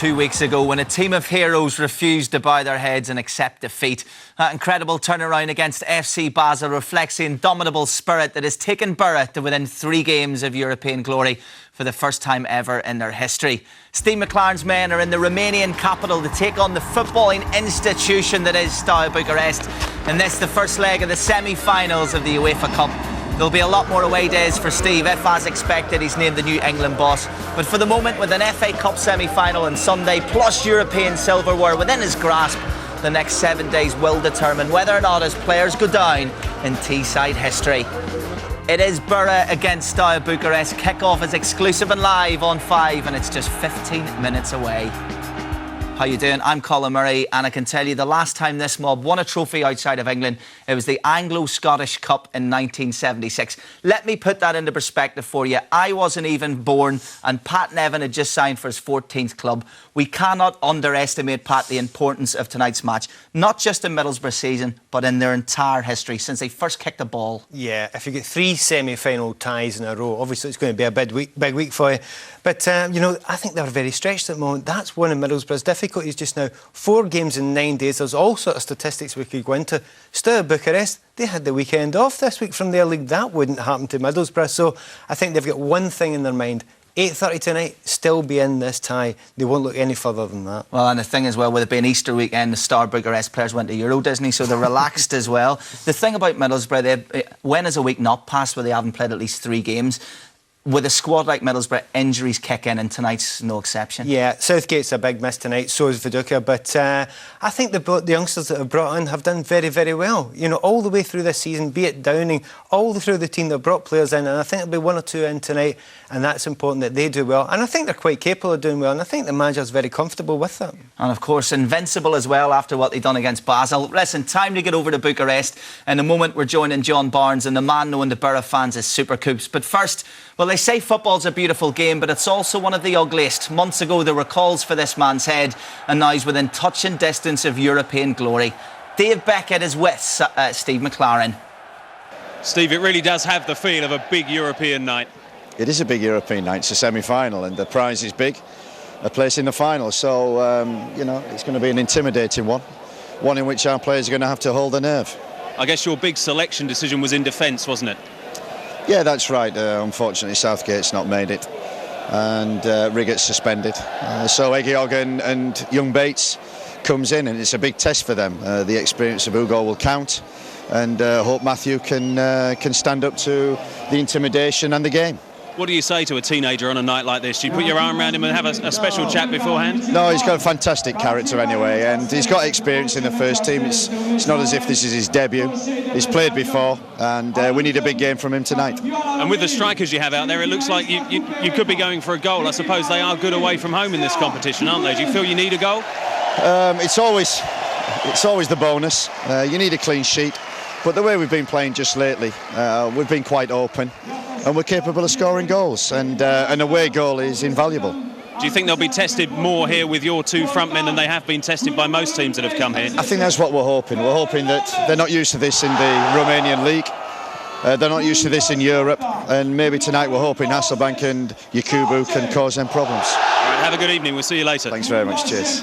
2 weeks ago when a team of heroes refused to bow their heads and accept defeat. That incredible turnaround against FC Basel reflects the indomitable spirit that has taken Borough to within 3 games of European glory for the first time ever in their history. Steve McLaren's men are in the Romanian capital to take on the footballing institution that is Steaua Bucharest. And this, the first leg of the semi-finals of the UEFA Cup. There'll be a lot more away days for Steve if, as expected, he's named the new England boss. But for the moment, with an FA Cup semi-final on Sunday, plus European silverware within his grasp, the next 7 days will determine whether or not his players go down in Teesside history. It is Borough against Steaua Bucharest. Kick-off is exclusive and live on 5, and it's just 15 minutes away. How you doing? I'm Colin Murray, and I can tell you the last time this mob won a trophy outside of England, it was the Anglo-Scottish Cup in 1976. Let me put that into perspective for you. I wasn't even born, and Pat Nevin had just signed for his 14th club. We cannot underestimate, Pat, the importance of tonight's match, not just in Middlesbrough season, but in their entire history, since they first kicked the ball. Yeah, if you get 3 semi-final ties in a row, obviously it's going to be a big week for you. But, you know, I think they're very stretched at the moment. That's one of Middlesbrough's difficulties just now. 4 games in 9 days. There's all sorts of statistics we could go into. Steaua Bucharest, they had the weekend off this week from their league. That wouldn't happen to Middlesbrough. So I think they've got one thing in their mind. 8:30 tonight, still be in this tie. They won't look any further than that. Well, and the thing as well, with it being Easter weekend, the Steaua Bucharest players went to Euro Disney, so they're relaxed as well. The thing about Middlesbrough, when has a week not passed where they haven't played at least 3 games? With a squad like Middlesbrough, injuries kick in, and tonight's no exception. Yeah, Southgate's a big miss tonight, so is Viduka, but I think the youngsters that have brought in have done very, very well. You know, all the way through this season, be it Downing, all the through the team, they've brought players in, and I think there'll be 1 or 2 in tonight, and that's important that they do well. And I think they're quite capable of doing well, and I think the manager's very comfortable with that. And of course, invincible as well after what they've done against Basel. Listen, time to get over to Bucharest. In a moment, we're joining John Barnes, and the man known to Borough fans as Super Coops. But first, well, they say football's a beautiful game, but it's also one of the ugliest. Months ago, there were calls for this man's head, and now he's within touch and distance of European glory. Dave Beckett is with Steve McLaren. Steve, it really does have the feel of a big European night. It is a big European night. It's a semi-final, and the prize is big, a place in the final. So, you know, it's going to be an intimidating one in which our players are going to have to hold their nerve. I guess your big selection decision was in defence, wasn't it? Yeah, that's right. Unfortunately, Southgate's not made it, and Riggett's suspended. So Egeog and young Bates comes in, and it's a big test for them. The experience of Hugo will count, and hope Matthew can stand up to the intimidation and the game. What do you say to a teenager on a night like this? Do you put your arm around him and have a special chat beforehand? No, he's got a fantastic character anyway, and he's got experience in the first team. It's not as if this is his debut. He's played before, and we need a big game from him tonight. And with the strikers you have out there, it looks like you could be going for a goal. I suppose they are good away from home in this competition, aren't they? Do you feel you need a goal? It's always the bonus. You need a clean sheet. But the way we've been playing just lately, we've been quite open, and we're capable of scoring goals, and an away goal is invaluable. Do you think they'll be tested more here with your 2 front men than they have been tested by most teams that have come here? I think that's what we're hoping. We're hoping that they're not used to this in the Romanian league. They're not used to this in Europe, and maybe tonight we're hoping Hasselbank and Yakubu can cause them problems. Have a good evening. We'll see you later. Thanks very much. Cheers.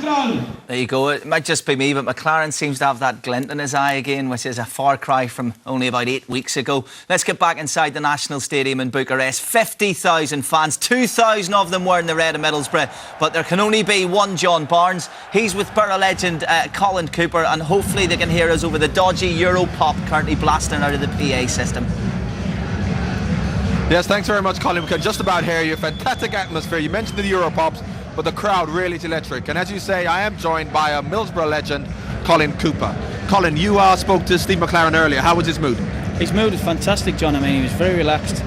There you go. It might just be me, but McLaren seems to have that glint in his eye again, which is a far cry from only about 8 weeks ago. Let's get back inside the National Stadium in Bucharest. 50,000 fans, 2,000 of them wearing the red of Middlesbrough, but there can only be one John Barnes. He's with Borough legend Colin Cooper, and hopefully they can hear us over the dodgy Euro pop currently blasting out of the PA system. Yes, thanks very much, Colin. We can just about hear you. Fantastic atmosphere. You mentioned the Europops, but the crowd really electric. And as you say, I am joined by a Middlesbrough legend, Colin Cooper. Colin, you spoke to Steve McLaren earlier. How was his mood? His mood was fantastic, John. I mean, he was very relaxed.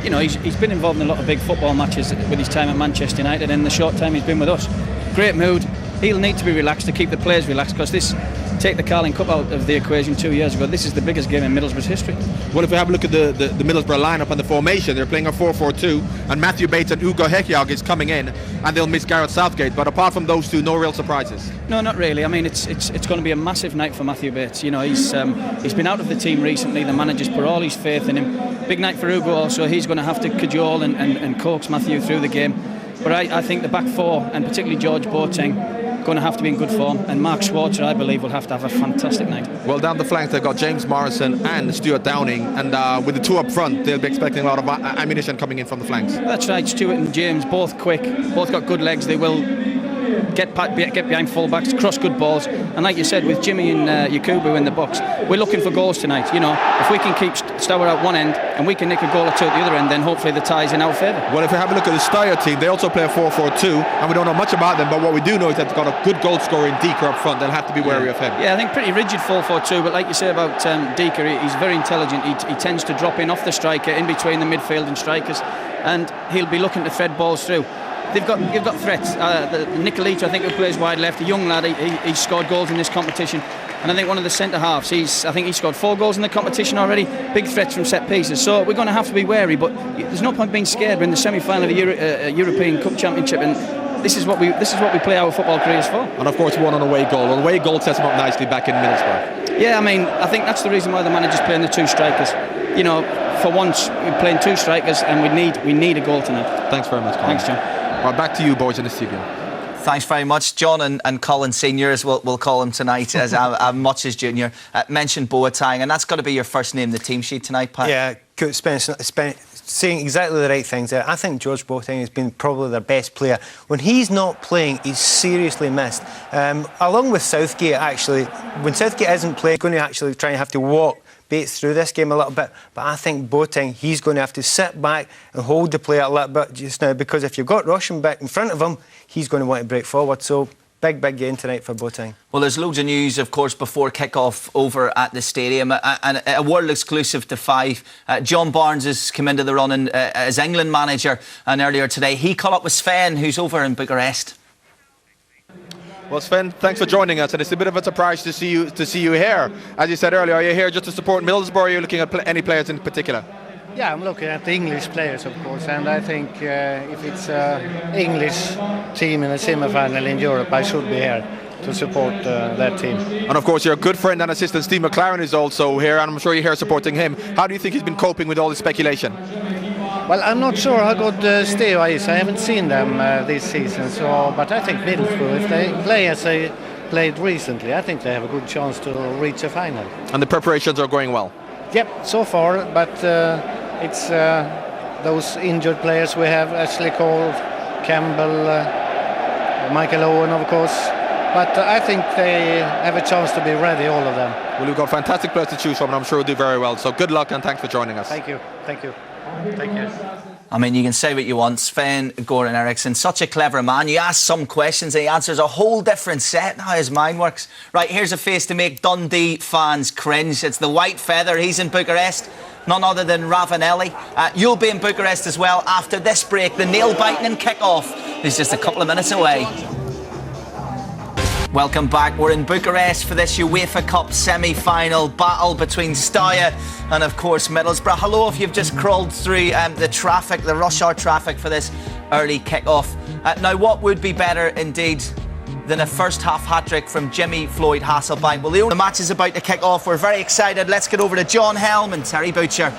You know, he's been involved in a lot of big football matches with his time at Manchester United, and in the short time he's been with us. Great mood. He'll need to be relaxed to keep the players relaxed, because this, take the Carling Cup out of the equation 2 years ago, this is the biggest game in Middlesbrough's history. Well, if we have a look at the Middlesbrough lineup and the formation, they're playing a 4-4-2, and Matthew Bates and Hugo Hekiog is coming in, and they'll miss Gareth Southgate. But apart from those two, no real surprises. No, not really. I mean, it's going to be a massive night for Matthew Bates. You know, he's been out of the team recently. The manager's put all his faith in him. Big night for Hugo also. He's going to have to cajole and coax Matthew through the game. But I think the back four, and particularly George Boateng, going to have to be in good form, and Mark Schwarzer, I believe, will have to have a fantastic night. Well, down the flanks they've got James Morrison and Stuart Downing, and with the two up front they'll be expecting a lot of ammunition coming in from the flanks. That's right, Stuart and James, both quick, both got good legs. They will get behind full-backs, cross good balls, and like you said, with Jimmy and Yakubu in the box, we're looking for goals tonight. You know, if we can keep Steaua at one end and we can nick a goal or two at the other end, then hopefully the tie's in our favour. Well, if we have a look at the Steaua team, they also play a 4-4-2, and we don't know much about them, but what we do know is that they've got a good goal scorer in Deeker up front. They'll have to be wary of him. Yeah, I think pretty rigid 4-4-2, but like you say about Deeker, he's very intelligent. He tends to drop in off the striker, in between the midfield and strikers, and he'll be looking to thread balls through. You've got threats. Nicolita, I think, who plays wide left, a young lad. He's scored goals in this competition, and I think one of the centre halves. I think he's scored 4 goals in the competition already. Big threats from set pieces. So we're going to have to be wary. But there's no point being scared. We're in the semi-final of the European Cup Championship, and this is what we play our football careers for. And of course, one on away goal. An away goal sets him up nicely back in Middlesbrough. Yeah, I mean, I think that's the reason why the manager's playing the 2 strikers. You know, for once we're playing 2 strikers, and we need a goal tonight. Thanks very much, Colin. Thanks, John. Right, back to you boys in the studio. Thanks very much. John and Colin Senior, as we'll call him tonight, as much as Junior, mentioned Boateng, and that's got to be your first name in the team sheet tonight, Pat. Yeah, saying exactly the right things there. I think George Boateng has been probably their best player. When he's not playing, he's seriously missed. Along with Southgate, actually, when Southgate isn't playing, he's going to actually try and have to walk Bates through this game a little bit, but I think Boateng, he's going to have to sit back and hold the play a little bit just now, because if you've got Rochenbeck in front of him, he's going to want to break forward. So big game tonight for Boateng. Well, there's loads of news, of course, before kick-off over at the stadium, and a world exclusive to 5. John Barnes has come into the running as England manager, and earlier today he caught up with Sven, who's over in Bucharest. Well, Sven, thanks for joining us, and it's a bit of a surprise to see you here. As you said earlier, are you here just to support Middlesbrough, or are you looking at any players in particular? Yeah, I'm looking at the English players, of course, and I think if it's an English team in a semi-final in Europe, I should be here to support that team. And of course, your good friend and assistant Steve McLaren is also here, and I'm sure you're here supporting him. How do you think he's been coping with all this speculation? Well, I'm not sure how good Steaua is. I haven't seen them this season, but I think Middlesbrough, if they play as they played recently, I think they have a good chance to reach a final. And the preparations are going well? Yep, so far, but it's those injured players we have, Ashley Cole, Campbell, Michael Owen, of course. But I think they have a chance to be ready, all of them. Well, you've got fantastic players to choose from, and I'm sure you'll do very well. So good luck, and thanks for joining us. Thank you. Thank you. Thank you. I mean, you can say what you want. Sven Goran Eriksson, such a clever man. You ask some questions and he answers a whole different set. How his mind works. Right, here's a face to make Dundee fans cringe. It's the white feather. He's in Bucharest. None other than Ravanelli. You'll be in Bucharest as well after this break. The nail-biting kick-off is just a couple of minutes away. Welcome back. We're in Bucharest for this UEFA Cup semi-final battle between Steaua and, of course, Middlesbrough. Hello, if you've just crawled through the traffic, the rush hour traffic for this early kick-off. Now, what would be better, indeed, than a first-half hat-trick from Jimmy Floyd Hasselbank? Well, the match is about to kick off. We're very excited. Let's get over to John Helm and Terry Butcher.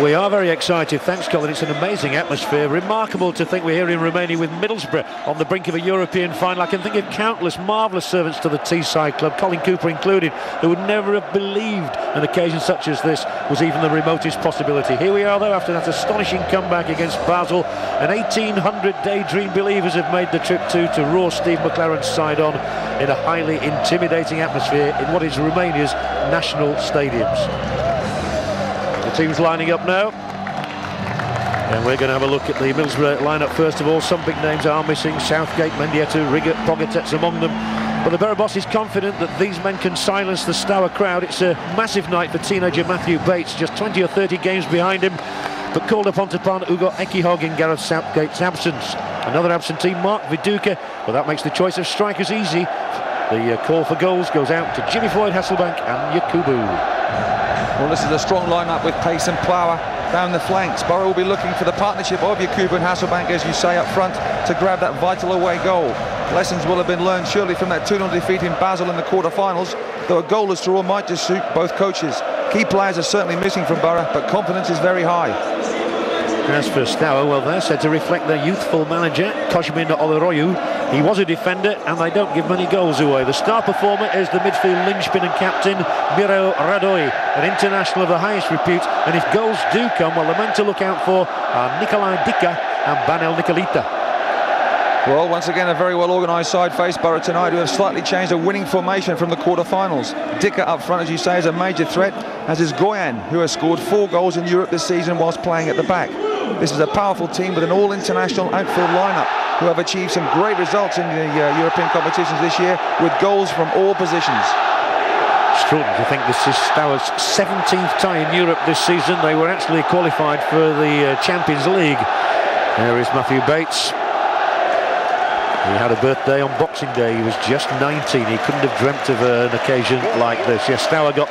We are very excited. Thanks, Colin. It's an amazing atmosphere. Remarkable to think we're here in Romania with Middlesbrough on the brink of a European final. I can think of countless marvellous servants to the Teesside club, Colin Cooper included, who would never have believed an occasion such as this was even the remotest possibility. Here we are, though, after that astonishing comeback against Basel. An 1,800 daydream believers have made the trip to roar Steve McLaren's side on in a highly intimidating atmosphere in what is Romania's national stadiums. The team's lining up now, and we're going to have a look at the Middlesbrough lineup first of all. Some big names are missing: Southgate, Mendieta, Riggott, Pogatet's among them. But the Borough boss is confident that these men can silence the Steaua crowd. It's a massive night for teenager Matthew Bates, just 20 or 30 games behind him, but called upon to partner Ugo Ekihog in Gareth Southgate's absence. Another absentee, Mark Viduka, well, that makes the choice of strikers easy. The call for goals goes out to Jimmy Floyd Hasselbank and Yakubu. Well, this is a strong lineup with pace and power down the flanks. Borough will be looking for the partnership of Yakubu and Hasselbank, as you say, up front to grab that vital away goal. Lessons will have been learned surely from that 2-0 defeat in Basel in the quarter-finals, though a goalless draw might just suit both coaches. Key players are certainly missing from Borough, but confidence is very high. As for Steaua, well, they're said to reflect their youthful manager, Cosmin Oleroyu. He was a defender, and they don't give many goals away. The star performer is the midfield linchpin and captain, Miro Radoi, an international of the highest repute. And if goals do come, well, the men to look out for are Nikolai Dika and Banel Nicolita. Well, once again, a very well-organised side face Borough tonight, who have slightly changed a winning formation from the quarter-finals. Dicker up front, as you say, is a major threat, as is Goyan, who has scored 4 goals in Europe this season whilst playing at the back. This is a powerful team with an all-international outfield lineup, who have achieved some great results in the European competitions this year, with goals from all positions. Extraordinary to think this is Steaua 17th tie in Europe this season. They were actually qualified for the Champions League. There is Matthew Bates. He had a birthday on Boxing Day. He was just 19. He couldn't have dreamt of an occasion like this. Yes, Steaua got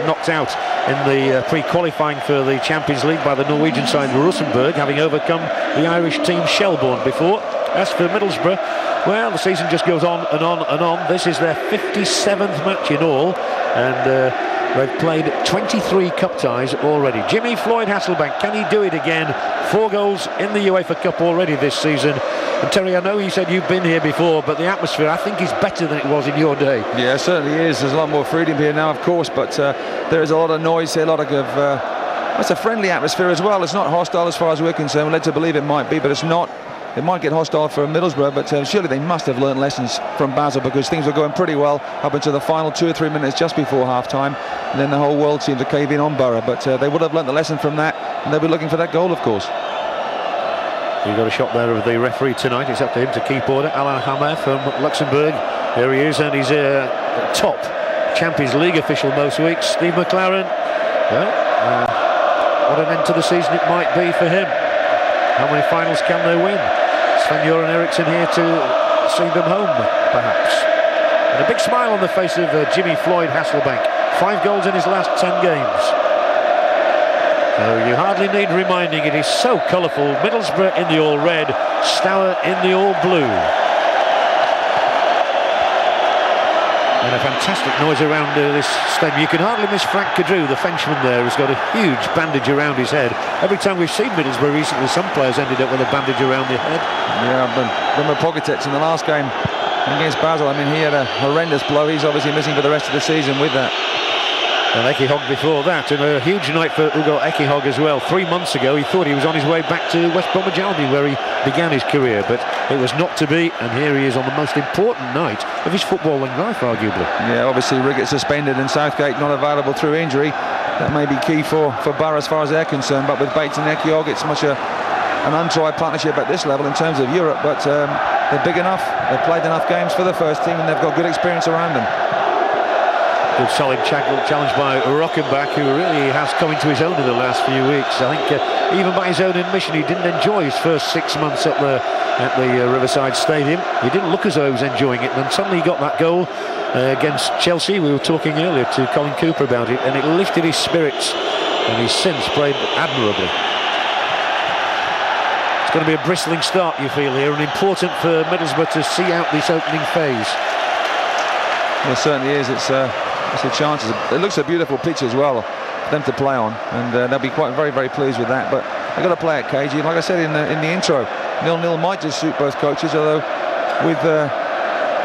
knocked out in the pre-qualifying for the Champions League by the Norwegian side Rosenborg, having overcome the Irish team Shelbourne before. As for Middlesbrough, well, the season just goes on and on and on. This is their 57th match in all, and they've played 23 cup ties already. Jimmy Floyd Hasselbank, can he do it again? 4 goals in the UEFA Cup already this season. And Terry, I know you said you've been here before, but the atmosphere, I think, is better than it was in your day. Yeah, it certainly is. There's a lot more freedom here now, of course, but there is a lot of noise here, a lot of... it's a friendly atmosphere as well. It's not hostile as far as we're concerned. We're led to believe it might be, but it's not. It might get hostile for Middlesbrough, but surely they must have learned lessons from Basel, because things were going pretty well up until the final 2 or 3 minutes just before half-time, and then the whole world seemed to cave in on Borough. But they would have learnt the lesson from that, and they'll be looking for that goal, of course. You got a shot there of the referee tonight. It's up to him to keep order. Alain Hammer from Luxembourg. Here he is, and he's a top Champions League official most weeks. Steve McLaren. Well, what an end to the season it might be for him. How many finals can they win? Sven-Göran Eriksson here to see them home, perhaps. And a big smile on the face of Jimmy Floyd Hasselbank. 5 goals in his last 10 games. So you hardly need reminding, it is so colourful. Middlesbrough in the all-red, Steaua in the all-blue. And a fantastic noise around this stadium. You can hardly miss Frank Cadrew, the Frenchman there, who's got a huge bandage around his head. Every time we've seen Middlesbrough recently, some players ended up with a bandage around their head. Yeah, but remember Pogatetz in the last game against Basel. I mean, he had a horrendous blow. He's obviously missing for the rest of the season with that. And Ekihog before that, and a huge night for Ugo Ekihog as well. 3 months ago, he thought he was on his way back to West Bromwich Albion, where he began his career, but it was not to be, and here he is on the most important night of his footballing life, arguably. Yeah, obviously Riggett suspended and Southgate not available through injury. That may be key for Borough as far as they're concerned, but with Bates and Ekihog, it's much an untried partnership at this level in terms of Europe, but they're big enough, they've played enough games for the first team, and they've got good experience around them. Good solid challenge by Rockenbach, who really has come into his own in the last few weeks. I think even by his own admission, he didn't enjoy his first 6 months at the Riverside Stadium. He didn't look as though he was enjoying it, and then suddenly he got that goal against Chelsea. We were talking earlier to Colin Cooper about it, and it lifted his spirits, and he's since played admirably. It's going to be a bristling start, you feel, here, and important for Middlesbrough to see out this opening phase. Well, it certainly is. It's the chances. It looks a beautiful pitch as well for them to play on, and they'll be quite very pleased with that. But they've got to play it cagey. Like I said in the intro, 0-0 might just suit both coaches. Although with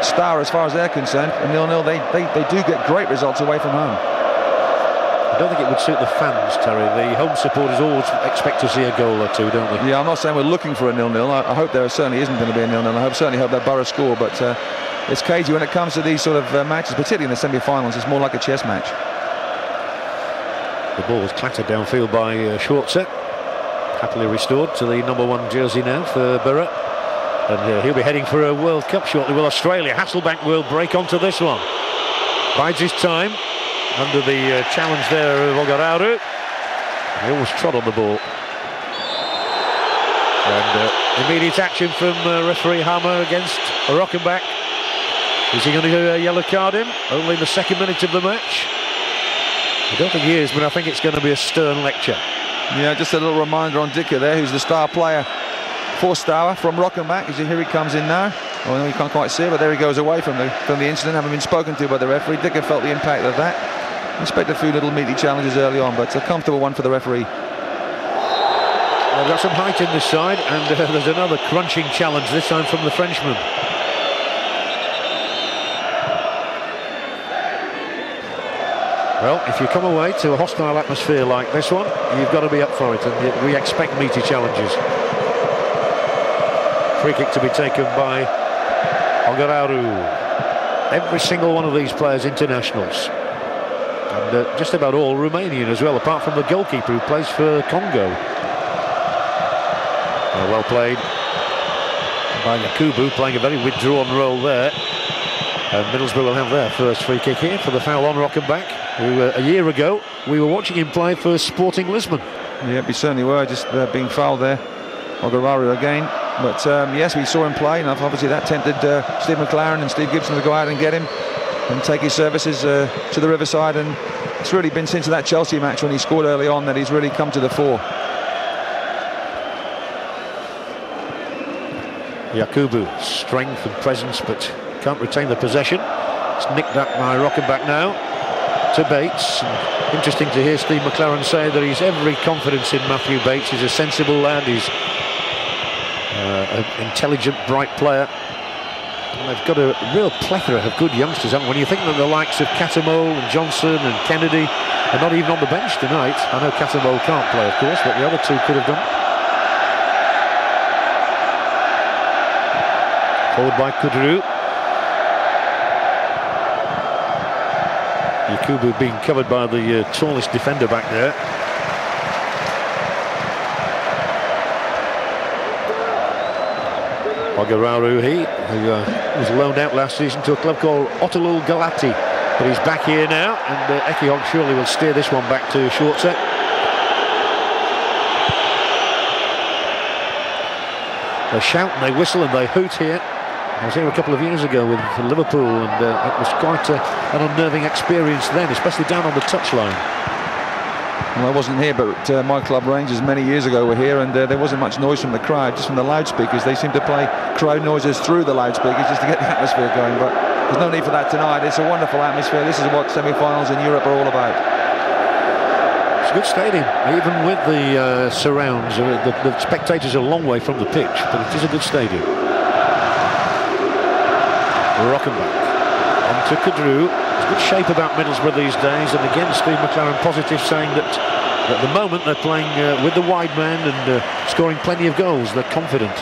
Steaua, as far as they're concerned, 0-0 they do get great results away from home. I don't think it would suit the fans, Terry. The home supporters always expect to see a goal or two, don't they? Yeah, I'm not saying we're looking for a 0-0. I hope there certainly isn't going to be a 0-0. I certainly hope that Borough score, but it's cagey when it comes to these sort of matches, particularly in the semi-finals. It's more like a chess match. The ball was clattered downfield by Schwarzer. Happily restored to the #1 jersey now for Borough. And he'll be heading for a World Cup shortly with Australia. Hasselbank will break onto this one. Bides his time under the challenge there of Ogararu. He almost trod on the ball. And immediate action from referee Hammer against Rockenbach. Is he going to do a yellow card him? Only in the 2nd minute of the match. I don't think he is, but I think it's going to be a stern lecture. Yeah, just a little reminder on Dicker there, who's the star player for Steaua from Rockenbach. As you hear, he comes in now. Well, you can't quite see it, but there he goes away from the incident, having been spoken to by the referee. Dicker felt the impact of that. Expect a few little meaty challenges early on, but it's a comfortable one for the referee. they've got some height in this side, and there's another crunching challenge, this time from the Frenchman. Well, if you come away to a hostile atmosphere like this one, you've got to be up for it, and we expect meaty challenges. Free kick to be taken by Ogararu. Every single one of these players internationals, and just about all Romanian as well, apart from the goalkeeper who plays for Congo. Well played by Yakubu, playing a very withdrawn role there. And Middlesbrough will have their first free kick here for the foul on Rockenbach, who a year ago we were watching him play for Sporting Lisbon. Yeah, we certainly were, just being fouled there. Ogararu again. But yes, we saw him play, and obviously that tempted Steve McLaren and Steve Gibson to go out and get him and take his services to the Riverside. And it's really been since that Chelsea match when he scored early on that he's really come to the fore. Yakubu, strength and presence, but can't retain the possession. It's nicked up by Rockenbach now to Bates. And interesting to hear Steve McLaren say that he's every confidence in Matthew Bates. He's a sensible lad. He's an intelligent, bright player. And they've got a real plethora of good youngsters, haven't they? When you think that the likes of Catamol and Johnson and Kennedy are not even on the bench tonight. I know Catamol can't play, of course, but the other two could have done. Forward by Kudru. Yakubu being covered by the tallest defender back there. Ogararu, who was loaned out last season to a club called Ottolul Galati, but he's back here now, and Ekihog surely will steer this one back to short set. They shout and they whistle and they hoot here. I was here a couple of years ago with Liverpool, and it was quite an unnerving experience then, especially down on the touchline. Well, I wasn't here, but my club Rangers many years ago were here, and there wasn't much noise from the crowd, just from the loudspeakers. They seem to play crowd noises through the loudspeakers just to get the atmosphere going, but there's no need for that tonight. It's a wonderful atmosphere. This is what semi-finals in Europe are all about. It's a good stadium, even with the surrounds. The spectators are a long way from the pitch, but it is a good stadium. Rockenbach on to Kudru. It's good shape about Middlesbrough these days, and again Steve McLaren positive, saying that at the moment they're playing with the wide man and scoring plenty of goals. They're confident.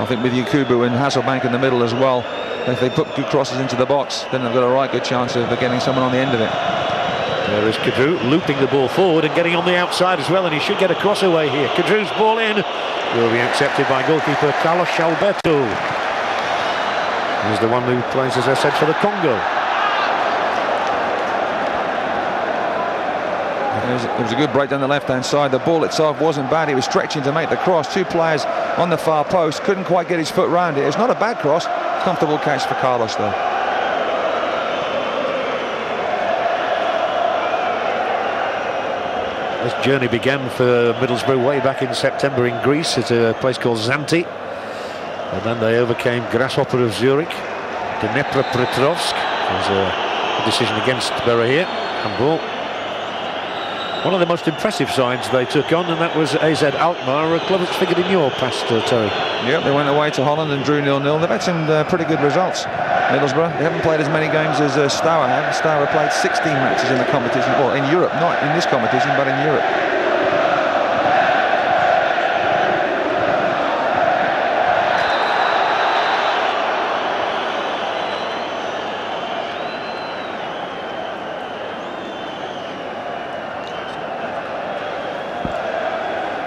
I think with Yakubu and Hasselbank in the middle as well, if they put good crosses into the box, then they've got a right good chance of getting someone on the end of it. There is Kudru looping the ball forward and getting on the outside as well, and he should get a cross away here. Kudru's ball in will be accepted by goalkeeper Carlos Alberto. He's the one who plays, as I said, for the Congo. It was a good break down the left-hand side. The ball itself wasn't bad. He was stretching to make the cross. Two players on the far post. Couldn't quite get his foot round it. It's not a bad cross. Comfortable catch for Carlos, though. This journey began for Middlesbrough way back in September in Greece at a place called Zante. And then they overcame Grasshopper of Zurich, Dnepropetrovsk. There's a decision against Berra here, handball. One of the most impressive sides they took on, and that was AZ Alkmaar, a club that's figured in your past, Terry. Yep, they went away to Holland and drew 0-0. They've had some pretty good results, Middlesbrough. They haven't played as many games as Steaua have. Steaua played 16 matches in the competition, well, in Europe, not in this competition, but in Europe.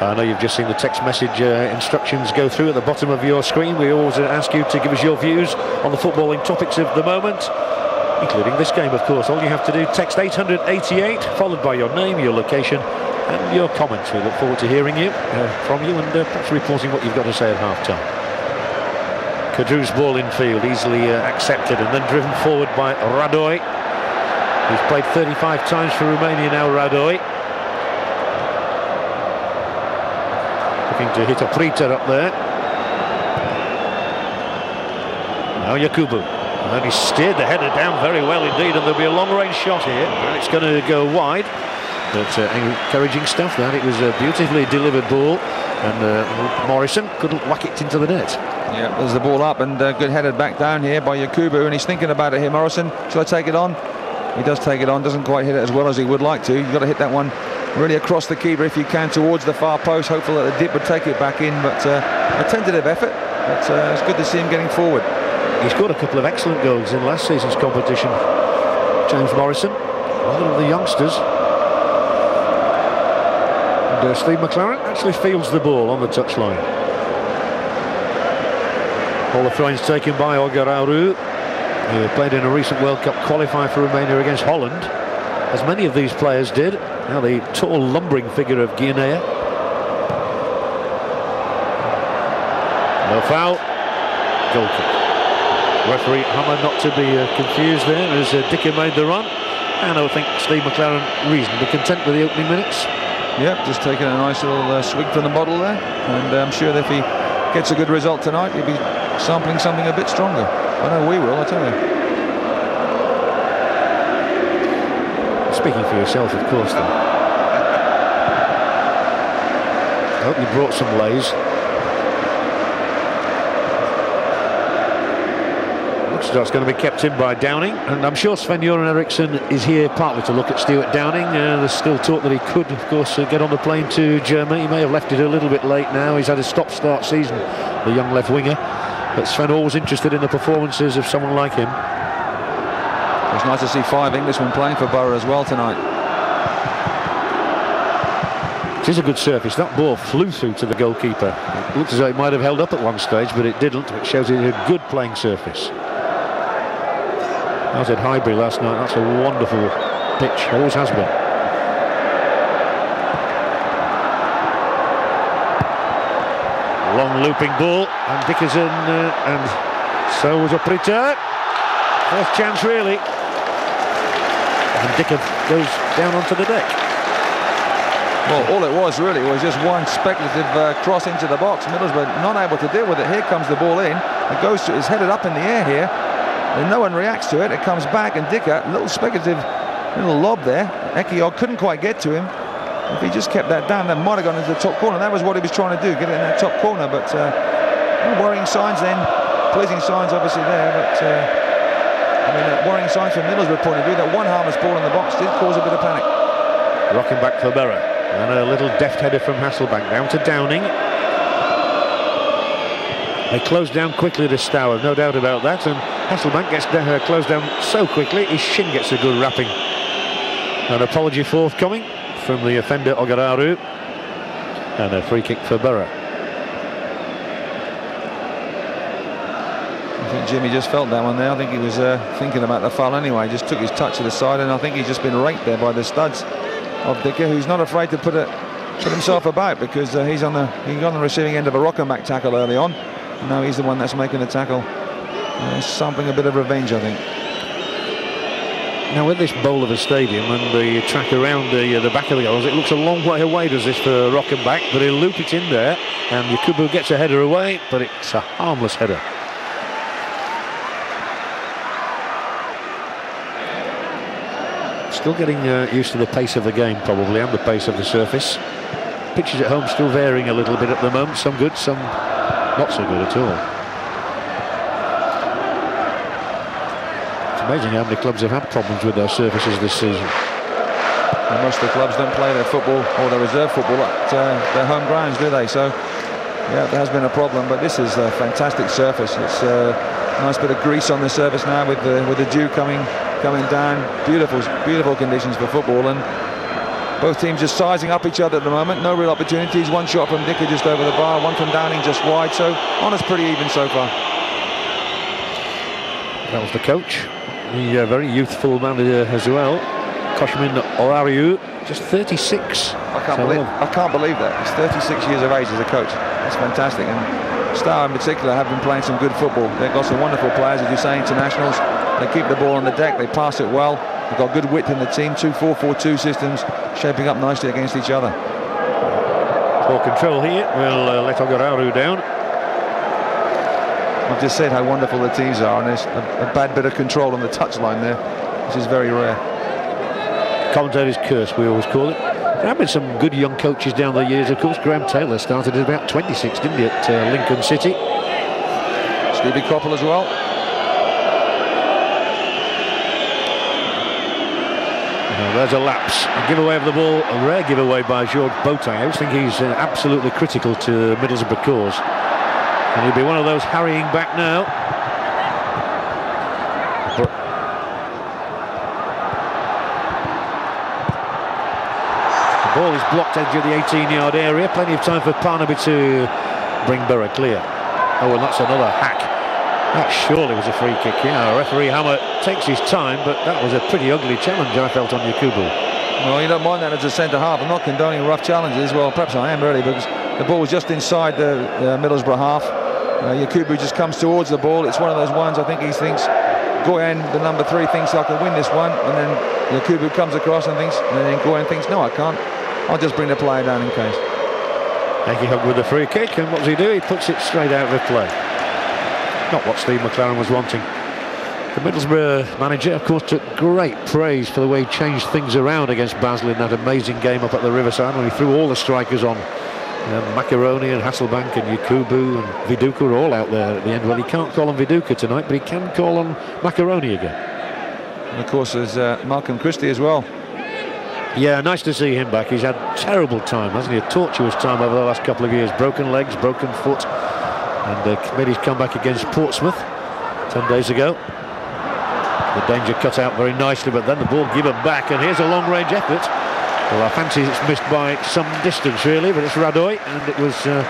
I know you've just seen the text message instructions go through at the bottom of your screen. We always ask you to give us your views on the footballing topics of the moment, including this game, of course. All you have to do, text 888, followed by your name, your location, and your comments. We look forward to hearing from you, and perhaps reporting what you've got to say at half-time. Kudru's ball in field, easily accepted, and then driven forward by Radoi. He's played 35 times for Romania now, Radoi. Looking to hit a Prita up there. Now Yakubu. And he steered the header down very well indeed, and there'll be a long-range shot here. And it's going to go wide. But encouraging stuff that. It was a beautifully delivered ball, and Morrison couldn't whack it into the net. Yeah, there's the ball up, and good headed back down here by Yakubu, and he's thinking about it here. Morrison, shall I take it on? He does take it on, doesn't quite hit it as well as he would like to. You've got to hit that one really across the keeper if you can, towards the far post, hopeful that the dip would take it back in, but a tentative effort, but it's good to see him getting forward. He scored a couple of excellent goals in last season's competition, James Morrison, one of the youngsters. And Steve McLaren actually fields the ball on the touchline. All the throw-ins taken by Ogararu, who played in a recent World Cup qualifier for Romania against Holland, as many of these players did. Now the tall, lumbering figure of Guinea. No foul. Goal kick. Referee Hammer not to be confused there as Dicker made the run. And I think Steve McLaren reasonably content with the opening minutes. Yep, just taking a nice little swig from the bottle there. And I'm sure that if he gets a good result tonight, he'll be sampling something a bit stronger. I know we will, I tell you. Speaking for yourself, of course, then. I hope you brought some lays. Looks as though it's going to be kept in by Downing, and I'm sure Sven-Göran Eriksson is here partly to look at Stuart Downing. There's still talk that he could, of course, get on the plane to Germany. He may have left it a little bit late now. He's had a stop-start season, the young left winger. But Sven always interested in the performances of someone like him. It's nice to see 5 Englishmen playing for Borough as well tonight. It is a good surface. That ball flew through to the goalkeeper. It looked as though it might have held up at one stage, but it didn't. It shows it a good playing surface. I was at Highbury last night. That's a wonderful pitch. Always has been. Long looping ball, and Dickerson, and so was up return. First chance really. And Dicker goes down onto the deck. Well, all it was really was just one speculative cross into the box. Middlesbrough not able to deal with it. Here comes the ball in. It goes to, it's headed up in the air here, and no one reacts to it. It comes back, and Dicker, little speculative little lob there. Ekiog couldn't quite get to him. If he just kept that down, that might have gone into the top corner. That was what he was trying to do, get it in that top corner. But no worrying signs then. Pleasing signs obviously there, but I mean, worrying signs from Middlesbrough point of view. That one harmless ball in the box did cause a bit of panic. Rocking back for Borough, and a little deft header from Hasselbank down to Downing. They closed down quickly to Steaua, no doubt about that, and Hasselbank gets closed down so quickly his shin gets a good wrapping. An apology forthcoming from the offender Ogararu, and a free kick for Borough. I think Jimmy just felt that one there. I think he was thinking about the foul anyway. He just took his touch to the side, and I think he's just been raked there by the studs of Dicker, who's not afraid to put himself about, because he got on the receiving end of a Rockenbach tackle early on. Now he's the one that's making the tackle. Sampling a bit of revenge, I think. Now with this bowl of a stadium and the track around the back of the goals, it looks a long way away, does this, for Rockenbach, but he'll loop it in there, and Yakubu gets a header away, but it's a harmless header. Still getting used to the pace of the game, probably, and the pace of the surface. Pitches at home still varying a little bit at the moment, some good, some not so good at all. It's amazing how many clubs have had problems with their surfaces this season. And most of the clubs don't play their football or their reserve football at their home grounds, do they? So, yeah, there has been a problem, but this is a fantastic surface. It's a nice bit of grease on the surface now with the dew coming down. Beautiful conditions for football, and both teams just sizing up each other at the moment. No real opportunities. One shot from Dicker just over the bar, one from Downing just wide. So honest, pretty even so far. That was the coach, the very youthful manager as well, Koshmin Orariu, just 36. I can't believe that. He's 36 years of age as a coach. That's fantastic. And Steaua in particular have been playing some good football. They've got some wonderful players, as you say, internationals. They keep the ball on the deck, they pass it well. They've got good width in the team, 2-4-4-2 systems, shaping up nicely against each other. Poor control here, will let Ogararu down. I've just said how wonderful the teams are, and there's a bad bit of control on the touchline there, which is very rare. Commentator's curse, we always call it. There have been some good young coaches down the years, of course. Graham Taylor started at about 26, didn't he, at Lincoln City? Stevie Coppell as well. Now, there's a lapse. A giveaway of the ball, a rare giveaway by Georges Boateng. I always think he's absolutely critical to Middlesbrough cause. And he'll be one of those harrying back now. The ball is blocked edge of the 18-yard area. Plenty of time for Parnaby to bring Borough clear. Oh, and that's another hack. That surely was a free kick. Yeah, referee Hammer takes his time, but that was a pretty ugly challenge, I felt, on Yakubu. Well, you don't mind that as a centre-half. I'm not condoning rough challenges. Well, perhaps I am, really, because the ball was just inside the Middlesbrough half. Yakubu just comes towards the ball. It's one of those ones I think he thinks, Goyen, the number 3, thinks I can win this one, and then Yakubu comes across and thinks, and then Goyen thinks, no, I can't. I'll just bring the player down in case. Eggy Hug with the free kick, and what does he do? He puts it straight out of play. Not what Steve McLaren was wanting. The Middlesbrough manager, of course, took great praise for the way he changed things around against Basel in that amazing game up at the Riverside when he threw all the strikers on. Macaroni and Hasselbank and Yakubu and Viduka are all out there at the end. Well, he can't call on Viduka tonight, but he can call on Macaroni again. And of course there's Malcolm Christie as well. Yeah, nice to see him back. He's had terrible time, hasn't he? A tortuous time over the last couple of years. Broken legs, broken foot. And made his comeback against Portsmouth 10 days ago. The danger cut out very nicely, but then the ball given back, and here's a long-range effort. Well, I fancy it's missed by some distance, really, but it's Radoy, and it was a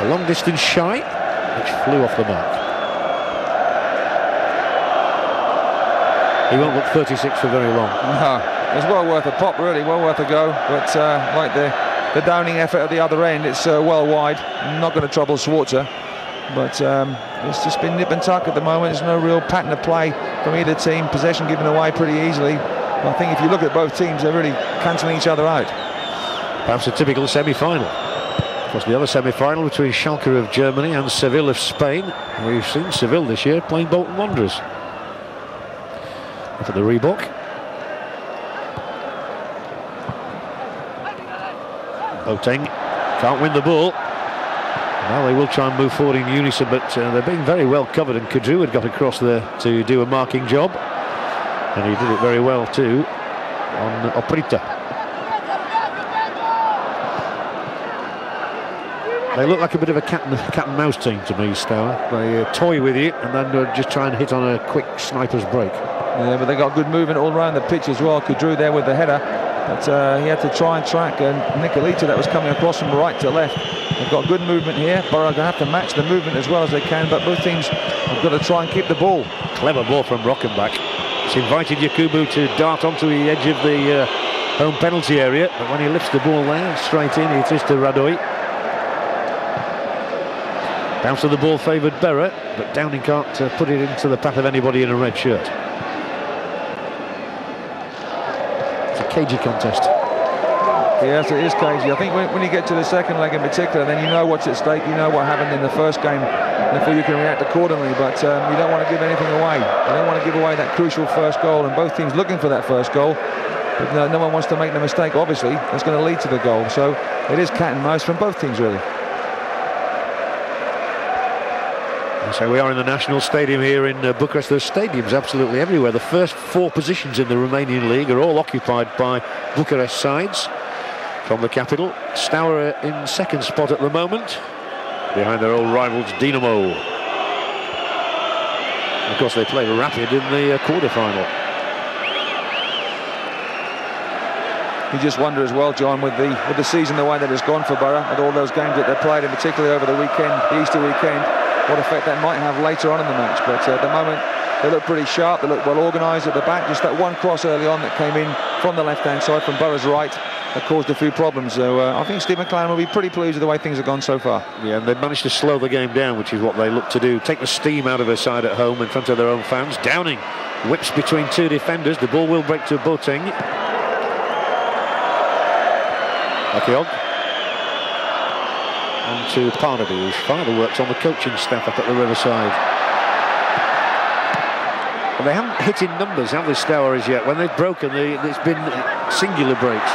long-distance shy, which flew off the mark. He won't look 36 for very long. No, it's well worth a pop, really, well worth a go, but like the downing effort at the other end, it's well wide. Not going to trouble Schwarzer, but it's just been nip and tuck at the moment. There's no real pattern of play from either team. Possession given away pretty easily. I think if you look at both teams, they're really cancelling each other out. Perhaps a typical semi-final. Of course, the other semi-final between Schalke of Germany and Seville of Spain. We've seen Seville this year playing Bolton Wanderers. Up at the Reebok. Boateng can't win the ball. Now they will try and move forward in unison, but they're being very well covered, and Kadru had got across there to do a marking job, and he did it very well too on Oprita. They look like a bit of a cat and mouse team to me, Steaua. They toy with you and then just try and hit on a quick sniper's break. Yeah, but they got good movement all around the pitch as well. Kadru there with the header, but he had to try and track Nicolita that was coming across from right to left. They've got good movement here. Borough are going to have to match the movement as well as they can, but both teams have got to try and keep the ball. Clever ball from Rockenbach. It's invited Yakubu to dart onto the edge of the home penalty area, but when he lifts the ball there, straight in, it is to Radoy. Bounce of the ball favoured Borough, but Downing can't put it into the path of anybody in a red shirt. It's a cagey contest. Yes, it is cagey. I think when you get to the second leg in particular, then you know what's at stake, you know what happened in the first game, therefore you can react accordingly, but you don't want to give anything away. You don't want to give away that crucial first goal, and both teams looking for that first goal, but no one wants to make the mistake, obviously, that's going to lead to the goal. So it is cat and mouse from both teams, really. So we are in the National Stadium here in Bucharest. There's stadiums absolutely everywhere. The first 4 positions in the Romanian league are all occupied by Bucharest sides from the capital. Steaua in second spot at the moment, behind their old rivals Dinamo. Of course, they play Rapid in the quarter-final. You just wonder as well, John, with the season the way that it's gone for Borough, with all those games that they played, and particularly over the weekend, the Easter weekend, what effect that might have later on in the match. But at the moment, they look pretty sharp, they look well organised at the back. Just that one cross early on that came in from the left-hand side, from Borough's right, that caused a few problems. So I think Steve McLaren will be pretty pleased with the way things have gone so far. Yeah, and they've managed to slow the game down, which is what they look to do. Take the steam out of their side at home in front of their own fans. Downing whips between 2 defenders. The ball will break to Boateng. Akiog. On to Parnaby, whose father works on the coaching staff up at the Riverside. Well, they haven't hit in numbers, have they, Steaua, as yet? When they've broken, it's been singular breaks,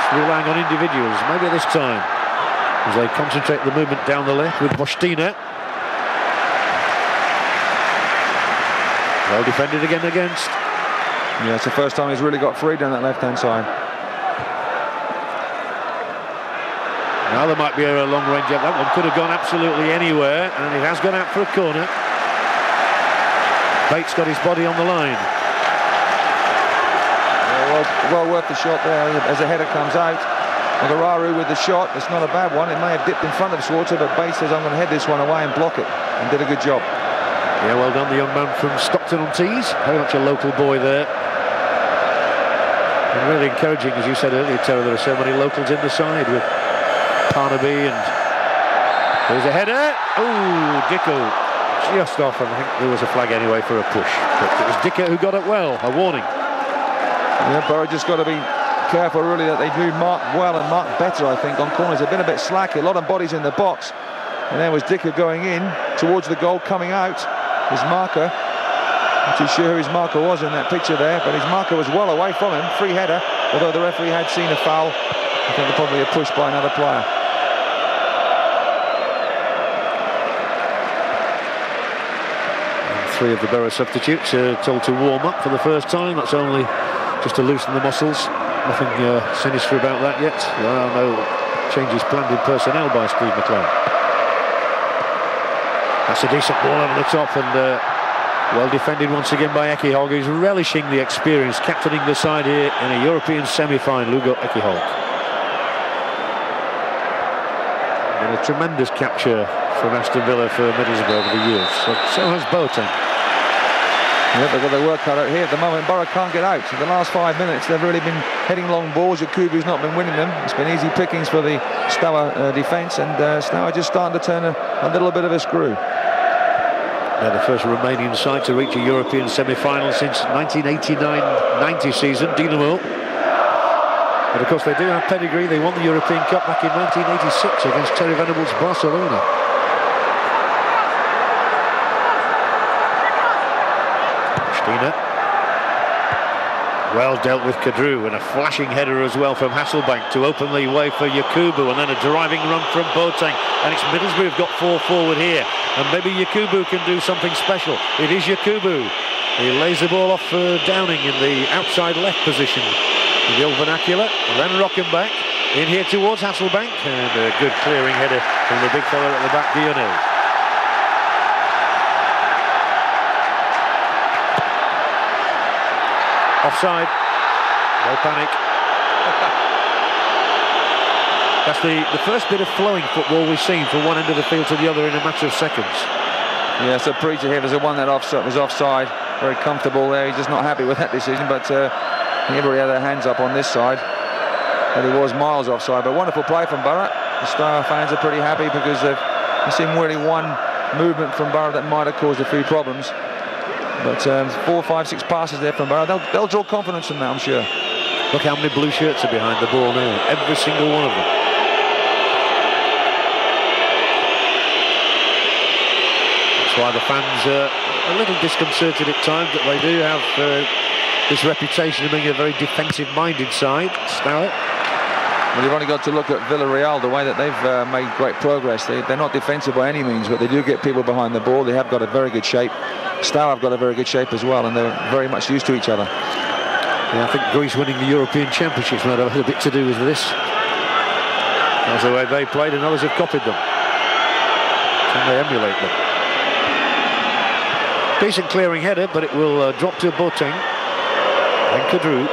relying on individuals. Maybe this time, as they concentrate the movement down the left with Bostina. Well defended again against. Yeah, it's the first time he's really got free down that left-hand side. Now there might be a long range out. That one could have gone absolutely anywhere, and it has gone out for a corner. Bates got his body on the line. Yeah, well worth the shot there as the header comes out. Magararu with the shot. It's not a bad one. It may have dipped in front of Schwarzer, but Bates says, I'm going to head this one away and block it, and did a good job. Yeah, well done, the young man from Stockton-on-Tees. Very much a local boy there. And really encouraging, as you said earlier, Terry, there are so many locals in the side with Parnaby, and there's a header. Oh, Dicko just off, and I think there was a flag anyway for a push. But it was Dicko who got it well, a warning. Yeah, Borough just got to be careful really that they do mark well and mark better, I think, on corners. They've been a bit slack, a lot of bodies in the box. And there was Dicko going in towards the goal, coming out. His marker, not too sure who his marker was in that picture there, but his marker was well away from him. Free header, although the referee had seen a foul. I think probably a push by another player. And 3 of the Borough substitutes are told to warm up for the first time. That's only just to loosen the muscles. Nothing sinister about that yet. There are no changes planned in personnel by Steve McLaren. That's a decent ball over the top, and well defended once again by Ekihog, who's relishing the experience, captaining the side here in a European semi-final. Lugo Ekihog. And a tremendous capture from Aston Villa for Middlesbrough over the years. So has Boateng. Yeah, they've got their work cut out here at the moment. Borough can't get out. In the last 5 minutes, they've really been heading long balls. Yakubu's not been winning them. It's been easy pickings for the Steaua defence, and Steaua just starting to turn a little bit of a screw. They're the first Romanian side to reach a European semi-final since 1989-90 season, Dinamo. But of course they do have pedigree. They won the European Cup back in 1986 against Terry Venables' Barcelona. Bostina. Well dealt with Kadru, and a flashing header as well from Hasselbank to open the way for Yakubu, and then a driving run from Boateng. And it's Middlesbrough who've got 4 forward here, and maybe Yakubu can do something special. It is Yakubu. He lays the ball off for Downing in the outside left position in the old vernacular, and then Rockenbach in here towards Hasselbank, and a good clearing header from the big fella at the back, Guillaume. Offside, no panic. That's the first bit of flowing football we've seen from one end of the field to the other in a matter of seconds. Yeah, so Preacher here, there's a one that was offside, very comfortable there. He's just not happy with that decision, but everybody had their hands up on this side, and he was miles offside. But wonderful play from Borough. The Steaua fans are pretty happy because they've seen really one movement from Borough that might have caused a few problems. But 4, 5, 6 passes there from Borough. They'll draw confidence from that, I'm sure. Look how many blue shirts are behind the ball now. Every single one of them. That's why the fans are a little disconcerted at times, that they do have this reputation of being a very defensive-minded side. Steaua. Well, you've only got to look at Villarreal, the way that they've made great progress. They're not defensive by any means, but they do get people behind the ball. They have got a very good shape. Steaua have got a very good shape as well, and they're very much used to each other. Yeah, I think Greece winning the European Championships might have a bit to do with this. That's the way they played, and others have copied them. Can they emulate them? Decent clearing header, but it will drop to Boateng. Then Kadru.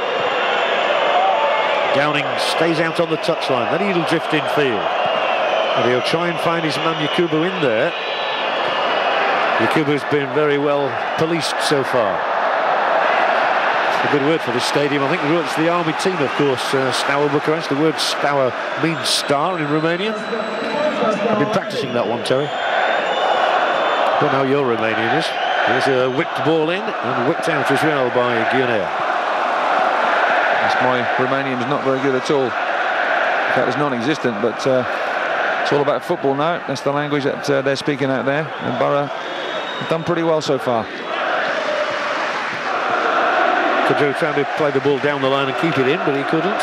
Downing stays out on the touchline, then he'll drift in field. And he'll try and find his man Yakubu in there. Yakubu's been very well policed so far. It's a good word for this stadium. I think it's the army team, of course, Steaua Bucharest. The word Steaua means star in Romanian. I've been practicing that one, Terry. Don't know how your Romanian is. Here's a whipped ball in and whipped out as well by Guionea. My Romanian is not very good at all. In fact, it's non-existent, but it's all about football now. That's the language that they're speaking out there, and Borough have done pretty well so far. Kudrow trying to play the ball down the line and keep it in, but he couldn't.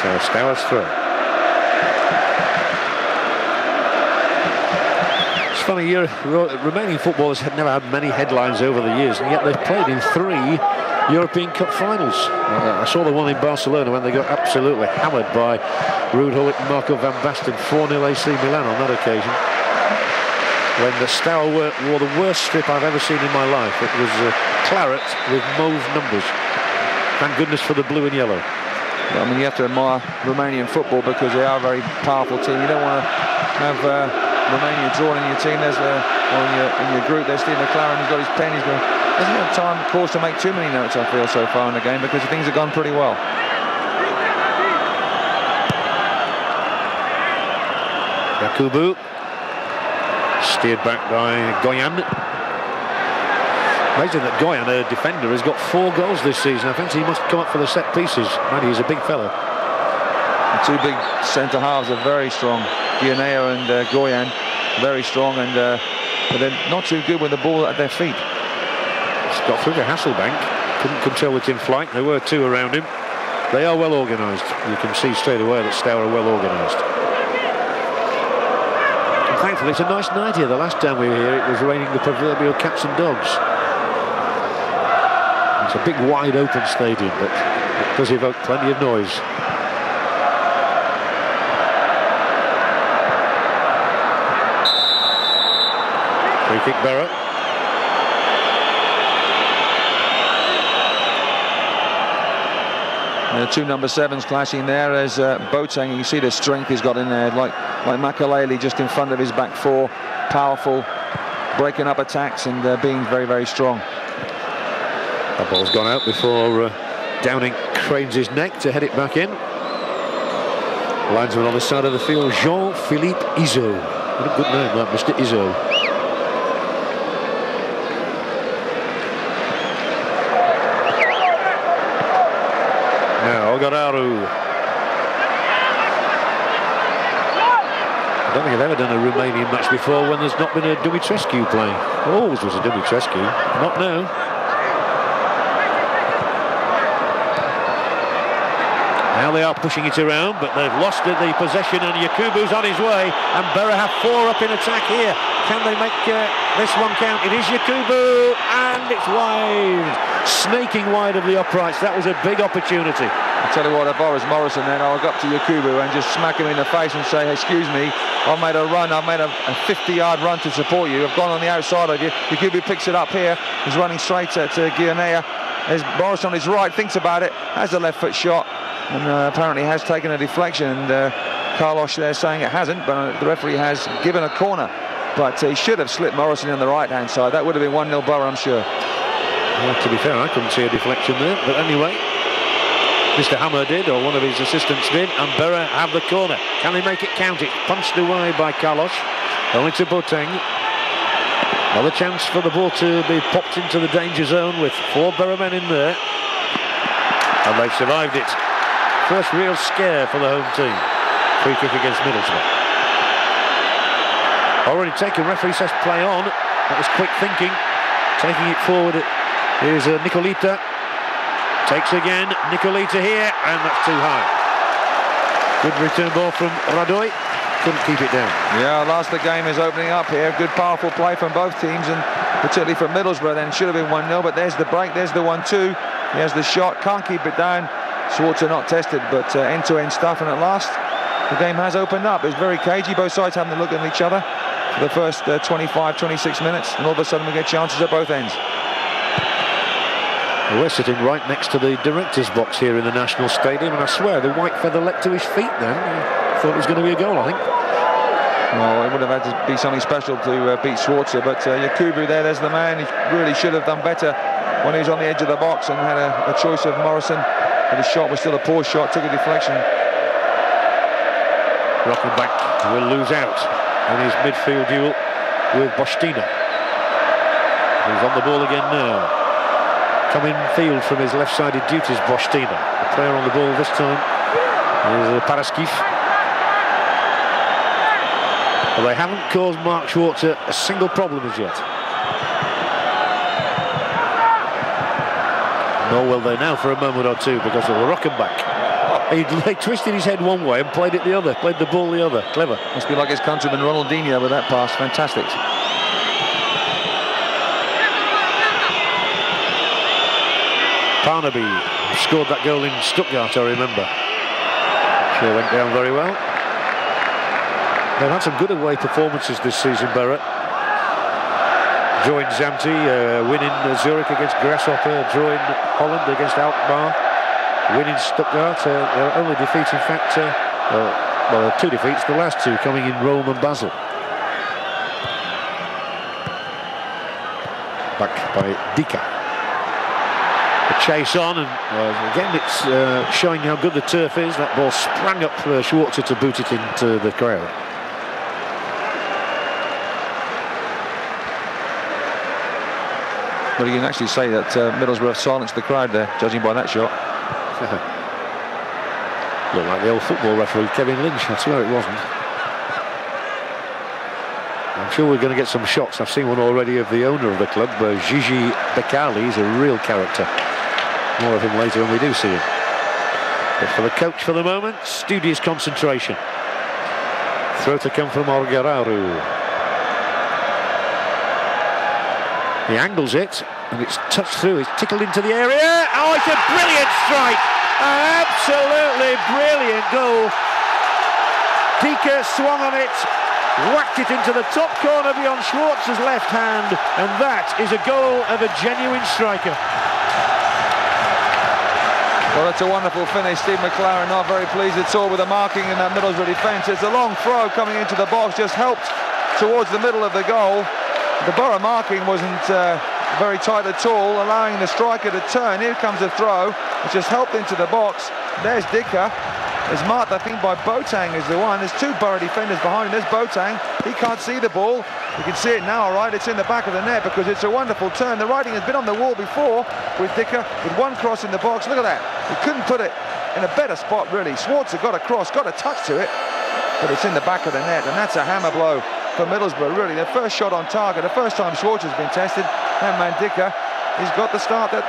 So Staua's throw. It's funny, Romanian footballers have never had many headlines over the years, and yet they've played in 3 European Cup finals. I saw the one in Barcelona when they got absolutely hammered by Ruud Gullit and Marco van Basten, 4-0 AC Milan on that occasion. When the Steaua wore the worst strip I've ever seen in my life. It was claret with mauve numbers. Thank goodness for the blue and yellow. Well, I mean, you have to admire Romanian football because they are a very powerful team. You don't want to have Romania drawn in your team. There's or in your group. There's Steve McLaren. He's got his pen. He's going. Hasn't had time, of course, to make too many notes, I feel, so far in the game because things have gone pretty well. Yakubu steered back by Goyan. Amazing that Goyan, a defender, has got 4 goals this season. I think he must come up for the set pieces. Man, he's a big fella. The 2 big centre halves are very strong. Gioneo and Goyan, very strong, and but they're not too good with the ball at their feet. He's got through the Hasselbank. Couldn't tell it's in flight. There were 2 around him. They are well organised. You can see straight away that Steaua are well organised. Thankfully, it's a nice night here. The last time we were here, it was raining the proverbial cats and dogs. It's a big, wide open stadium, but it does evoke plenty of noise. Free kick, Berra. The 2 number 7s clashing there as Boateng. You see the strength he's got in there, like Makelele just in front of his back 4, powerful, breaking up attacks and being very, very strong. That ball's gone out before Downing cranes his neck to head it back in. Linesman on the side of the field, Jean-Philippe Izzo. What a good name, that, Mr. Izzo. Now, Ogararu. I don't think I've ever done a Romanian match before when there's not been a Dumitrescu playing. There always was a Dumitrescu, not now. Now they are pushing it around, but they've lost the possession, and Yakubu's on his way, and Berra have 4 up in attack here. Can they make this one count? It is Yakubu, and it's wide. Snaking wide of the uprights. That was a big opportunity. I tell you what, if I was Morrison then, I would go up to Yakubu and just smack him in the face and say, excuse me, I've made a run, I've made a 50-yard run to support you. I've gone on the outside of you. Yakubu picks it up here. He's running straight at Gionea. There's Morrison on his right, thinks about it, has the left foot shot, and apparently has taken a deflection, and Carlos there saying it hasn't, but the referee has given a corner. But he should have slipped Morrison on the right-hand side. That would have been 1-0 Borough, I'm sure. Well, to be fair, I couldn't see a deflection there, but anyway, Mr. Hammer did, or one of his assistants did, and Berra have the corner. Can they make it count? It punched away by Carlos, only to Boateng. Another chance for the ball to be popped into the danger zone with 4 Berra men in there, and they've survived it. First real scare for the home team. Free kick against Middlesbrough. Already taken, referee says play on. That was quick thinking. Taking it forward, here's Nicolita. Takes again, Nicolita here, and that's too high. Good return ball from Radoy. Couldn't keep it down. Yeah, the game is opening up here. Good, powerful play from both teams, and particularly from Middlesbrough. Then should have been 1-0, but there's the break, there's the 1-2. He has the shot, can't keep it down. Schwarzer not tested, but end-to-end stuff, and at last the game has opened up. It was very cagey, both sides having a look at each other for the first 25, 26 minutes, and all of a sudden we get chances at both ends. Well, we're sitting right next to the director's box here in the National Stadium, and I swear the white feather leapt to his feet then. I thought it was going to be a goal, I think. Well, it would have had to be something special to beat Schwarzer, but Yakubu there's the man. He really should have done better when he was on the edge of the box and had a choice of Morrison. But his shot was still a poor shot, took a deflection. Rockenbach will lose out in his midfield duel with Bostina. He's on the ball again now. Coming field from his left-sided duties, Bostina. The player on the ball this time is Paraskif. Well, they haven't caused Mark Schwarzer a single problem as yet. Nor will they now for a moment or two because of the Rockenbach. He twisted his head one way and played it the other, played the ball the other. Clever. Must be like his countryman Ronaldinho with that pass. Fantastic. Barnaby scored that goal in Stuttgart, I remember. Sure went down very well. They've had some good away performances this season, Barrett. Drawing Zante, winning Zurich against Grasshopper, drawing Holland against Alkmaar, winning Stuttgart. Their only defeat, in fact, well, 2 defeats, the last 2 coming in Rome and Basel. Back by Dika. The chase on, and again it's showing how good the turf is. That ball sprang up for Schwarzer to boot it into the crowd. Well, you can actually say that Middlesbrough silenced the crowd there, judging by that shot. Looked like the old football referee, Kevin Lynch. I swear it wasn't. I'm sure we're going to get some shots. I've seen one already of the owner of the club, Gigi Becali. He's a real character. More of him later when we do see him. But for the coach for the moment, studious concentration. Throw to come from Orgararu. He angles it, and it's touched through. It's tickled into the area. Oh, it's a brilliant strike! An absolutely brilliant goal. Dika swung on it, whacked it into the top corner beyond Schwartz's left hand, and that is a goal of a genuine striker. Well, it's a wonderful finish. Steve McLaren not very pleased at all with the marking in that Middlesbrough defence. It's a long throw coming into the box, just helped towards the middle of the goal. The Borough marking wasn't very tight at all, allowing the striker to turn. Here comes a throw, which just helped into the box. There's Dika. It's marked, I think, by Boateng is the one. There's 2 Borough defenders behind him. There's Boateng. He can't see the ball. You can see it now, all right. It's in the back of the net because it's a wonderful turn. The writing has been on the wall before with Dika, with 1 cross in the box. Look at that. He couldn't put it in a better spot, really. Schwarzer got a cross, got a touch to it, but it's in the back of the net, and that's a hammer blow for Middlesbrough, really. Their first shot on target, the first time Schwarzer's been tested. That man Dika, he's got the start that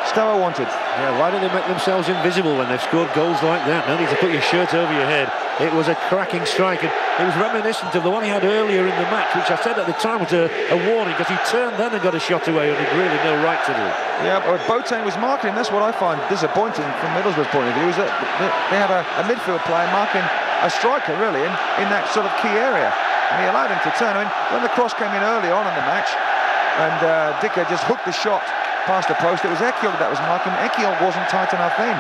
Steaua wanted. Yeah, why do they make themselves invisible when they've scored goals like that? No need to put your shirt over your head. It was a cracking strike, and it was reminiscent of the one he had earlier in the match, which I said at the time was a warning, because he turned then and got a shot away and had really no right to do. Yeah, but Boateng was marking him. That's what I find disappointing from Middlesbrough's point of view, is that they have a midfield player marking a striker, really, in that sort of key area. And he allowed him to turn. I mean, when the cross came in early on in the match, and Dika just hooked the shot past the post, it was Ekiel that was marking. Ekiel wasn't tight enough then.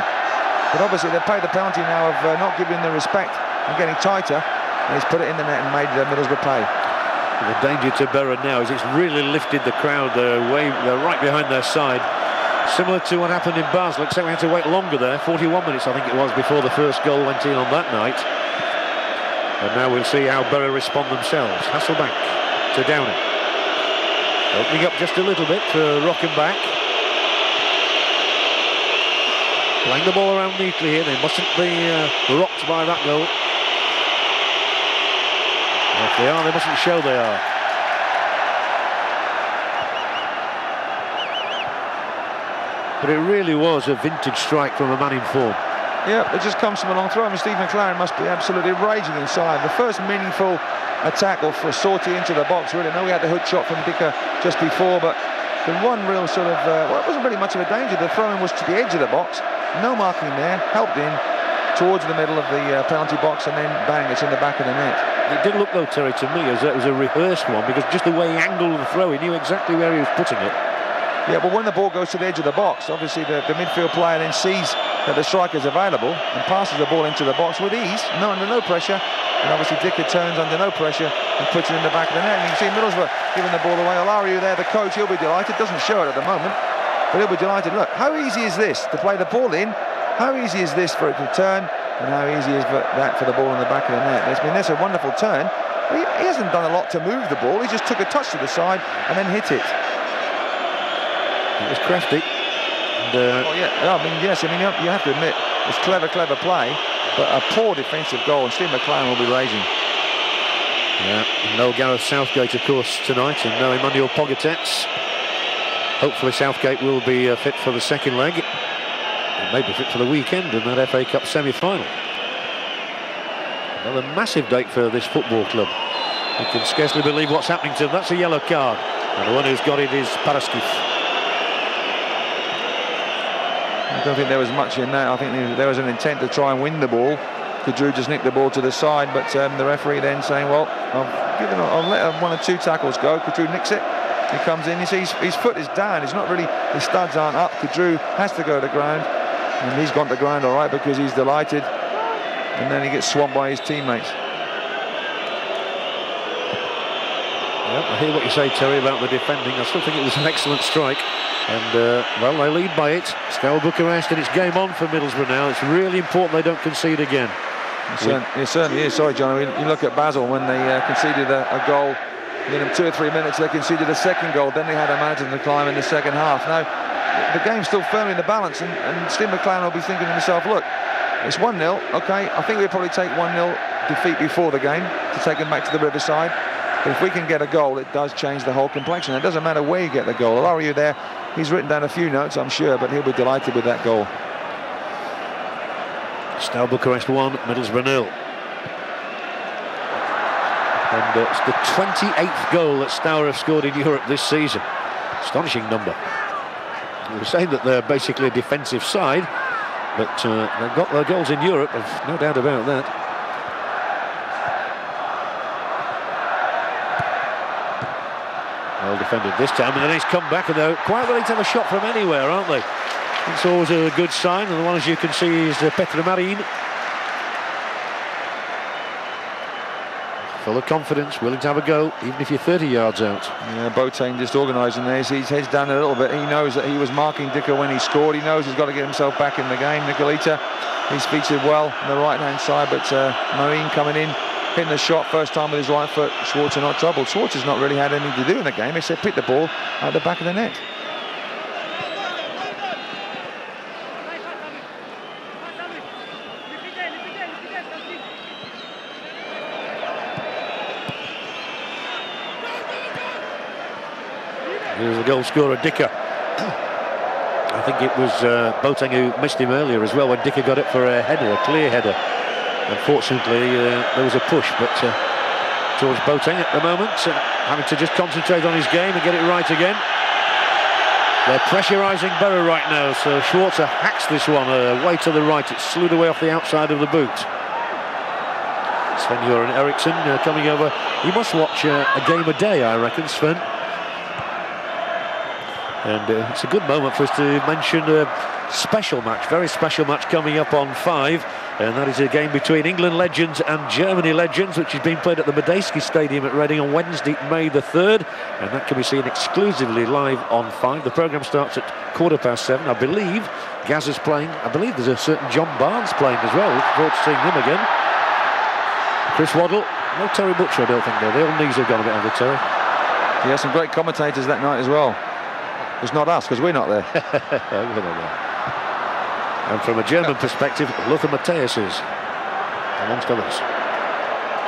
But obviously they've paid the penalty now of not giving the respect and getting tighter. And he's put it in the net and made Middlesbrough pay. The danger to Borough now is it's really lifted the crowd they're right behind their side. Similar to what happened in Basel, except we had to wait longer there. 41 minutes, I think it was, before the first goal went in on that night. And now we'll see how Borough respond themselves. Hasselbank to Downey. Opening up just a little bit for Rockenbach. Playing the ball around neatly here. They mustn't be rocked by that goal. If they are, they mustn't show they are. But it really was a vintage strike from a man in form. Yeah, it just comes from a long throw. I mean, Steve McLaren must be absolutely raging inside. The first meaningful attack or for a sortie into the box, really. I know we had the hook shot from Dika just before, but the one real sort of, well, it wasn't really much of a danger. The throw-in was to the edge of the box. No marking there. Helped in towards the middle of the penalty box, and then bang, it's in the back of the net. It did look, though, Terry, to me as it was a rehearsed one, because just the way he angled the throw, he knew exactly where he was putting it. Yeah, but when the ball goes to the edge of the box, obviously the midfield player then sees that the striker's available and passes the ball into the box with ease, under no pressure. And obviously Dika turns under no pressure and puts it in the back of the net. And you can see Middlesbrough giving the ball away. Olaru there, the coach, he'll be delighted. Doesn't show it at the moment, but he'll be delighted. Look, how easy is this to play the ball in? How easy is this for it to turn? And how easy is that for the ball in the back of the net? I mean, that's a wonderful turn. He hasn't done a lot to move the ball. He just took a touch to the side and then hit it. It was crafty. And, oh, yeah. I mean, yes. I mean, you have to admit it's clever play, but a poor defensive goal, and Steve McLaren will be raging. Yeah, and no Gareth Southgate, of course, tonight, and no Emmanuel Pogatetz. hopefully Southgate will be fit for the second leg. And maybe fit for the weekend in that FA Cup semi-final. Another massive date for this football club. You can scarcely believe what's happening to them. That's a yellow card. And the one who's got it is Paraskif. I don't think there was much in that. I think there was an intent to try and win the ball. Kudru just nicked the ball to the side, but the referee then saying, well, I'll let one or two tackles go. Kudru nicks it. He comes in. You see his foot is down. He's not really, his studs aren't up. Kudru has to go to the ground, and he's gone to the ground all right because he's delighted. And then he gets swamped by his teammates. Well, I hear what you say, Terry, about the defending. I still think it was an excellent strike. And, well, they lead by it. Steaua Bucharest, and it's game on for Middlesbrough now. It's really important they don't concede again. It certainly is. Sorry, John. You look at Basel when they conceded a goal. Within 2 or 3 minutes, they conceded a second goal. Then they had a mountain to climb in the second half. Now, the game's still firmly in the balance, and Steve McLaren will be thinking to himself, look, it's 1-0. OK, I think we'll probably take 1-0 defeat before the game to take them back to the Riverside. But if we can get a goal, it does change the whole complexion. It doesn't matter where you get the goal. Are you there? He's written down a few notes, I'm sure, but he'll be delighted with that goal. Steaua Bucharest 1, Middlesbrough 0. And it's the 28th goal that Steaua have scored in Europe this season. Astonishing number. We were saying that they're basically a defensive side, but they've got their goals in Europe, I've no doubt about that. Well defended this time, and then he's come back, and they're quite willing to have a shot from anywhere, aren't they? It's always a good sign, and the one, as you can see, is Petra Marin. Full of confidence, willing to have a go, even if you're 30 yards out. Yeah, Boateng just organising this. His head's down a little bit. He knows that he was marking Dicker when he scored. He knows he's got to get himself back in the game. Nicolita, he's featured well on the right-hand side, but Marin coming in, hitting the shot first time with his right foot. Schwarzer not troubled. Schwarzer's not really had anything to do in the game except pick the ball out the back of the net. Here's the goal scorer, Dicker. I think it was Boateng who missed him earlier as well when Dicker got it for a header, a clear header. Unfortunately, there was a push, but towards Boateng at the moment, having to just concentrate on his game and get it right again. They're pressurising Borough right now, so Schwarzer hacks this one way to the right. It's slewed away off the outside of the boot. Sven-Göran Eriksson coming over. He must watch a game a day, I reckon, Sven. And it's a good moment for us to mention a special match, very special match coming up on 5. And that is a game between England legends and Germany legends, which is being played at the Medeski Stadium at Reading on Wednesday, May the 3rd. And that can be seen exclusively live on 5. The programme starts at 7:15. I believe Gaz is playing. I believe there's a certain John Barnes playing as well. Looking forward to seeing him again. Chris Waddle. No Terry Butcher, I don't think, though. The old knees have gone a bit over Terry. Yeah, some great commentators that night as well. It's not us, because we're not there. And from a German perspective, Lothar Matthäus is, amongst others.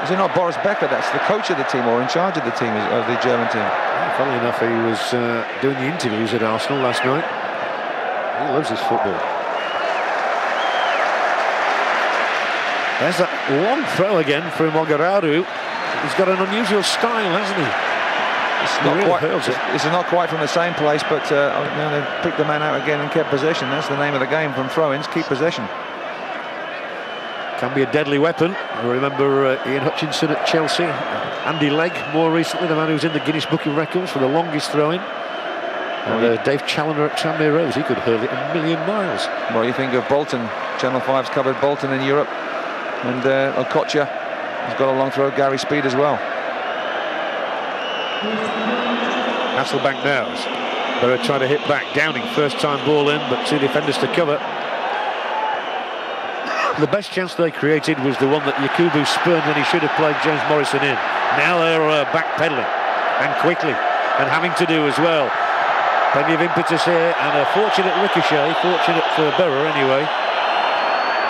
Is it not Boris Becker that's the coach of the team or in charge of the team, of the German team? Yeah, funnily enough, he was doing the interviews at Arsenal last night. He loves his football. There's that long throw again from Ogararu. He's got an unusual style, hasn't he? It's not quite from the same place, but they picked the man out again and kept possession. That's the name of the game from throw-ins, keep possession. Can be a deadly weapon. I remember Ian Hutchinson at Chelsea, Andy Legg more recently, the man who was in the Guinness Book of Records for the longest throw-in. And Dave Challoner at Tranmere Rose, he could hurl it a million miles. Well, you think of Bolton. Channel 5's covered Bolton in Europe. And Okocha has got a long throw, Gary Speed as well. Hasselbank now. Borough trying to hit back. Downing first time ball in, but 2 defenders to cover. The best chance they created was the one that Yakubu spurned when he should have played James Morrison in. Now they're backpedaling and quickly and having to do as well. Plenty of impetus here and a fortunate ricochet, fortunate for Borough anyway.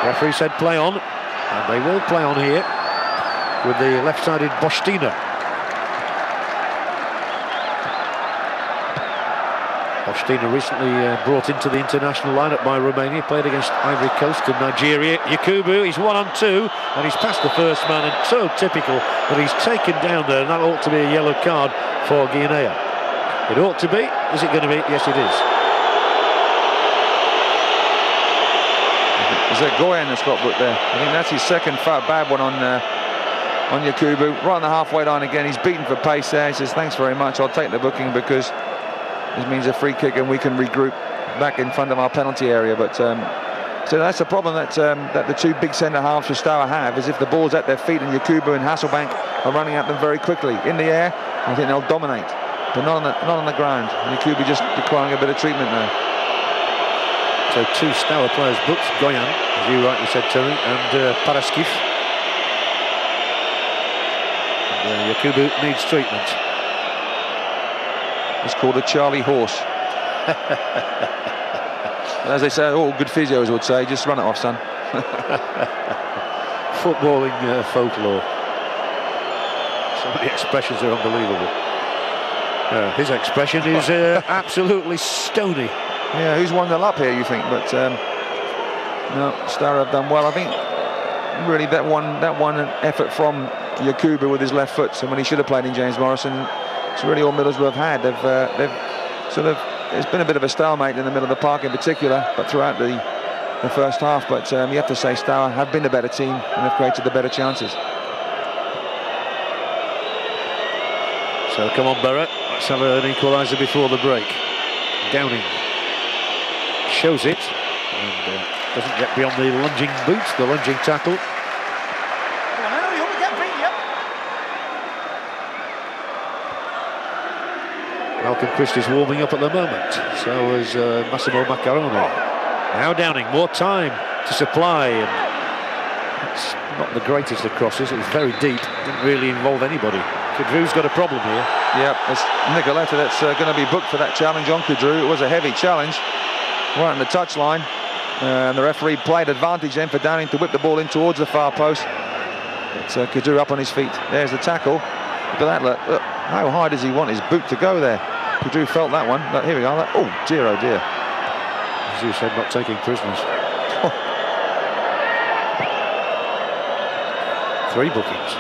Referee said play on, and they will play on here with the left-sided Bostina. Boština recently brought into the international lineup by Romania, played against Ivory Coast and Nigeria. Yakubu, he's 1-on-2 and he's past the first man, and so typical that he's taken down there, and that ought to be a yellow card for Guinea. It ought to be. Is it going to be? Yes, it is. Is that Goyen that's got booked there? I think that's his second bad one on Yakubu. Right on the halfway line again. He's beaten for pace there. He says, thanks very much, I'll take the booking, because this means a free kick and we can regroup back in front of our penalty area. But so that's the problem that the two big centre halves for Steaua have, is if the ball's at their feet and Yakubu and Hasselbank are running at them very quickly. In the air, I think they'll dominate, but not on the ground. Yakubu just requiring a bit of treatment there. So two Steaua players booked, Goyan, as you rightly said, Terry, and Paraskif. And Yakubu needs treatment. It's called a Charlie horse. As they say, all good physios would say, just run it off, son. Footballing folklore. Some of the expressions are unbelievable. His expression is absolutely stony. Yeah, who's 1-0 up here, you think? But no, Steaua have done well. I think really that one effort from Yakubu with his left foot, so when he should have played in James Morrison, it's really all Middlesbrough have had. They've sort of, it's been a bit of a stalemate in the middle of the park in particular, but throughout the first half. But you have to say Steaua have been the better team and have created the better chances. So come on, Barrett, let's have an equaliser before the break. Downing shows it and doesn't get beyond the lunging boots, the lunging tackle. Malcolm Christie's warming up at the moment, so is Massimo Maccarone. Now Downing, more time to supply, and it's not the greatest of crosses, it was very deep, didn't really involve anybody. Kudru's got a problem here. Yep, it's Nicoletta that's going to be booked for that challenge on Kudru. It was a heavy challenge, right on the touchline, and the referee played advantage then for Downing to whip the ball in towards the far post. It's Kudru up on his feet. There's the tackle. Look at that, look, how high does he want his boot to go there? Kudru felt that one. Look, here we are. Oh dear, oh dear. As you said, not taking prisoners. 3 bookings.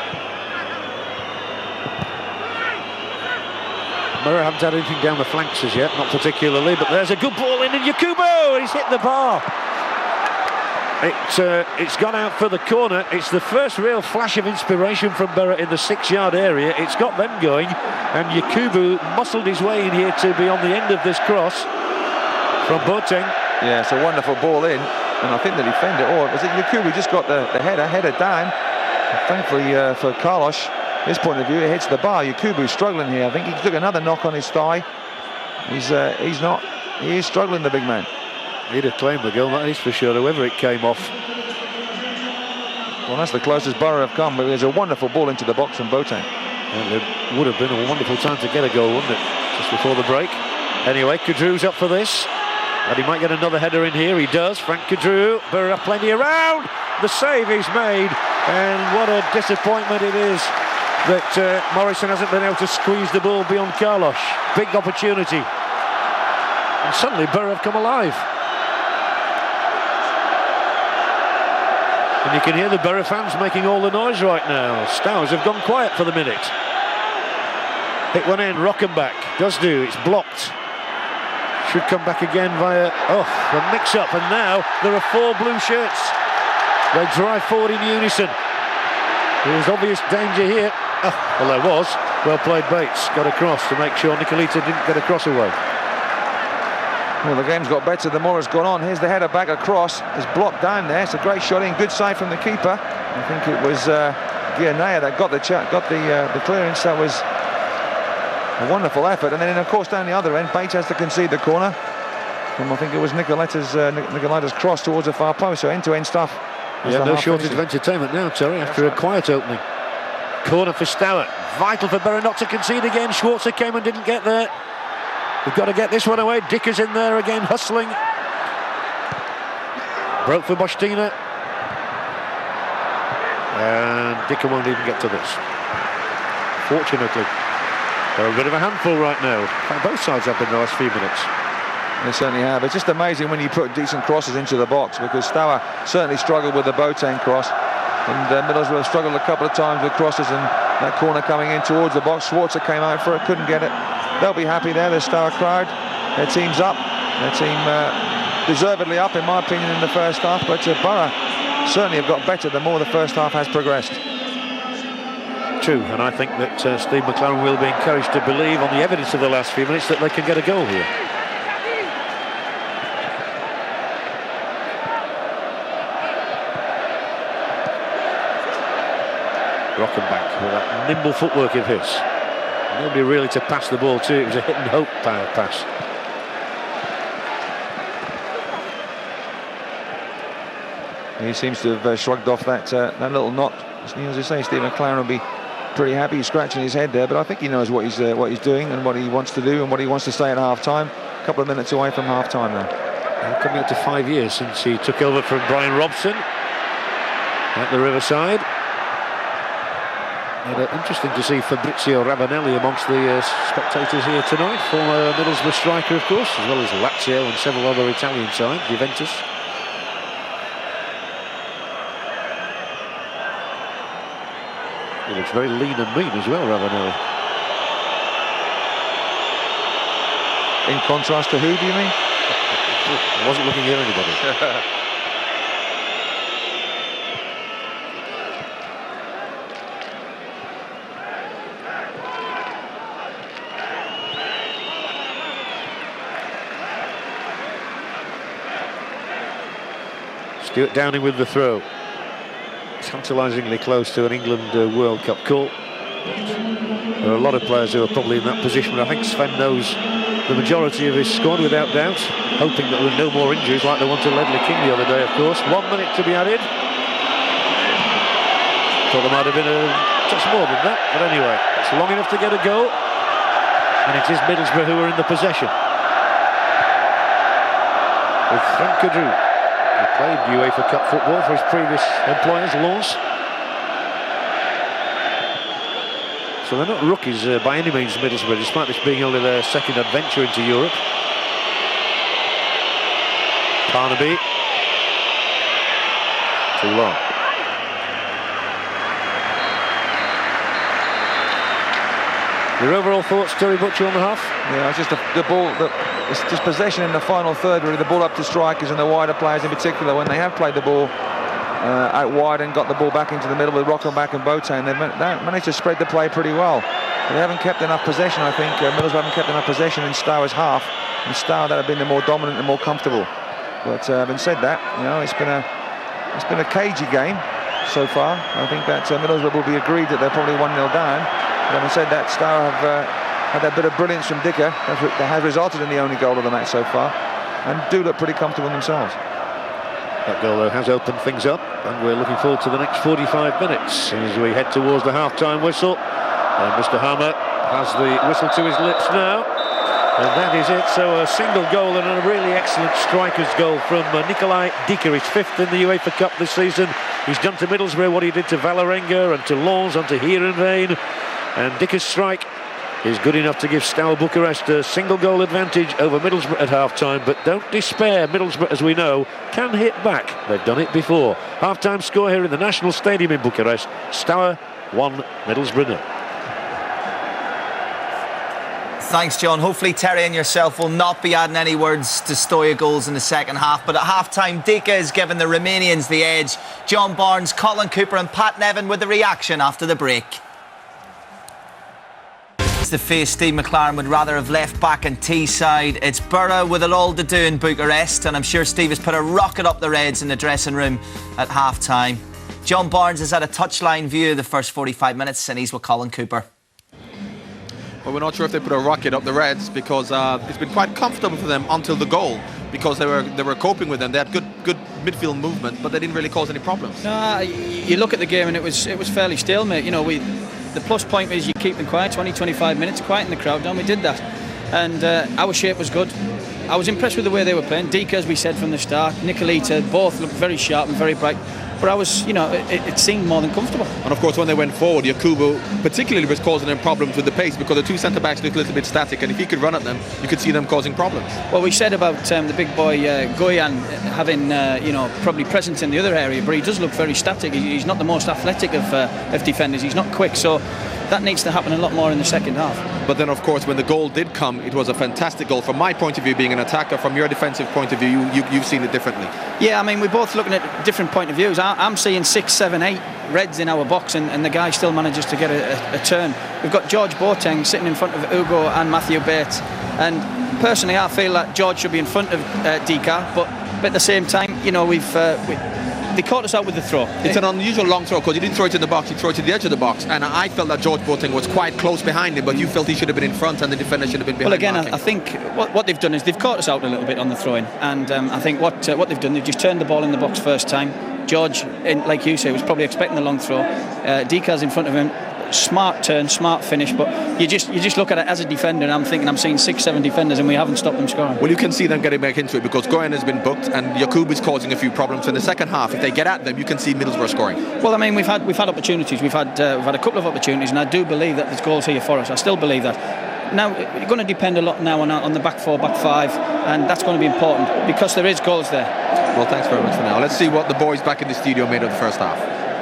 Murray haven't had anything down the flanks as yet, not particularly, but there's a good ball in, and Yakubu, he's hit the bar. It's gone out for the corner. It's the first real flash of inspiration from Barrett in the 6-yard area. It's got them going, and Yakubu muscled his way in here to be on the end of this cross from Boateng. Yeah, it's a wonderful ball in, and I think the defender, or was it Yakubu, just got the header down. Thankfully for Carlos, his point of view, it hits the bar. Yakubu's struggling here. I think he took another knock on his thigh. He is struggling, the big man. He'd have claimed the goal, that is for sure, whoever it came off. Well, that's the closest Borough have come, but there's a wonderful ball into the box from Boateng. And it would have been a wonderful time to get a goal, wouldn't it? Just before the break. Anyway, Kudru's up for this. And he might get another header in here. He does. Frank Kudru. Borough plenty around. The save is made. And what a disappointment it is that Morrison hasn't been able to squeeze the ball beyond Carlos. Big opportunity. And suddenly Borough have come alive. And you can hear the Borough fans making all the noise right now. Stowers have gone quiet for the minute. Hit one in, Rockenbach. Does do, it's blocked. Should come back again via, the mix-up. And now there are 4 blue shirts. They drive forward in unison. There's obvious danger here. Well, there was. Well played, Bates. Got across to make sure Nicolita didn't get a cross away. Well, the game's got better the more it's gone on. Here's the header back across. It's blocked down there. It's a great shot in. Good save from the keeper. I think it was Guinea that got the clearance. That was a wonderful effort. And then, of course, down the other end, Bates has to concede the corner. And I think it was Nicolita's cross towards the far post. So end-to-end stuff. Yeah, no shortage of entertainment now, Terry, after a quiet opening. Corner for Steaua. Vital for Borough not to concede again. Schwarzer came and didn't get there. We've got to get this one away. Dicker's in there again, hustling. Broke for Boština. And Dicker won't even get to this. Fortunately, they're a bit of a handful right now. Both sides have been the last few minutes. They certainly have. It's just amazing when you put decent crosses into the box, because Steaua certainly struggled with the Boateng cross, and Middlesbrough struggled a couple of times with crosses, and that corner coming in towards the box. Schwarzer came out for it, couldn't get it. They'll be happy there, the Steaua crowd. Their team's up. Their team deservedly up, in my opinion, in the first half, but Borough certainly have got better the more the first half has progressed. True, and I think that Steve McLaren will be encouraged to believe, on the evidence of the last few minutes, that they can get a goal here. Rockenbach with that nimble footwork of his. Nobody really to pass the ball to. It was a hit and hope pass. He seems to have shrugged off that little knot. As I say, Steve McLaren will be pretty happy. He's scratching his head there, but I think he knows what he's doing and what he wants to do and what he wants to say at half-time. A couple of minutes away from half-time now. Coming up to 5 years since he took over from Brian Robson at the Riverside. And interesting to see Fabrizio Ravanelli amongst the spectators here tonight. Former Middlesbrough striker, of course, as well as Lazio and several other Italian sides, Juventus. He looks very lean and mean as well, Ravanelli. In contrast to who, do you mean? I wasn't looking at anybody. Stuart Downing with the throw. Tantalisingly close to an England World Cup call. There are a lot of players who are probably in that position, but I think Sven knows the majority of his squad without doubt, hoping that there are no more injuries like the one to Ledley King the other day, of course. 1 minute to be added. Thought there might have been a touch more than that, but anyway, it's long enough to get a goal, and it is Middlesbrough who are in the possession. With Frank Kadru. He played UEFA Cup football for his previous employers, Lens. So they're not rookies by any means, Middlesbrough, despite this being only their second adventure into Europe. Barnaby. Too long. Your overall thoughts, Terry Butcher, on the half? Yeah, it's just the ball, it's just possession in the final third, really. The ball up to strikers and the wider players in particular. When they have played the ball out wide and got the ball back into the middle with Rockenbach and Boateng, they've managed to spread the play pretty well. But they haven't kept enough possession, I think. Middlesbrough haven't kept enough possession in Staua's half. And Steaua that have been the more dominant and more comfortable. But having said that, you know, it's been a cagey game so far. I think that Middlesbrough will be agreed that they're probably 1-0 down. But having said that, Steaua have had that bit of brilliance from Dicker that has resulted in the only goal of the match so far, and do look pretty comfortable themselves. That goal, though, has opened things up, and we're looking forward to the next 45 minutes as we head towards the half-time whistle. And Mr. Hammer has the whistle to his lips now, and that is it. So a single goal and a really excellent striker's goal from Nikolai Dicker. He's fifth in the UEFA Cup this season. He's done to Middlesbrough what he did to Vålerenga and to Lens and to Heerenveen. And Dicker's strike is good enough to give Steaua Bucharest a single goal advantage over Middlesbrough at half-time. But don't despair, Middlesbrough, as we know, can hit back. They've done it before. Half-time score here in the National Stadium in Bucharest. Steaua 1, Middlesbrough 0. Thanks, John. Hopefully Terry and yourself will not be adding any words to Steaua goals in the second half. But at half-time, Dika is giving the Romanians the edge. John Barnes, Colin Cooper and Pat Nevin with the reaction after the break. The face Steve McLaren would rather have left back in Teesside. It's Borough with it all to do in Bucharest, and I'm sure Steve has put a rocket up the Reds in the dressing room at half-time. John Barnes has had a touchline view of the first 45 minutes, and he's with Colin Cooper. Well, we're not sure if they put a rocket up the Reds, because it's been quite comfortable for them until the goal, because they were coping with them. They had good midfield movement, but they didn't really cause any problems. No, you look at the game and it was fairly stalemate. You know, the plus point is you keep them quiet, 20-25 minutes, quieten the crowd down. We did that, and our shape was good. I was impressed with the way they were playing. Dika, as we said from the start, Nicolita, both looked very sharp and very bright. but I was, it seemed more than comfortable. And of course, when they went forward, Yakubu particularly was causing them problems with the pace, because the two centre-backs looked a little bit static, and if he could run at them, you could see them causing problems. Well, we said about the big boy Goyan having, probably presence in the other area, but he does look very static. He's not the most athletic of defenders. He's not quick, so that needs to happen a lot more in the second half. But then, of course, when the goal did come, it was a fantastic goal. From my point of view, being an attacker, from your defensive point of view, you've seen it differently. Yeah, I mean, we're both looking at different point of views. I'm seeing 6, 7, 8 reds in our box, and the guy still manages to get a turn. We've got George Boateng sitting in front of Ugo and Matthew Bates, and personally, I feel that George should be in front of Dika, but at the same time, they caught us out with the throw. It's an unusual long throw, because he didn't throw it in the box, he threw it to the edge of the box, and I felt that George Boateng was quite close behind him, but you felt he should have been in front and the defender should have been behind. Well, again, marking. I think what they've done is they've caught us out a little bit on the throw-in, and I think what they've done, they've just turned the ball in the box first time. George, like you say, was probably expecting the long throw. Dika's in front of him. Smart turn, smart finish, but you just look at it as a defender, and I'm seeing 6, 7 defenders, and we haven't stopped them scoring. Well, you can see them getting back into it, because Goyan has been booked and Yakubu is causing a few problems. In the second half, if they get at them, you can see Middlesbrough scoring. Well, I mean, we've had opportunities. We've had a couple of opportunities, and I do believe that there's goals here for us. I still believe that. Now, it's going to depend a lot now on the back 4, back 5, and that's going to be important, because there is goals there. Well, thanks very much for now. Let's see what the boys back in the studio made of the first half.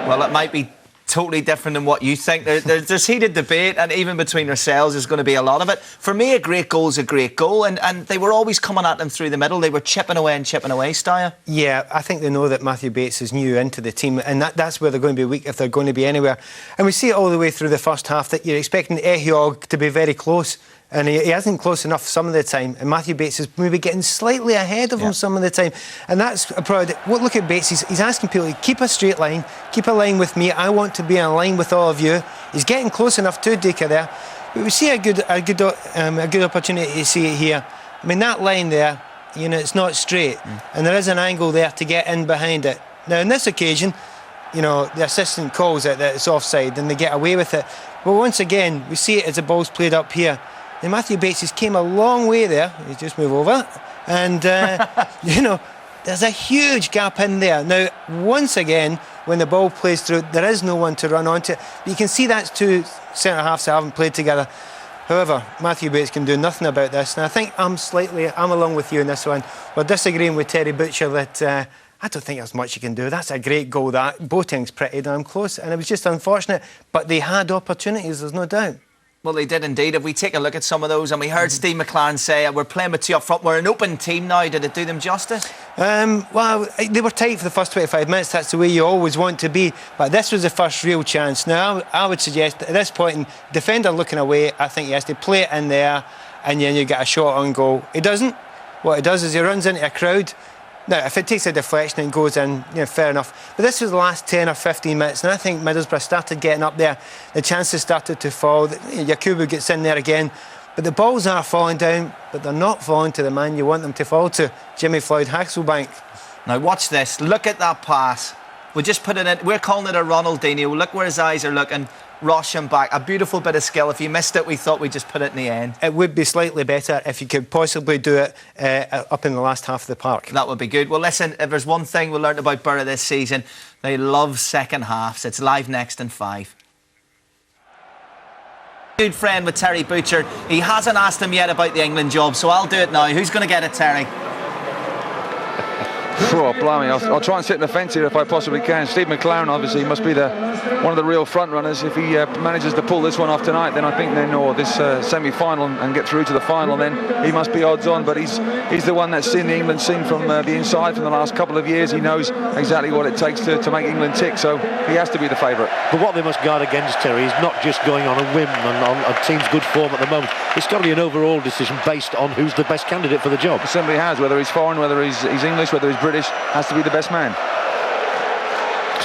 Well, it might be totally different than what you think. There's heated debate, and even between ourselves there's going to be a lot of it. For me, a great goal is a great goal, and they were always coming at them through the middle. They were chipping away, Steaua. Yeah, I think they know that Matthew Bates is new into the team, and that's where they're going to be weak if they're going to be anywhere. And we see it all the way through the first half that you're expecting Ehiog to be very close, and he isn't close enough some of the time, and Matthew Bates is maybe getting slightly ahead of him some of the time, and that's a problem. Look at Bates, he's asking people to keep a straight line, keep a line with me, I want to be in line with all of you. He's getting close enough to Dika there, but we see a good opportunity to see it here. I mean, that line there, it's not straight, and there is an angle there to get in behind it. Now, on this occasion, the assistant calls it that it's offside, and they get away with it. But once again, we see it as the ball's played up here. And Matthew Bates has came a long way there. You just move over. And, there's a huge gap in there. Now, once again, when the ball plays through, there is no one to run onto. But you can see that's two centre-halves that haven't played together. However, Matthew Bates can do nothing about this. And I think I'm along with you in this one. We're disagreeing with Terry Butcher that I don't think there's much you can do. That's a great goal, that. Boateng's pretty damn close. And it was just unfortunate. But they had opportunities, there's no doubt. Well, they did indeed. If we take a look at some of those, and we heard Steve McLaren say, we're playing with 2 up front, we're an open team now. Did it do them justice? Well, they were tight for the first 25 minutes. That's the way you always want to be. But this was the first real chance. Now, I would suggest at this point, defender looking away, I think he has to play it in there, and then you get a shot on goal. He doesn't. What he does is he runs into a crowd. Now, if it takes a deflection and goes in, fair enough. But this was the last 10 or 15 minutes, and I think Middlesbrough started getting up there. The chances started to fall. Yakubu gets in there again. But the balls are falling down, but they're not falling to the man you want them to fall to, Jimmy Floyd Hasselbank. Now, watch this. Look at that pass. We just put it in. We're calling it a Ronaldinho. Look where his eyes are looking. Rush him back. A beautiful bit of skill. If you missed it, we thought we'd just put it in the end. It would be slightly better if you could possibly do it up in the last half of the park. That would be good. Well, listen, if there's one thing we learned about Borough this season, they love second halves. It's live next in 5. Good friend with Terry Butcher. He hasn't asked him yet about the England job, so I'll do it now. Who's going to get it, Terry? Oh, blimey, I'll try and sit in the fence here if I possibly can. Steve McLaren, obviously, must be one of the real front runners. If he manages to pull this one off tonight, then I think or this semi-final and get through to the final, then he must be odds on. But he's the one that's seen the England scene from the inside from the last couple of years. He knows exactly what it takes to make England tick, so he has to be the favourite. But what they must guard against, Terry, is not just going on a whim and on a team's good form at the moment. It's got to be an overall decision based on who's the best candidate for the job. It simply has, whether he's foreign, whether he's English, whether he's British, has to be the best man.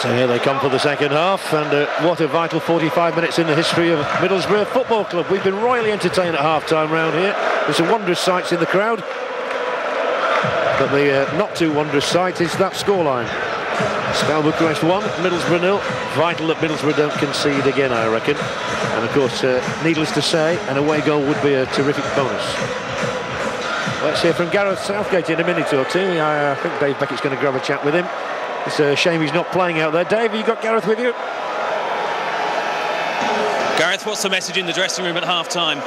So here they come for the second half, and what a vital 45 minutes in the history of Middlesbrough Football Club. We've been royally entertained at half-time round here. There's some wondrous sights in the crowd, but the not too wondrous sight is that scoreline. Steaua Bucharest 1, Middlesbrough 0. Vital that Middlesbrough don't concede again, I reckon. And of course, needless to say, an away goal would be a terrific bonus. Let's hear from Gareth Southgate in a minute or two. I think Dave Beckett's going to grab a chat with him. It's a shame he's not playing out there. Dave, you got Gareth with you? Gareth, what's the message in the dressing room at half-time?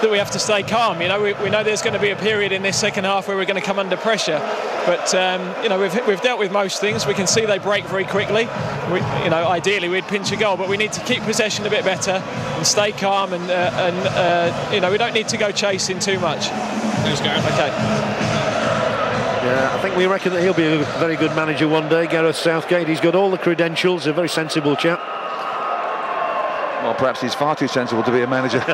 That we have to stay calm. You know, we know there's going to be a period in this second half where we're going to come under pressure, but you know, we've dealt with most things. We can see they break very quickly. You know, ideally we'd pinch a goal, but we need to keep possession a bit better and stay calm. And you know, we don't need to go chasing too much. Thanks, Gareth. Okay. Yeah, I think we reckon that he'll be a very good manager one day, Gareth Southgate. He's got all the credentials. A very sensible chap. Well, perhaps he's far too sensible to be a manager.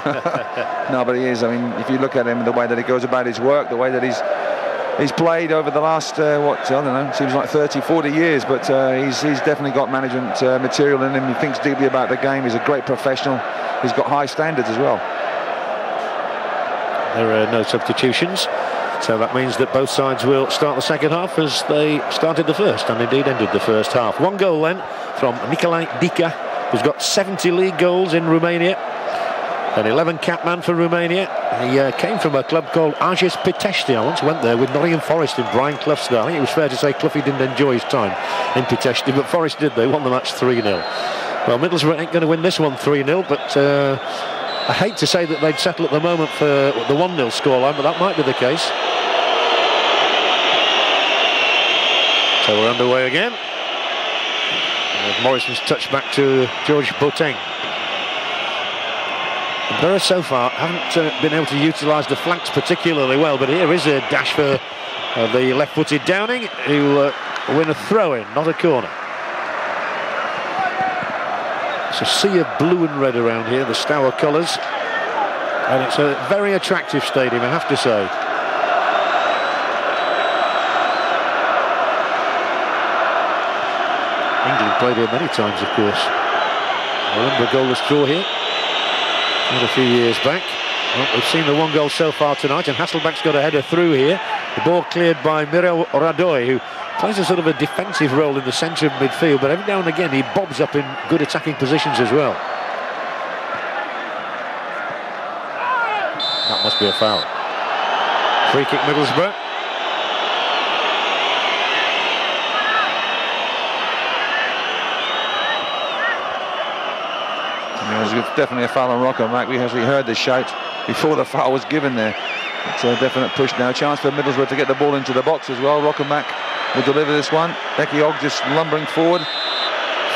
No, but he is. I mean, if you look at him, the way that he goes about his work, the way that he's played over the last, what, I don't know, seems like 30, 40 years, but he's definitely got management material in him. He thinks deeply about the game. He's a great professional. He's got high standards as well. There are no substitutions, so that means that both sides will start the second half as they started the first, and indeed ended the first half. One goal then from Nicolae Dica, who's got 70 league goals in Romania, an 11-cap man for Romania. He came from a club called Argeș Pitești. I once went there with Nottingham Forest in Brian Clough's day. I think it was fair to say Cloughy didn't enjoy his time in Pitești, but Forest did. They won the match 3-0. Well, Middlesbrough ain't going to win this one 3-0, but I hate to say that they'd settle at the moment for the 1-0 scoreline, but that might be the case. So we're underway again. Morrison's touch back to George Boateng. Borough so far haven't been able to utilise the flanks particularly well, but here is a dash for the left-footed Downing, who win a throw-in, not a corner. It's a sea of blue and red around here, the Steaua colours, and it's a very attractive stadium, I have to say. England played here many times, of course. I remember a goalless draw here not a few years back. Well, we've seen the one goal so far tonight, and Hasselback's got a header through here. The ball cleared by Mirel Radoi, who plays a sort of a defensive role in the centre of midfield, but every now and again he bobs up in good attacking positions as well. That must be a foul. Free kick Middlesbrough. There's definitely a foul on Rocco-Mack. We actually heard the shout before the foul was given there. It's a definite push now. Chance for Middlesbrough to get the ball into the box as well. Rocco-Mack will deliver this one. Ekiog just lumbering forward.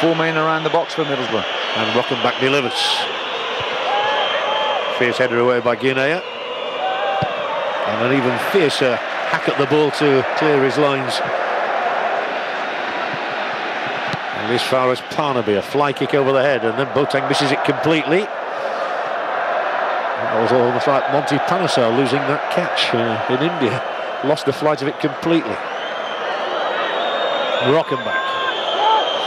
4 men around the box for Middlesbrough. And Rocco-Mack delivers. Fierce header away by Guinea. And an even fiercer hack at the ball to clear his lines. And as far as Parnaby, a fly kick over the head, and then Boateng misses it completely. That was almost like Monty Panesar losing that catch in India. Lost the flight of it completely. Rockenbach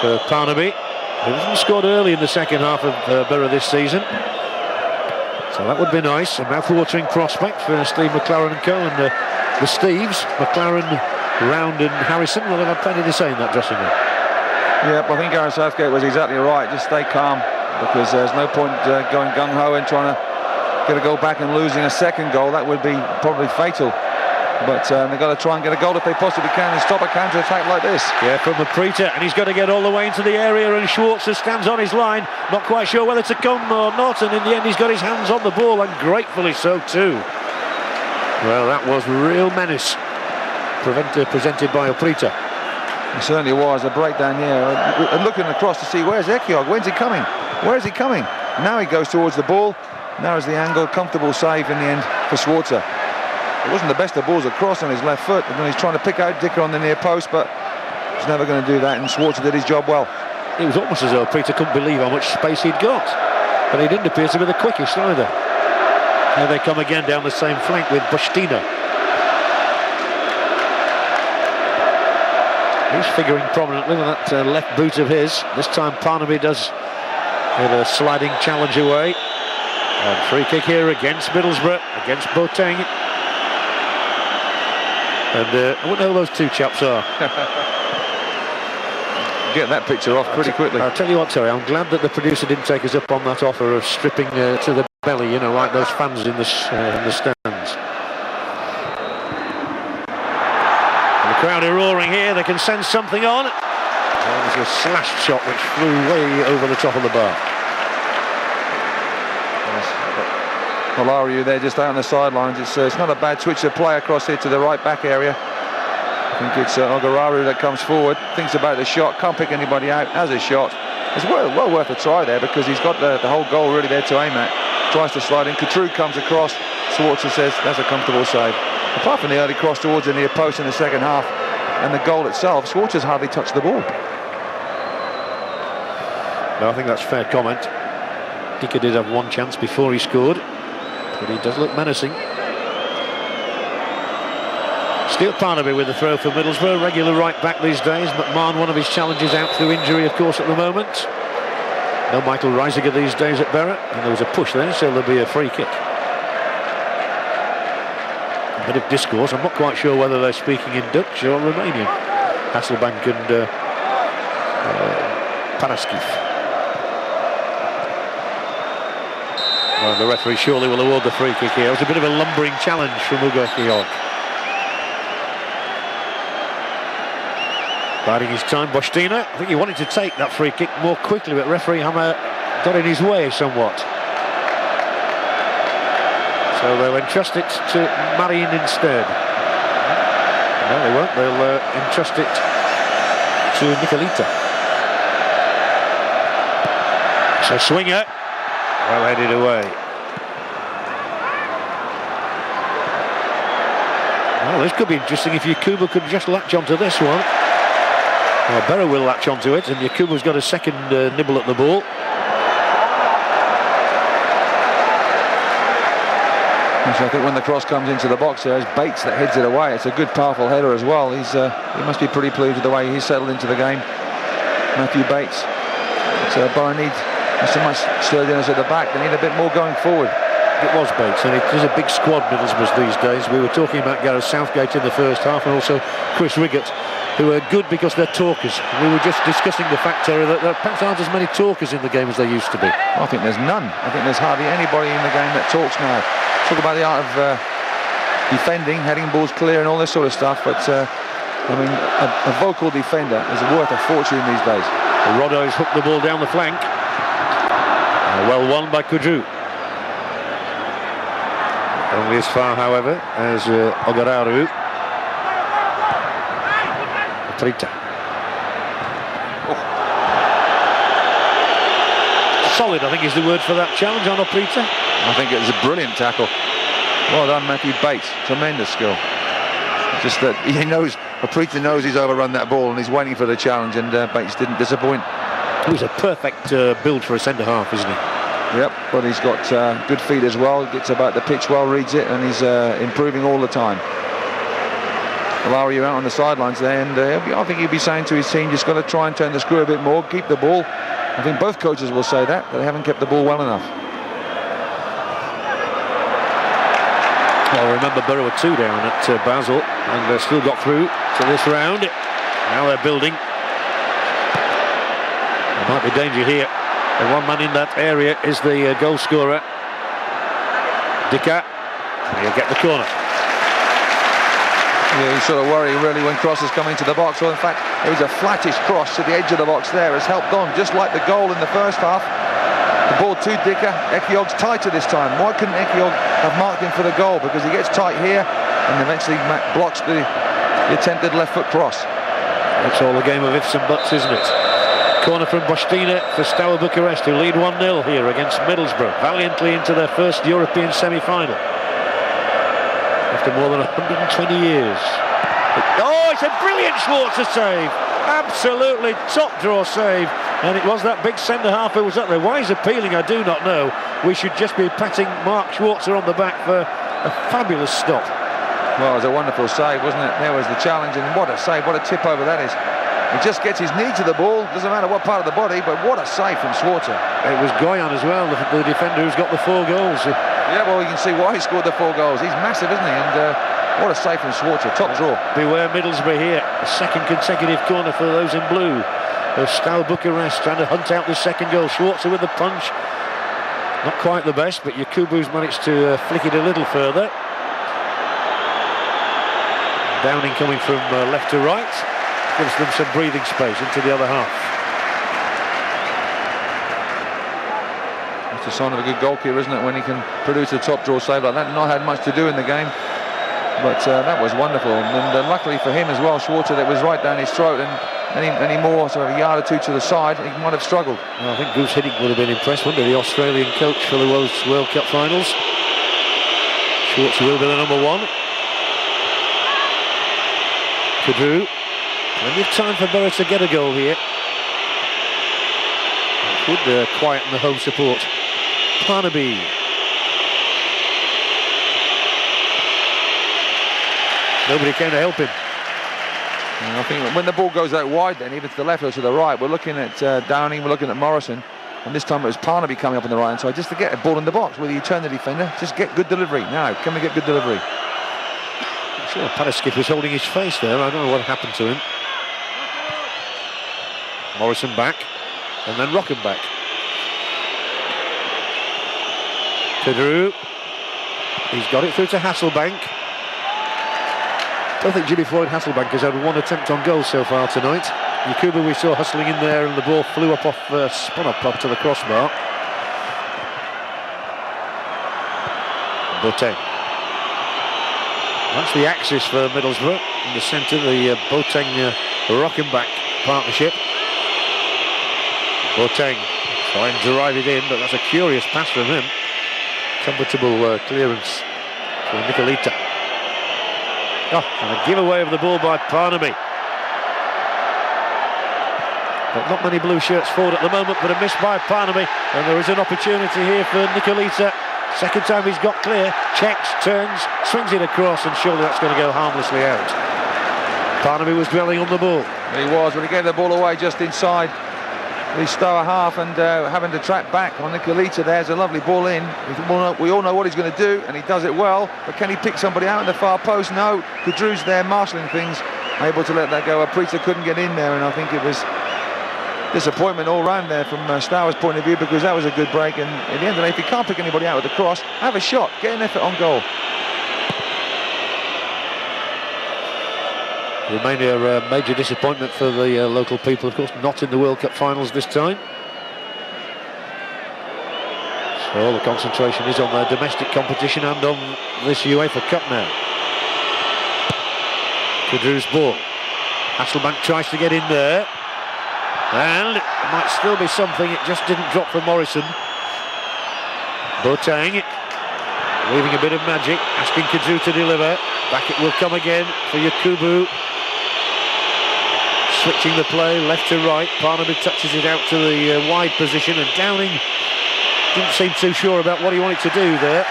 for Parnaby, who hasn't scored early in the second half of Borough this season. So that would be nice. A mouth-watering prospect for Steve McLaren and co. And the Steves, McLaren, Round and Harrison, well, they've had plenty to say in that dressing room. Yeah, I think Gareth Southgate was exactly right. Just stay calm, because there's no point going gung-ho and trying to get a goal back and losing a second goal. That would be probably fatal. But they've got to try and get a goal if they possibly can and stop a counter-attack like this. Yeah, from Aprita, and he's got to get all the way into the area, and Schwarzer stands on his line, not quite sure whether to come or not, and in the end he's got his hands on the ball, and gratefully so too. Well, that was real menace presented by Aprita. It certainly was. A breakdown here. And looking across to see where's Ekiog, when's he coming? Where's he coming? Now he goes towards the ball. Narrows the angle, comfortable save in the end for Schwarzer. It wasn't the best of balls across on his left foot, and then he's trying to pick out Dicker on the near post, but he's never going to do that, and Schwarzer did his job well. It was almost as though Aprita couldn't believe how much space he'd got, but he didn't appear to be the quickest either. Here they come again down the same flank with Bustina. He's figuring prominently with that left boot of his. This time Parnaby does get a sliding challenge away. And free kick here against Middlesbrough, against Boateng. And I wonder who those two chaps are. Get that picture off pretty quickly. I'll tell you what, Terry, I'm glad that the producer didn't take us up on that offer of stripping to the belly, you know, like those fans in the stands. And the crowd are roaring here, they can sense something on. was a slashed shot which flew way over the top of the bar. Malario there just out on the sidelines. It's not a bad switch of play across here to the right back area. I think it's Ogararu that comes forward, thinks about the shot, can't pick anybody out, has a shot. It's well worth a try there because he's got the whole goal really there to aim at. Tries to slide in, Katru comes across, Schwarzer says that's a comfortable save. Apart from the early cross towards the near post in the second half and the goal itself, Schwarzer's hardly touched the ball. No, I think that's a fair comment. Dicker did have one chance before he scored, but he does look menacing. Still Parnaby with the throw for Middlesbrough, regular right back these days. McMahon, one of his challenges, out through injury, of course, at the moment. No Michael Reisiger these days at Barrett, and there was a push there, so there'll be a free kick. A bit of discourse. I'm not quite sure whether they're speaking in Dutch or Romanian. Hasselbank and Paraskif. Well, the referee surely will award the free kick here. It was a bit of a lumbering challenge from Ugo Ekiog. Biding his time, Bostina. I think he wanted to take that free kick more quickly, but referee Hammer got in his way somewhat. So they'll entrust it to Marin instead. No, they won't. They'll entrust it to Nicolita. So Swinger, well headed away. Well, this could be interesting if Yakubu could just latch onto this one. Well, Berra will latch onto it, and Yakubu's got a second nibble at the ball. So I think when the cross comes into the box there, it's Bates that heads it away. It's a good, powerful header as well. He must be pretty pleased with the way he's settled into the game, Matthew Bates. But Borough need so much sturdiness at the back. They need a bit more going forward. It was Bates, and it is a big squad, Middlesbrough, these days. We were talking about Gareth Southgate in the first half, and also Chris Riggott, who are good because they're talkers. We were just discussing the fact, Terry, that there perhaps aren't as many talkers in the game as there used to be. I think there's none. I think there's hardly anybody in the game that talks now. Talk about the art of defending, heading balls clear and all this sort of stuff, but I mean, a vocal defender is worth a fortune these days. Roddo's hooked the ball down the flank. Well won by Kudru. Only as far, however, as Ogararu. Prita. Solid, I think, is the word for that challenge on Oprita. I think it was a brilliant tackle. Well done, Matthew Bates. Tremendous skill. Just that he knows, Oprita knows he's overrun that ball and he's waiting for the challenge, and Bates didn't disappoint. He was a perfect build for a centre-half, isn't he? Yep, but he's got good feet as well. Gets about the pitch well, reads it, and he's improving all the time. Malario out on the sidelines there, and I think he'll be saying to his team, just got to try and turn the screw a bit more, keep the ball. I think both coaches will say that they haven't kept the ball well enough. Well, remember Borough were 2 down at Basel, and they still got through to this round. Now they're building. There might be danger here. The one man in that area is the goal scorer, Dicker. He'll get the corner. Yeah, you sort of worry really when crosses come into the box. Well, in fact, it was a flattish cross to the edge of the box there. Has helped on, just like the goal in the first half. The ball to Dicker. Ekiog's tighter this time. Why couldn't Ekiog have marked him for the goal? Because he gets tight here and eventually blocks the attempted left foot cross. It's all a game of ifs and buts, isn't it? Corner from Bostina for Steaua Bucharest, who lead 1-0 here against Middlesbrough, valiantly into their first European semi-final after more than 120 years. Oh, it's a brilliant Schwarzer save. Absolutely top draw save. And it was that big centre-half who was up there. Why he's appealing, I do not know. We should just be patting Mark Schwarzer on the back for a fabulous stop. Well, it was a wonderful save, wasn't it? There was the challenge, and what a save, what a tip over that is. He just gets his knee to the ball, doesn't matter what part of the body, but what a save from Schwarzer. It was Goyan as well, the defender who's got the 4 goals. Yeah, well, you can see why he scored the 4 goals. He's massive, isn't he? And what a save from Schwarzer, top draw. Beware Middlesbrough here, a second consecutive corner for those in blue. Steaua Bucharest trying to hunt out the second goal. Schwarzer with the punch. Not quite the best, but Yakubu's managed to flick it a little further. Downing coming from left to right. gives them some breathing space into the other half. It's a sign of a good goalkeeper, isn't it, when he can produce a top draw save like that. Not had much to do in the game, but that was wonderful. And luckily for him as well, Schwarzer, that was right down his throat, and any more sort of a yard or two to the side, he might have struggled. Well, I think Goose Hiddink would have been impressed, wouldn't he, the Australian coach for the World Cup finals. Schwarzer will be the number one. Kadru. Plenty of time for Borough to get a goal here. Would quieten the home support. Parnaby. Nobody came to help him. And I think when the ball goes out wide, then either to the left or to the right, we're looking at Downing, we're looking at Morrison, and this time it was Parnaby coming up on the right hand side just to get a ball in the box. Whether you turn the defender, just get good delivery. Now, can we get good delivery? Sure, Paraskip was holding his face there. I don't know what happened to him. Morrison back, and then Rockham back. Kadru. He's got it through to Hasselbank. I don't think Jimmy Floyd Hasselbank has had one attempt on goal so far tonight. Yakubu we saw hustling in there, and the ball flew up spun up to the crossbar. Boateng. That's the axis for Middlesbrough in the centre, the Boateng-Rockenbach partnership. Boateng trying to drive it in, but that's a curious pass from him. Comfortable clearance for Nicolita. Oh, and a giveaway of the ball by Parnaby. But not many blue shirts forward at the moment, but a miss by Parnaby, and there is an opportunity here for Nicolita. Second time he's got clear, checks, turns, swings it across, and surely that's going to go harmlessly out. Parnaby was dwelling on the ball. He was, but he gave the ball away just inside the Steaua half, and having to track back on Nicolita. There's a lovely ball in. We all know what he's going to do, and he does it well, but can he pick somebody out in the far post? No. Kadru's there marshalling things, able to let that go. Aprita couldn't get in there, and I think it was disappointment all round there from Staua's point of view, because that was a good break, and at the end of the day, if you can't pick anybody out with the cross, have a shot, get an effort on goal. Romania, a major disappointment for the local people, of course, not in the World Cup finals this time. So all the concentration is on their domestic competition and on this UEFA Cup now. Kadru's ball. Hasselbank tries to get in there. And it might still be something, it just didn't drop for Morrison. Boateng, leaving a bit of magic, asking Kadru to deliver. Back it will come again for Yakubu. Switching the play left to right. Parnaby touches it out to the wide position, and Downing didn't seem too sure about what he wanted to do there.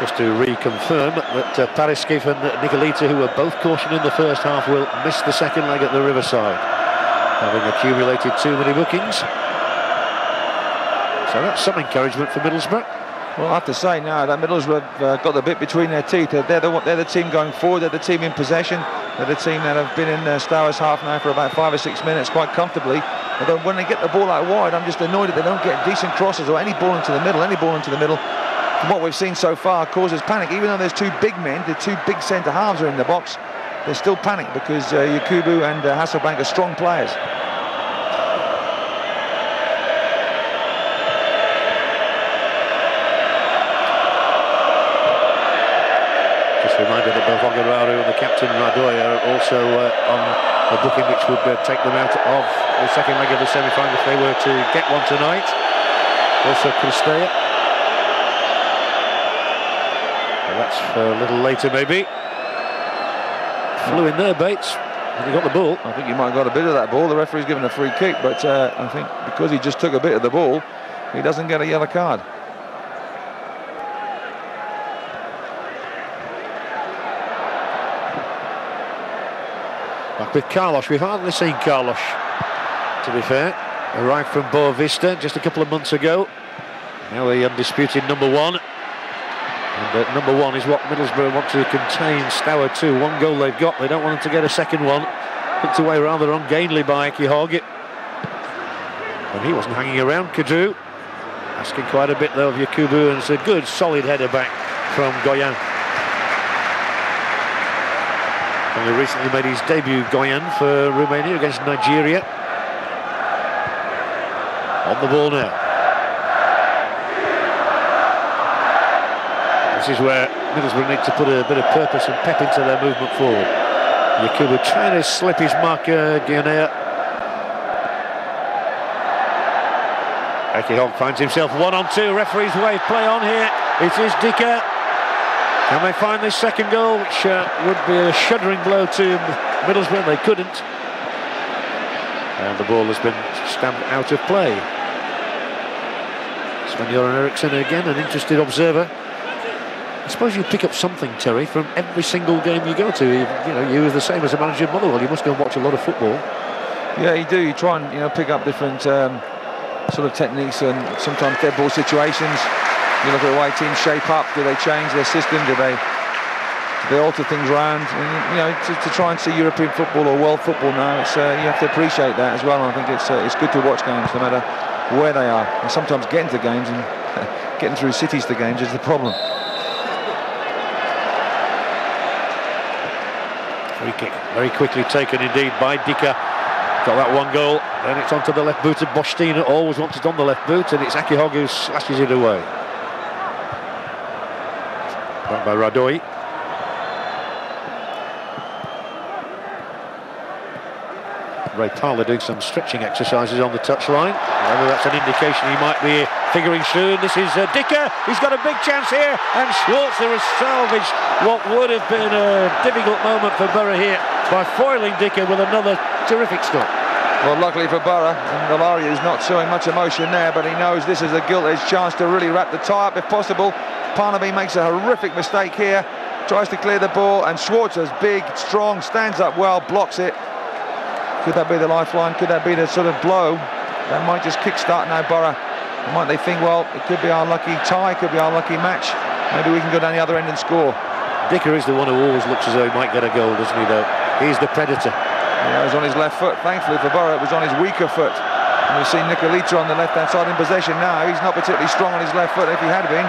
Just to reconfirm that Paraskip and Nicolita, who were both cautioned in the first half, will miss the second leg at the Riverside, having accumulated too many bookings. So that's some encouragement for Middlesbrough. Well, I have to say now that Middlesbrough have got the bit between their teeth. They're the team going forward, they're the team in possession, they're the team that have been in Staua's half now for about 5 or 6 minutes quite comfortably. But when they get the ball out wide, I'm just annoyed that they don't get decent crosses or any ball into the middle. From what we've seen so far, causes panic. Even though there's two big men, the two big centre halves are in the box, there's still panic because Yakubu and Hasselbank are strong players. Just reminded that both Ogararu and the captain Radoy are also on a booking which would take them out of the second leg of the semi-final if they were to get one tonight. Also Cristea. That's for a little later, maybe. Flew in there, Bates. And he got the ball. I think he might have got a bit of that ball. The referee's given a free kick, but I think because he just took a bit of the ball, he doesn't get a yellow card. Back with Carlos. We've hardly seen Carlos, to be fair. Arrived from Boa Vista just a couple of months ago. Now the undisputed number one. And And number one is what Middlesbrough want to contain Steaua 2. One goal they've got. They don't want them to get a second one. Picked away rather ungainly by Ekihog. And he wasn't hanging around, Kadru. Asking quite a bit though of Yakubu, and it's a good solid header back from Goyan. Only recently made his debut, Goyan, for Romania against Nigeria. On the ball now. This is where Middlesbrough need to put a bit of purpose and pep into their movement forward. Yakubu trying to slip his marker, Guinea. Ekihog finds himself 1-on-2. Referee's wave play on here. It is Dika. Can they find this second goal, which would be a shuddering blow to Middlesbrough? They couldn't. And the ball has been stamped out of play. Sven-Göran Eriksson again, an interested observer. I suppose you pick up something, Terry, from every single game you go to. You are the same as a manager at Motherwell. You must go and watch a lot of football. Yeah, you do. You try and pick up different sort of techniques and sometimes dead ball situations. You look at the way teams shape up. Do they change their system? Do they alter things around? And, to try and see European football or world football now, it's you have to appreciate that as well. And I think it's good to watch games no matter where they are. And sometimes getting to games and getting through cities to games is the problem. Free kick, very quickly taken indeed by Dika. Got that one goal, then it's onto the left boot of Bostina. Always wants it on the left boot, and it's Ekihog who slashes it away. Back by Radoi. Ray Parler doing some stretching exercises on the touchline. Whether that's an indication he might be figuring soon. This is Dika. He's got a big chance here, and Schwarzer has salvaged what would have been a difficult moment for Borough here by foiling Dika with another terrific stop. Well, luckily for Borough, Ilaria is not showing much emotion there, but he knows this is a gilt-edged chance to really wrap the tie up if possible. Parnaby makes a horrific mistake here, tries to clear the ball, and Schwarzer's big, strong, stands up well, blocks it. Could that be the lifeline? Could that be the sort of blow that might just kickstart now Borough? Might they think, well, it could be our lucky tie, could be our lucky match. Maybe we can go down the other end and score. Dika is the one who always looks as though he might get a goal, doesn't he, though? He's the predator. Yeah, it was on his left foot. Thankfully for Borough, it was on his weaker foot. And we've seen Nicolita on the left-hand side in possession now. He's not particularly strong on his left foot. If he had been,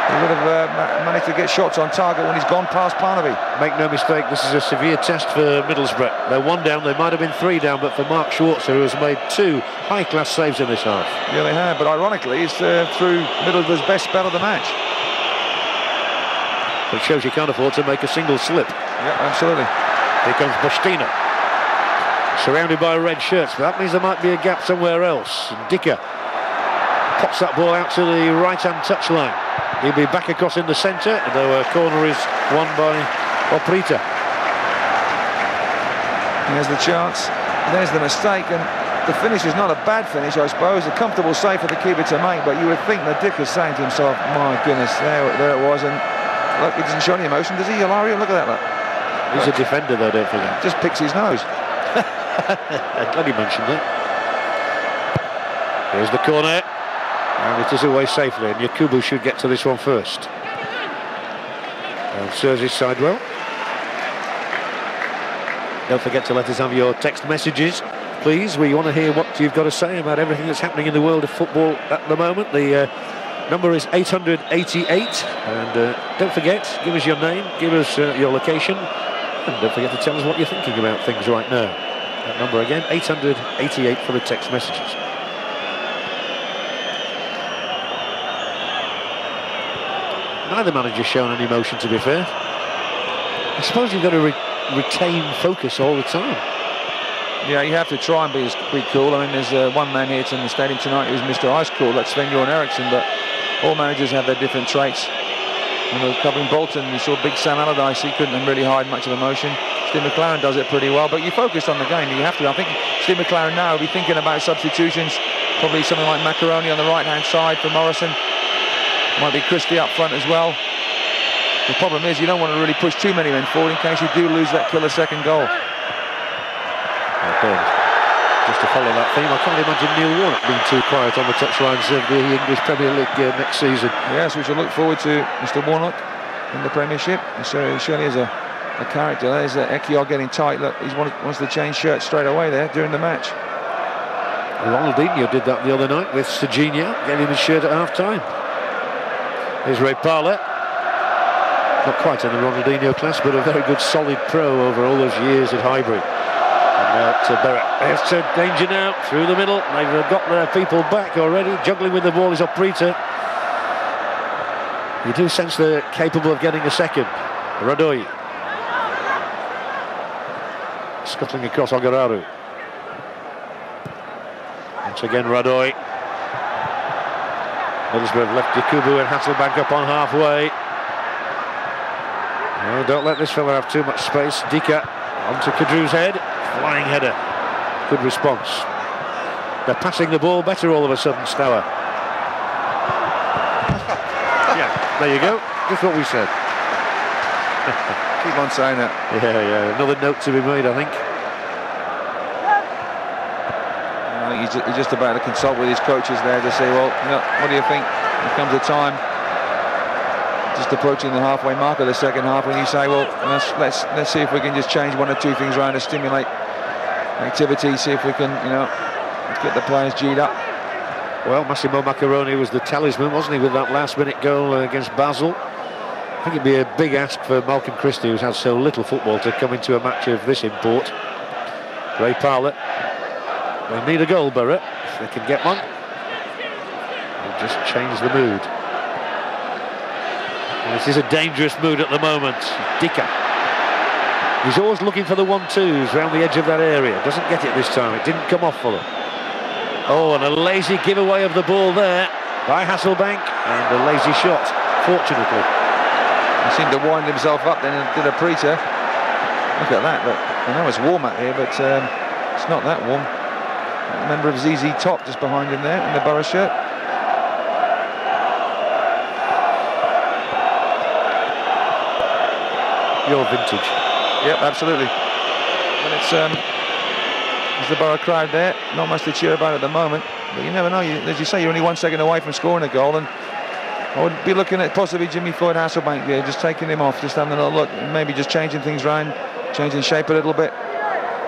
he would have managed to get shots on target when he's gone past Parnaby. Make no mistake, this is a severe test for Middlesbrough. They're one down, they might have been three down, but for Mark Schwarzer, who has made two high-class saves in this half. Yeah, they have, but ironically, it's through Middlesbrough's best spell of the match. It shows you can't afford to make a single slip. Yeah, absolutely. Here comes Bostina, surrounded by red shirts, but that means there might be a gap somewhere else. And Dika pops that ball out to the right-hand touchline. He'll be back across in the centre, though a corner is won by Oprita. Here's the chance, there's the mistake, and the finish is not a bad finish, I suppose. A comfortable save for the keeper to make, but you would think that Dika's saying to himself, my goodness, there it was, and look, he doesn't show any emotion, does he, Ilaria? Look at that, look. He's a defender, though, don't forget. Just picks his nose. I'm glad he mentioned that. Here's the corner. And it is away safely, and Yakubu should get to this one first. And serves his side well. Don't forget to let us have your text messages, please. We want to hear what you've got to say about everything that's happening in the world of football at the moment. The number is 888, and don't forget, give us your name, give us your location, and don't forget to tell us what you're thinking about things right now. That number again, 888 for the text messages. Neither manager's shown any emotion, to be fair. I suppose you've got to retain focus all the time. Yeah, you have to try and be cool. I mean, there's one man here in the stadium tonight who's Mr. Ice Cool, that's Sven-Göran Eriksson, but all managers have their different traits. And we're covering Bolton, you saw Big Sam Allardyce, he couldn't really hide much of emotion. Steve McLaren does it pretty well, but you focus on the game, you have to. I think Steve McLaren now will be thinking about substitutions, probably something like Macaroni on the right-hand side for Morrison. Might be Christie up front as well. The problem is you don't want to really push too many men forward in case you do lose that killer second goal. Okay. Just to follow that theme, I can't imagine Neil Warnock being too quiet on the touchlines of the English Premier League next season. Yes, we shall look forward to Mr. Warnock in the Premiership. He surely is a character. There's Ekior getting tight. Look, he wants to change shirts straight away there during the match. Ronaldinho did that the other night with Serginho, getting his shirt at half-time. Here's Ray Parlour. Not quite in the Ronaldinho class, but a very good solid pro over all those years at Highbury. And now to Berra. There's danger now, through the middle. They've got their people back already. Juggling with the ball is Oprita. You do sense they're capable of getting a second. Radoy. Scuttling across Ogararu. Once again Radoy. Middlesbrough have left Yakubu and Hasselbank up on halfway. No, don't let this fella have too much space. Dika onto Kadru's head. Flying header. Good response. They're passing the ball better all of a sudden, Steaua. Yeah, there you go. Just what we said. Keep on saying that. Yeah. Another note to be made, I think. I think he's just about to consult with his coaches there to say, well, what do you think? There comes a time, just approaching the halfway mark of the second half, when you say, well, let's see if we can just change one or two things around to stimulate activity, see if we can, get the players G'd up. Well, Massimo Macaroni was the talisman, wasn't he, with that last-minute goal against Basel. I think it'd be a big ask for Malcolm Christie, who's had so little football, to come into a match of this import. Ray Parlour. They need a goal, Borough, if they can get one. They'll just change the mood. And this is a dangerous mood at the moment. Dika. He's always looking for the 1-2s around the edge of that area. Doesn't get it this time. It didn't come off for them. Oh, and a lazy giveaway of the ball there by Hasselbank, and a lazy shot, fortunately. He seemed to wind himself up then and did a Preta. Look at that, but I know it's warm out here, but it's not that warm. A member of ZZ Top just behind him there in the Borough shirt. Your vintage. Yep, absolutely. And it's the Borough crowd there. Not much to cheer about at the moment, but you never know. As you say, you're only 1 second away from scoring a goal, and I would be looking at possibly Jimmy Floyd Hasselbank there, just taking him off, just having a look, maybe just changing things around, changing shape a little bit,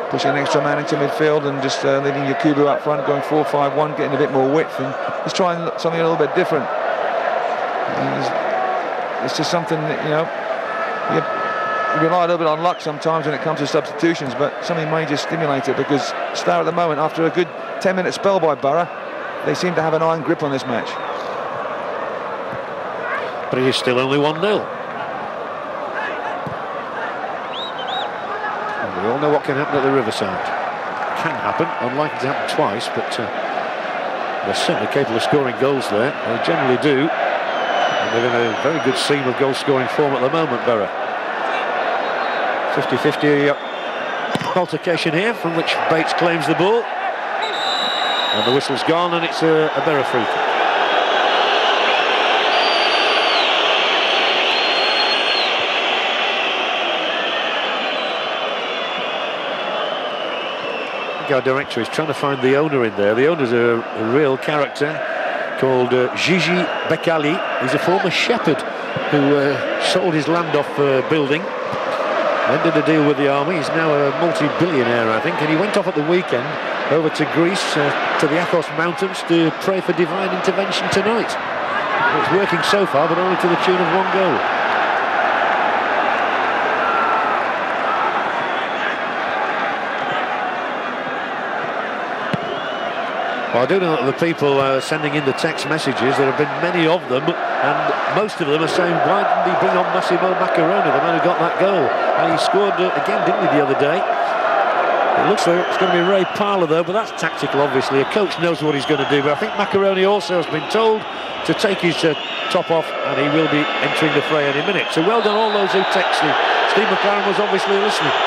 pushing an extra man into midfield, and just leaving Yakubu up front, going 4-5-1, getting a bit more width, and just trying something a little bit different. It's just something that, you rely a little bit on luck sometimes when it comes to substitutions, but something may just stimulate it, because Steaua at the moment, after a good 10-minute spell by Borough, they seem to have an iron grip on this match. But it is still only 1-0. We all know what can happen at the Riverside. Can happen, unlikely to happen twice, but they're certainly capable of scoring goals there. They generally do. And they're in a very good seam of goal-scoring form at the moment, Borough. 50-50 altercation here, from which Bates claims the ball. And the whistle's gone, and it's a Borough free kick. Our director is trying to find the owner in there. The owner's a real character called Gigi Beccali. He's a former shepherd who sold his land off for building, then did a deal with the army. He's now a multi-billionaire, I think, and he went off at the weekend over to Greece, to the Athos Mountains, to pray for divine intervention tonight. It's working so far, but only to the tune of 1 goal. Well, I do know that the people sending in the text messages, there have been many of them, and most of them are saying, why didn't he bring on Massimo Macaroni, the man who got that goal? And he scored again, didn't he, the other day? It looks like it's going to be Ray Parlour, though, but that's tactical, obviously. A coach knows what he's going to do, but I think Macaroni also has been told to take his top off, and he will be entering the fray any minute. So well done all those who texted. Steve McLaren was obviously listening.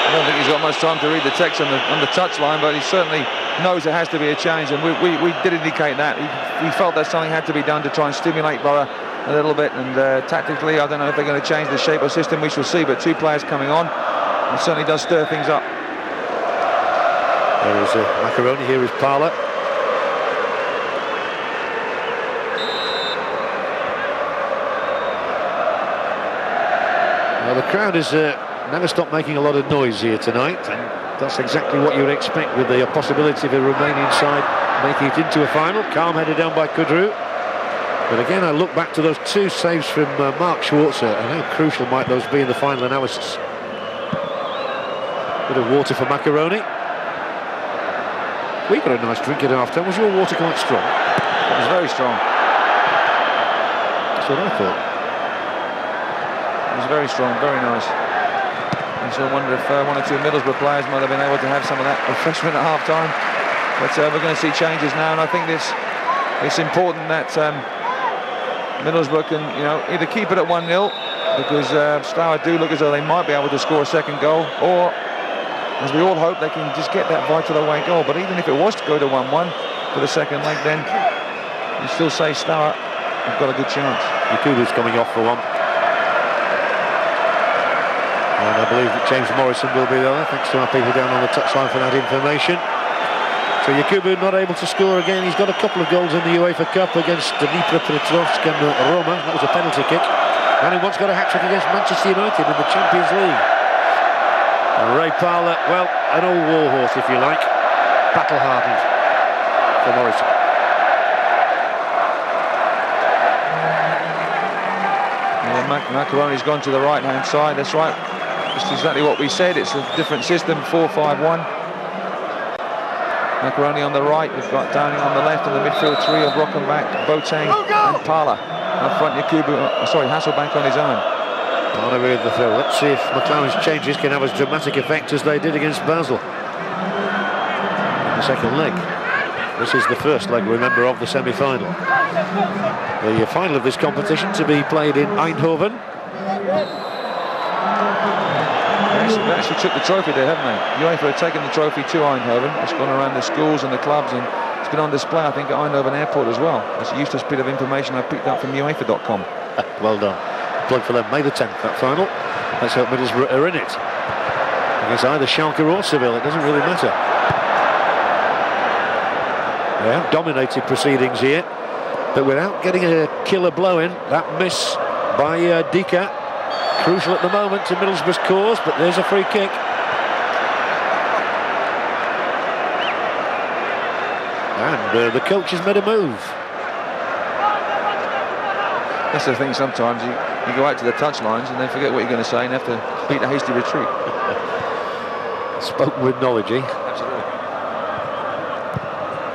I don't think he's got much time to read the text on the touchline, but he certainly knows it has to be a change, and we did indicate that. He felt that something had to be done to try and stimulate Borough a little bit, and tactically, I don't know if they're going to change the shape or system, we shall see, but 2 players coming on, it certainly does stir things up. There is Macaroni, here is Parlour. Well, the crowd has never stopped making a lot of noise here tonight, and that's exactly what you would expect with the possibility of a Romanian side making it into a final. Calm headed down by Kudru. But again, I look back to those 2 saves from Mark Schwarzer, and how crucial might those be in the final analysis. Bit of water for Macaroni. We got a nice drink at half-time. Was your water quite strong? It was very strong. That's what I thought. It was very strong, very nice. And so I wonder if 1 or 2 Middlesbrough players might have been able to have some of that refreshment at half-time. But we're going to see changes now, and I think it's important that Middlesbrough can, either keep it at 1-0, because Steaua do look as though they might be able to score a second goal, or, as we all hope, they can just get that vital away goal. But even if it was to go to 1-1 for the second leg, then you still say Steaua have got a good chance. Yakubu's coming off for one. And I believe that James Morrison will be there, thanks to our people down on the touchline for that information. So Yakubu not able to score again. He's got a couple of goals in the UEFA Cup against Dnipropetrovsk and Roma. That was a penalty kick. And he once got a hat-trick against Manchester United in the Champions League. And Ray Parlour, well, an old warhorse, if you like. Battle-hardened for Morrison. Macaroni's gone to the right-hand side, that's right. Just exactly what we said, it's a different system, 4-5-1. Macaroni on the right, we've got Downing on the left, and the midfield 3 of Rockenbach, Boateng and Parlour. Up front, Hasselbank on his own. Parlour with the throw. Let's see if McLaren's changes can have as dramatic effect as they did against Basel in the second leg. This is the first leg, remember, of the semi-final. The final of this competition to be played in Eindhoven. They actually took the trophy there, haven't they? UEFA have taken the trophy to Eindhoven. It's gone around the schools and the clubs, and it's been on display, I think, at Eindhoven Airport as well. It's a useless bit of information I picked up from UEFA.com. Well done. Plug for them. May the 10th, that final. Let's hope Middlesbrough are in it. Against either Schalke or Seville, it doesn't really matter. They have dominated proceedings here, but without getting a killer blow in. That miss by Dika, crucial at the moment to Middlesbrough's cause, but there's a free kick. And the coach has made a move. That's the thing, sometimes you go out to the touchlines and then forget what you're going to say and have to beat a hasty retreat. Spoken with knowledge, eh? Absolutely.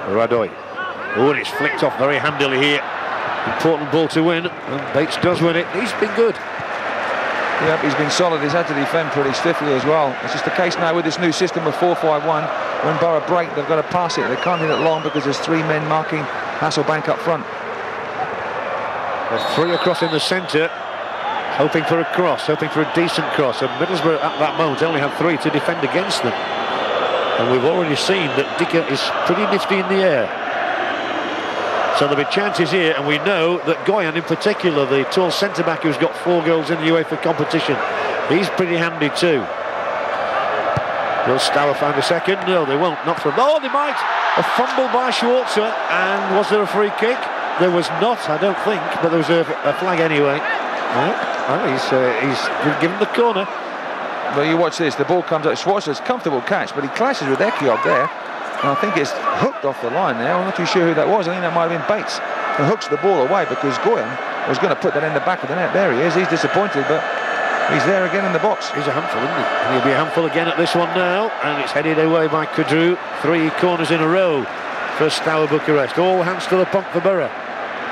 Radoy. Oh, and it's flicked off very handily here. Important ball to win, and Bates does win it. He's been good. Yep, he's been solid. He's had to defend pretty stiffly as well. It's just the case now with this new system of 4-5-1. When Borough break, they've got to pass it. They can't hit it long because there's 3 men marking Hasselbank up front. There's 3 across in the centre, hoping for a cross, hoping for a decent cross. And Middlesbrough at that moment only had 3 to defend against them. And we've already seen that Dika is pretty nifty in the air. So there'll be chances here, and we know that Goyan in particular, the tall centre-back who's got 4 goals in the UEFA competition, he's pretty handy too. Will Steaua find a second? No, they won't. Not from... Oh, they might! A fumble by Schwarzer, and was there a free kick? There was not, I don't think, but there was a flag anyway. No, he's given the corner. Well, you watch this, the ball comes up, Schwarzer's comfortable catch, but he clashes with Ekiog there. And I think it's hooked off the line there. I'm not too sure who that was. I think that might have been Bates. And hooks the ball away because Goyan was going to put that in the back of the net. There he is. He's disappointed, but he's there again in the box. He's a handful, isn't he? And he'll be a handful again at this one now. And it's headed away by Kudru. 3 corners in a row for Steaua Bucharest. All hands to the pump for Borough.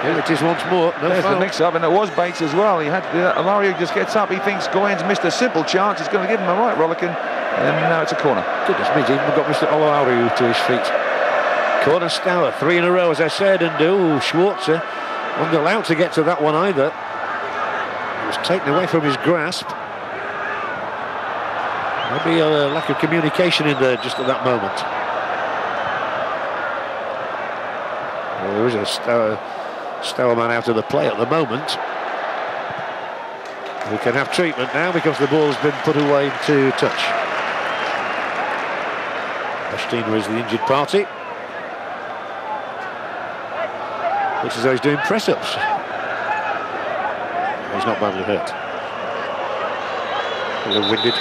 Here it is once more. No There's foul. the mix-up, and it was Bates as well. He had to do that. Alario just gets up. He thinks Goyan's missed a simple chance. He's going to give him a right rollicking. And now it's a corner. Goodness me, he's even got Mr. Alario to his feet. Corner Steaua, 3 in a row, as I said, and Schwarzer wasn't allowed to get to that one either. It was taken away from his grasp. Maybe a lack of communication in there just at that moment. Well, there is a Steaua man out of the play at the moment. We can have treatment now because the ball has been put away to touch. Bastina is the injured party. Looks as though he's doing press-ups. He's not badly hurt. A little winded.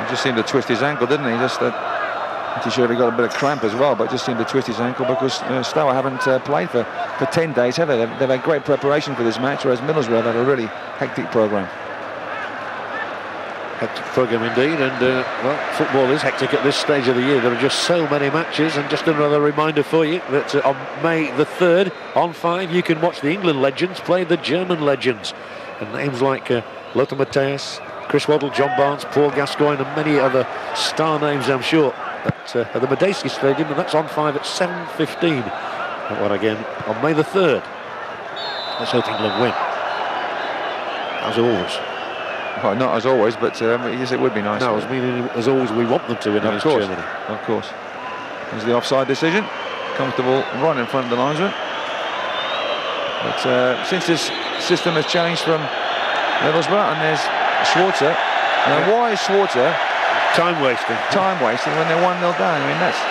He just seemed to twist his ankle, didn't he? Just I'm sure he got a bit of cramp as well, but just seemed to twist his ankle because Steaua haven't played for 10 days, have they? They've had great preparation for this match, whereas Middlesbrough have had a really hectic programme. Hectic programme indeed, and well, football is hectic at this stage of the year. There are just so many matches, and just another reminder for you that on May the 3rd, on 5, you can watch the England legends play the German legends. And names like Lothar Matthäus, Chris Waddle, John Barnes, Paul Gascoigne, and many other star names, I'm sure, at the Medeski Stadium, and that's on 5 at 7:15. That one again on May the 3rd. Let's hope England win, as always. Well, not as always, but yes, it would be nice. No, as always, we want them to win against Germany. Of course. There's the offside decision. Comfortable right in front of the linesman. But since this system has changed from Middlesbrough, and there's Schwarzer. Now, why is Schwarzer time wasting when they're 1-0 down? I mean, that's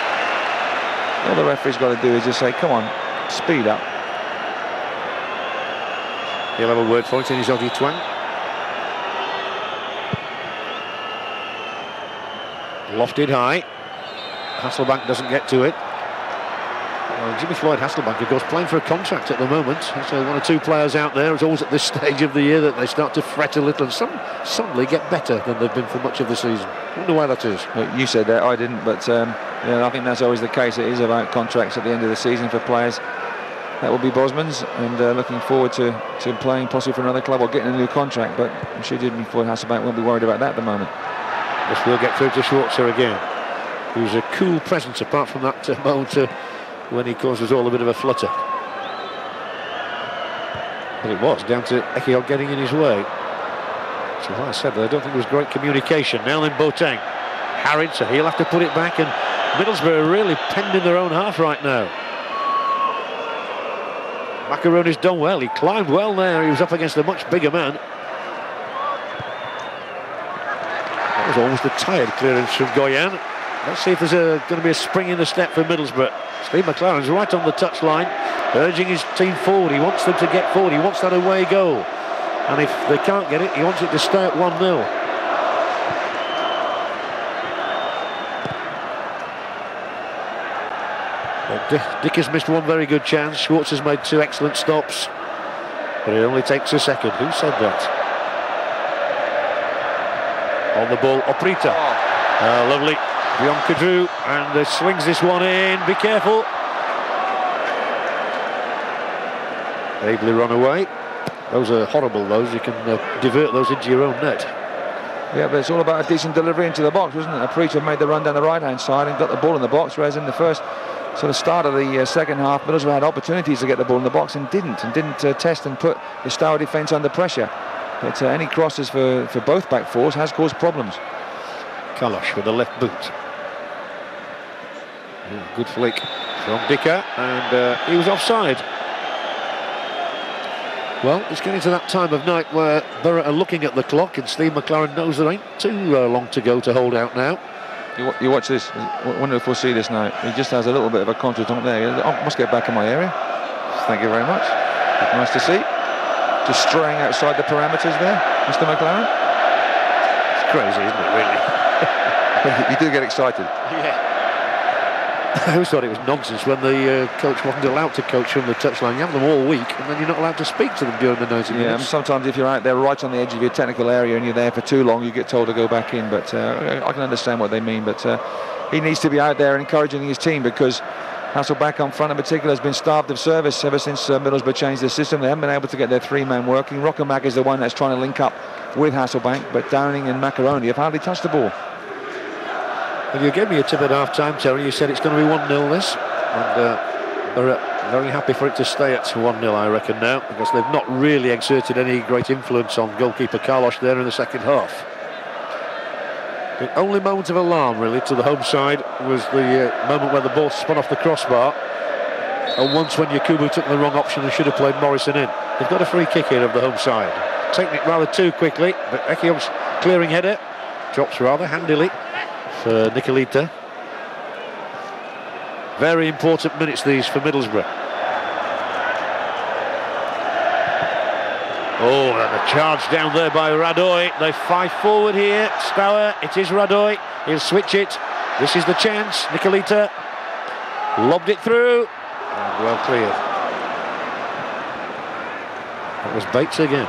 all the referee's got to do is just say, come on, speed up. He'll have a word for it in his Aussie twang. Lofted high. Hasselbank doesn't get to it. Well, Jimmy Floyd Hasselbank, of course, playing for a contract at the moment. So one or two players out there, it's always at this stage of the year that they start to fret a little, and some suddenly get better than they've been for much of the season. I wonder why that is. Well, you said that, I didn't, but yeah, I think that's always the case. It is about contracts at the end of the season for players. That will be Bosman's, and looking forward to playing possibly for another club or getting a new contract, but I'm sure Jimmy Floyd Hasselbank won't be worried about that at the moment. This will get through to Schwarzer again, who's a cool presence apart from that moment when he causes all a bit of a flutter. But it was down to Ekiol getting in his way. So as I said, I don't think there was great communication. Now then Boateng, harried, so he'll have to put it back, and Middlesbrough are really penned in their own half right now. Macaroni's done well, he climbed well there, he was up against a much bigger man. That was almost a tired clearance from Goyan. Let's see if there's going to be a spring in the step for Middlesbrough. Steve McLaren's right on the touchline, urging his team forward. He wants them to get forward, he wants that away goal. And if they can't get it, he wants it to stay at 1-0. Dick has missed one very good chance. Schwartz has made two excellent stops, but it only takes a second. Who said that? On the ball, Oprita. Lovely. Beyond Kadru, and swings this one in. Be careful. Ably run away. Those are horrible, those. You can divert those into your own net. Yeah, but it's all about a decent delivery into the box, wasn't it? Oprita made the run down the right-hand side and got the ball in the box, whereas in the first sort of start of the second half, Middlesbrough had opportunities to get the ball in the box and didn't test and put the Steaua defence under pressure. But any crosses for both back fours has caused problems. Kalosh with the left boot. Good flick from Dicker, and he was offside. Well, it's getting to that time of night where Borough are looking at the clock, and Steve McLaren knows there ain't too long to go to hold out now. You watch this. I wonder if we'll see this now. He just has a little bit of a contretemps there. I must get back in my area. Thank you very much. Nice to see. Just straying outside the parameters there, Mr. McLaren. It's crazy, isn't it, really? You do get excited. Yeah. I always thought it was nonsense when the coach wasn't allowed to coach from the touchline. You have them all week, and then you're not allowed to speak to them during the 90 minutes. Yeah, and sometimes if you're out there right on the edge of your technical area and you're there for too long, you get told to go back in. But I can understand what they mean. But he needs to be out there encouraging his team, because Hasselbank on front in particular has been starved of service ever since Middlesbrough changed the system. They haven't been able to get their three-man working. Rockermack is the one that's trying to link up with Hasselbank, but Downing and Macaroni have hardly touched the ball. Well, you gave me a tip at half-time, Terry. You said it's going to be 1-0 this, and they're very happy for it to stay at 1-0, I reckon, now, because they've not really exerted any great influence on goalkeeper Kalosh there in the second half. The only moment of alarm, really, to the home side was the moment where the ball spun off the crossbar, and once when Yakubu took the wrong option and should have played Morrison in. They've got a free kick here of the home side. Taking it rather too quickly, but Ekiol's clearing header drops rather handily for Nicolita. Very important minutes these for Middlesbrough. Oh, and a charge down there by Radoy. They five forward here. Steaua, it is Radoy. He'll switch it. This is the chance. Nicolita lobbed it through. And well cleared. That was Bates again.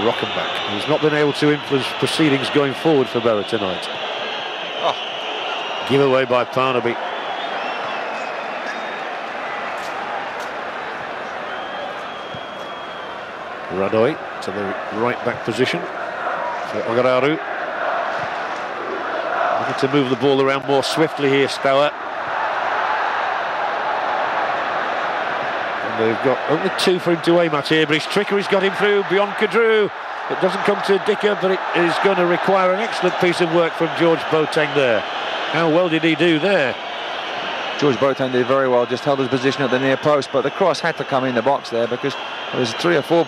Rockenbach, who's not been able to influence proceedings going forward for Borough tonight. Give away by Parnaby. Radoy to the right back position for Ogararu. Looking to move the ball around more swiftly here, Steaua. And they've got only two for him to aim at here, but his trickery's got him through beyond Kadru. It doesn't come to Dicker, but it is going to require an excellent piece of work from George Boateng there. How well did he do there? George Boateng did very well, just held his position at the near post, but the cross had to come in the box there because there's 3 or 4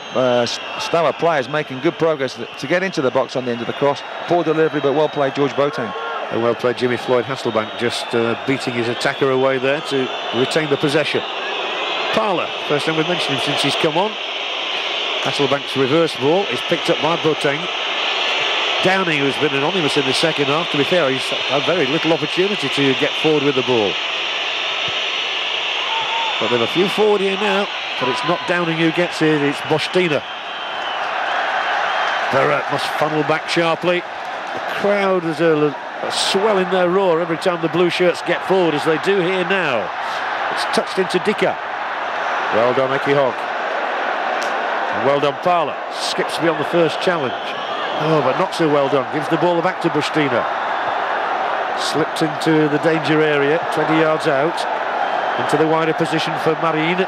Steaua players making good progress to get into the box on the end of the cross. Poor delivery, but well played George Boateng. And well played Jimmy Floyd Hasselbank, just beating his attacker away there to retain the possession. Parler, first time we've mentioned him since he's come on. Hasselbank's reverse ball is picked up by Boateng. Downing, who's been anonymous in the second half, to be fair, he's had very little opportunity to get forward with the ball. But they've a few forward here now, but it's not Downing who gets it, it's Bostina. Borough must funnel back sharply. The crowd is a swell in their roar every time the blue shirts get forward, as they do here now. It's touched into Dicker. Well done, Eki Hogg. And well done, Parler. Skips beyond the first challenge. Oh, but not so well done. Gives the ball back to Bostina. Slipped into the danger area, 20 yards out. Into the wider position for Marin.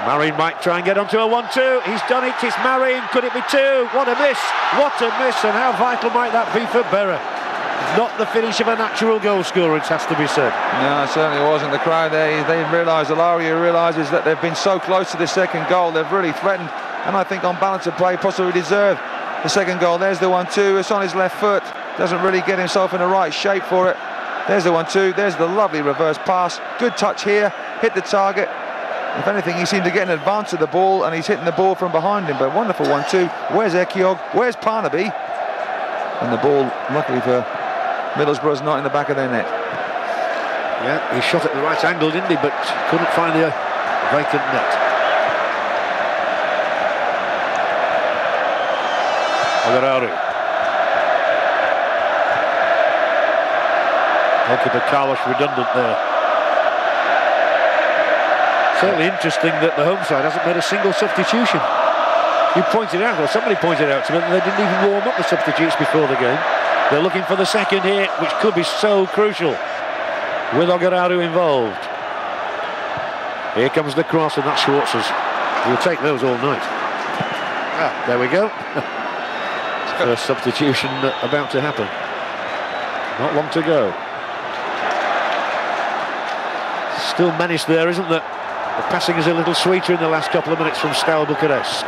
Marin might try and get onto a 1-2. He's done it. It's Marin. Could it be 2? What a miss. What a miss. And how vital might that be for Borough? Not the finish of a natural goal scorer, it has to be said. No, it certainly wasn't. The crowd there, they realise, Alaria realises that they've been so close to the second goal. They've really threatened, and I think on balance of play possibly deserved the second goal. There's the 1-2. It's on his left foot. Doesn't really get himself in the right shape for it. There's the 1-2. There's the lovely reverse pass. Good touch here. Hit the target. If anything, he seemed to get in advance of the ball, and he's hitting the ball from behind him. But wonderful 1-2. Where's Ekiog? Where's Parnaby? And the ball, luckily for Middlesbrough's, not in the back of their net. Yeah, he shot at the right angle, didn't he? But couldn't find the vacant net. Ogararu. Goalkeeper Carlos redundant there. Certainly interesting that the home side hasn't made a single substitution. You pointed out, or somebody pointed out to me, that they didn't even warm up the substitutes before the game. They're looking for the second here, which could be so crucial with Ogararu involved. Here comes the cross, and that's Schwartz's. We'll take those all night. There we go. First substitution about to happen. Not long to go. Still menace there, isn't there? The passing is a little sweeter in the last couple of minutes from Steaua Bucharest.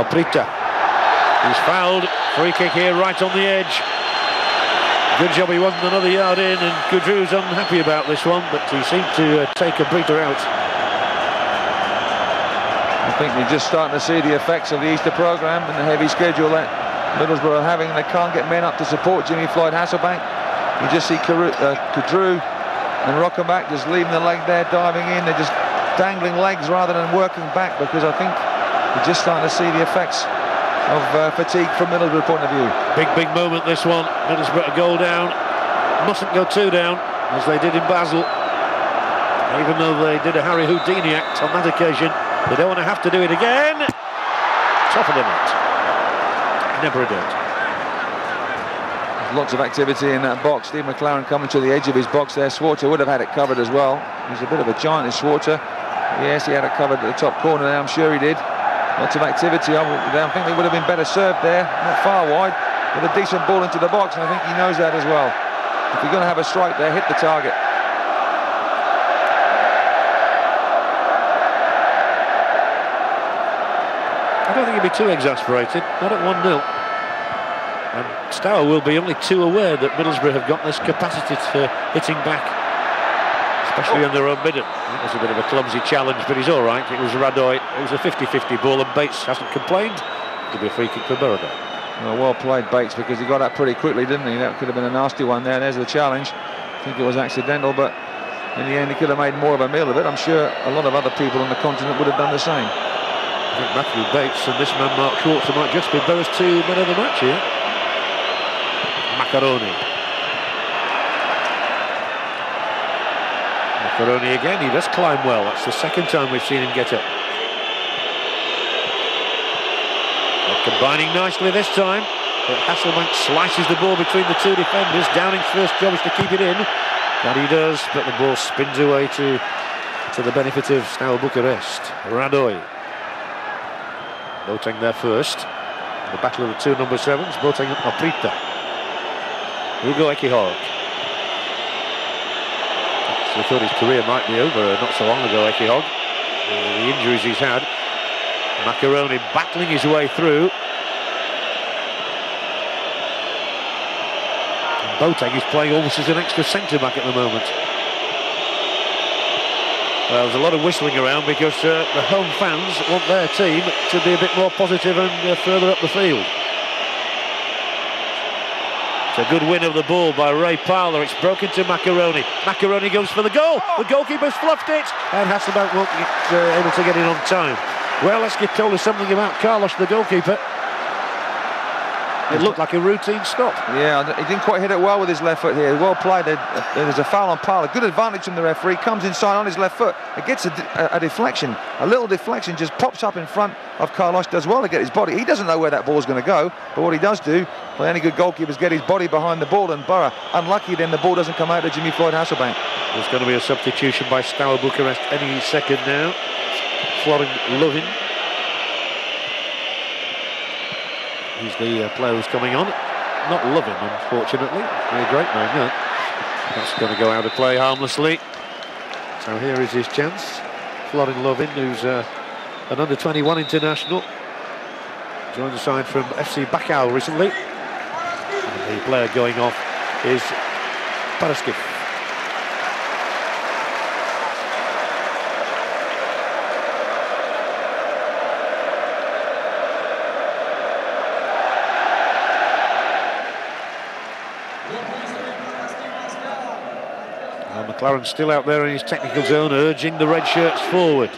Oprita. He's fouled. Free kick here right on the edge. Good job he wasn't another yard in, and Kudru's unhappy about this one, but he seemed to take Oprita out. I think they're just starting to see the effects of the Easter programme and the heavy schedule that Middlesbrough are having. They can't get men up to support Jimmy Floyd Hasselbank. You just see Kudru and Rockenbach just leaving the leg there, diving in. They're just dangling legs rather than working back, because I think we're just starting to see the effects of fatigue from Middlesbrough point of view. Big moment this one. Middlesbrough a goal down. Mustn't go 2 down, as they did in Basel. Even though they did a Harry Houdini act on that occasion, they don't want to have to do it again. Top of the net. Never a doubt. Lots of activity in that box. Steve McLaren coming to the edge of his box there. Schwarzer would have had it covered as well. He's a bit of a giant, is Schwarzer. Yes, he had it covered at the top corner there, I'm sure he did. Lots of activity. I think they would have been better served there, not far wide, with a decent ball into the box, and I think he knows that as well. If you're going to have a strike there, hit the target. I don't think he'd be too exasperated, not at 1-0. And Steaua will be only too aware that Middlesbrough have got this capacity to hitting back, especially on their own midden. It was a bit of a clumsy challenge, but he's all right. It was Radoy. It was a 50-50 ball, and Bates hasn't complained. It'll be a free kick for Borough. Well played, Bates, because he got up pretty quickly, didn't he? That could have been a nasty one there. There's the challenge. I think it was accidental, but in the end he could have made more of a meal of it. I'm sure a lot of other people on the continent would have done the same. I think Matthew Bates and this man Mark Schwarzer might just be Borough's 2 men of the match here. Macaroni. Macaroni again, he does climb well. That's the second time we've seen him get up. They're combining nicely this time, but Hasselbank slices the ball between the two defenders. Downing's first job is to keep it in. That he does, but the ball spins away to the benefit of Steaua Bucharest. Radoy. Boateng there first. The battle of the two number 7s, Boateng and Oprita. Hugo Ekihog. So we thought his career might be over not so long ago, Ekihog. The injuries he's had. Macaroni battling his way through. And Boateng is playing almost as an extra centre-back at the moment. Well, there's a lot of whistling around because the home fans want their team to be a bit more positive and further up the field. It's a good win of the ball by Ray Parler. It's broken to Macaroni. Macaroni goes for the goal. The goalkeeper's fluffed it, and Hasselbank won't be able to get in on time. Well, let's get told us something about Carlos, the goalkeeper. It looked like a routine stop. Yeah, he didn't quite hit it well with his left foot here. Well played. There's a foul on Parler. Good advantage from the referee. Comes inside on his left foot. It gets a deflection. A little deflection just pops up in front of Carlos. Does well to get his body. He doesn't know where that ball's going to go. But what he does do, well, any good goalkeepers get his body behind the ball. And Borough, unlucky then the ball doesn't come out to Jimmy Floyd Hasselbank. There's going to be a substitution by Steaua Bucharest any second now. Florin Lovin. He's the player who's coming on. Not Lovin, unfortunately. He's a great man, no. That's going to go out of play harmlessly. So here is his chance. Florin Lovin, who's an under-21 international. Joined the side from FC Bacau recently. And the player going off is Paraskif. McLaren still out there in his technical zone, urging the red shirts forward.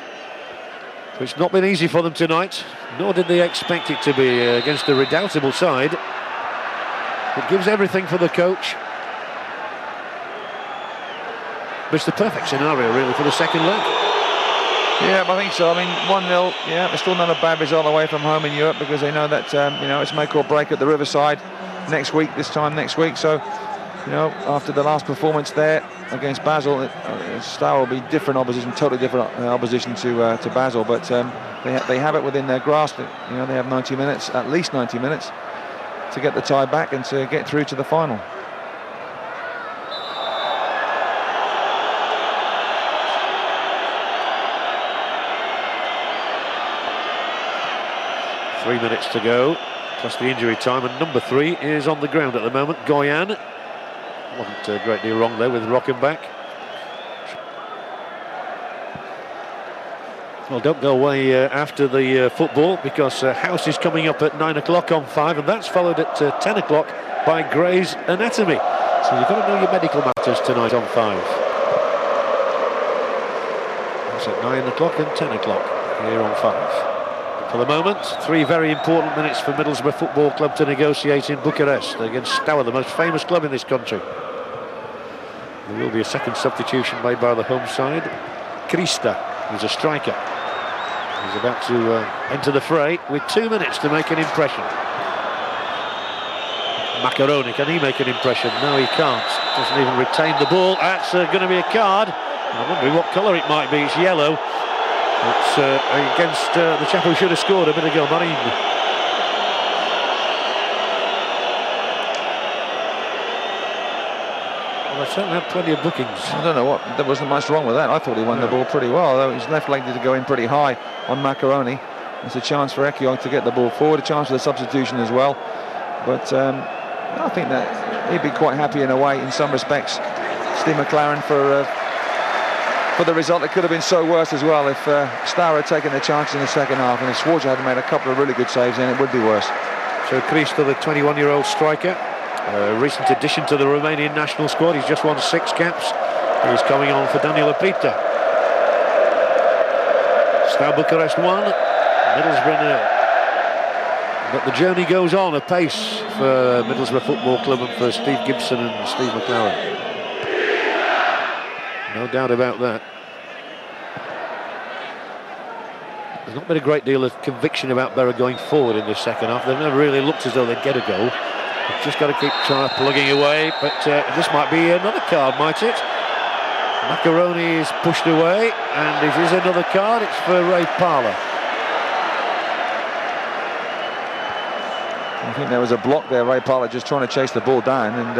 So it's not been easy for them tonight, nor did they expect it to be against a redoubtable side. It gives everything for the coach. But it's the perfect scenario, really, for the second leg. Yeah, I think so. I mean, 1-0, yeah, they're still not a bad result away from home in Europe because they know that, it's make or break at the Riverside this time next week. So, after the last performance there against Basel, Steaua will be different opposition, totally different opposition to Basel, but they have it within their grasp. They have 90 minutes, at least 90 minutes, to get the tie back and to get through to the final. Three minutes to go, plus the injury time, and number 3 is on the ground at the moment, Goyan. Wasn't a great deal wrong there with Rockenbach. Well, don't go away after the football, because House is coming up at 9 o'clock on 5, and that's followed at 10 o'clock by Gray's Anatomy. So you've got to know your medical matters tonight on 5. That's at 9 o'clock and 10 o'clock here on 5. For the moment, 3 very important minutes for Middlesbrough Football Club to negotiate in Bucharest against Steaua, the most famous club in this country. There will be a second substitution made by the home side. Krista, who's a striker. He's about to enter the fray with 2 minutes to make an impression. Macaroni, can he make an impression? No, he can't. Doesn't even retain the ball. That's going to be a card. I'm wondering what colour it might be. It's yellow. It's against the chap who should have scored a bit ago, Marin. Well, they certainly had plenty of bookings. I don't know what, there wasn't much wrong with that. I thought he won the ball pretty well, although his left leg did go in pretty high on Macaroni. It's a chance for Ekiog to get the ball forward, a chance for the substitution as well. But I think that he'd be quite happy in a way, in some respects, Steve McLaren, for the result. It could have been so worse as well if Steaua had taken their chances in the second half, and if Schwarzer had made a couple of really good saves, then it would be worse. So Christo, the 21-year-old striker, a recent addition to the Romanian national squad. He's just won 6 caps. He's coming on for Daniel Aprita. Steaua Bucharest 1, Middlesbrough 0. But the journey goes on apace for Middlesbrough Football Club and for Steve Gibson and Steve McLaren. No doubt about that. There's not been a great deal of conviction about Borough going forward in this second half. They've never really looked as though they'd get a goal. They've just got to keep trying plugging away. But this might be another card, might it? Macaroni is pushed away, and it is another card. It's for Ray Parlour. I think there was a block there. Ray Parlour just trying to chase the ball down, and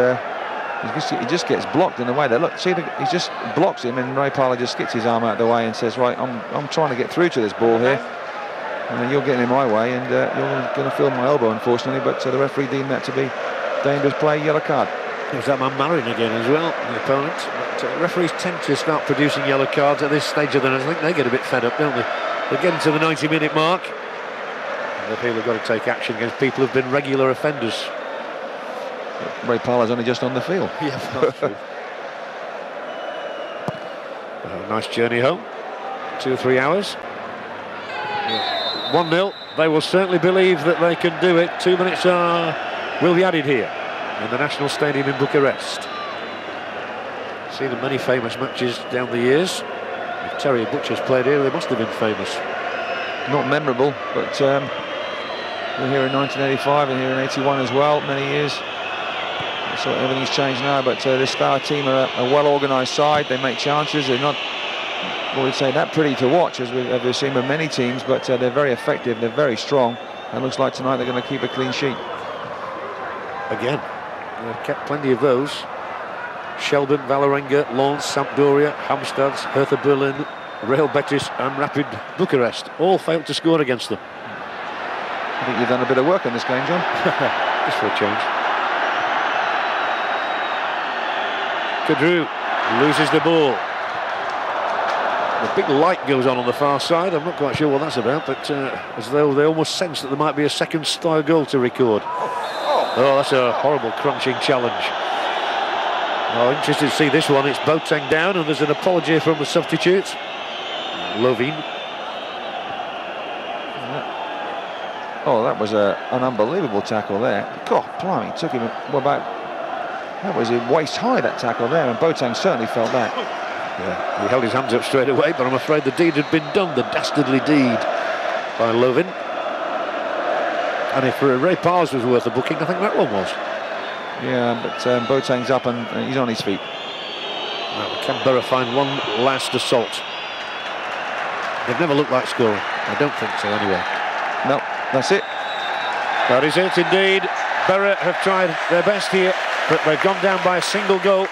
he just gets blocked in the way there. Look, see, he just blocks him, and Ray Parlour just gets his arm out of the way and says, right, I'm trying to get through to this ball here. You're getting in my way, and you're going to feel my elbow, unfortunately. But the referee deemed that to be dangerous play, yellow card. There's that man Marin again as well, the opponent. But referees tend to start producing yellow cards at this stage of the night. I think they get a bit fed up, don't they? They're getting to the 90-minute mark. They feel they've got to take action against people who've been regular offenders. Ray Parlour's only just on the field. Yeah, that's true. Nice journey home. 2 or 3 hours. 1-0. They will certainly believe that they can do it. 2 minutes will be added here in the National Stadium in Bucharest. Seen many famous matches down the years. If Terry Butcher's played here, they must have been famous. Not memorable, but we're here in 1985 and here in 81 as well, many years. So everything's changed now, but this Steaua team are a well-organised side. They make chances. They're not, what we'd say, that pretty to watch, as we've seen with many teams, but they're very effective. They're very strong. And it looks like tonight they're going to keep a clean sheet. Again, they've kept plenty of those. Shelburne, Vålerenga, Lens, Sampdoria, Halmstad, Hertha Berlin, Real Betis and Rapid Bucharest all failed to score against them. I think you've done a bit of work on this game, John. Just for a change. Kadru loses the ball. The big light goes on the far side. I'm not quite sure what that's about, but as though they almost sense that there might be a second Steaua goal to record. Oh, that's a horrible crunching challenge. Oh, interested to see this one. It's Boateng down, and there's an apology from the substitutes. Lovin. Oh, that was an unbelievable tackle there. God, blimey, took him about... That was waist high, that tackle there, and Boateng certainly felt that. Yeah, he held his hands up straight away, but I'm afraid the deed had been done, the dastardly deed by Lovin. And if Ray Parlour was worth a booking, I think that one was. Yeah, but Boateng's up and he's on his feet. Well, can Borough find one last assault? They've never looked like scoring. I don't think so, anyway. No, that's it. That is it, indeed. Borough have tried their best here, but they've gone down by a single goal.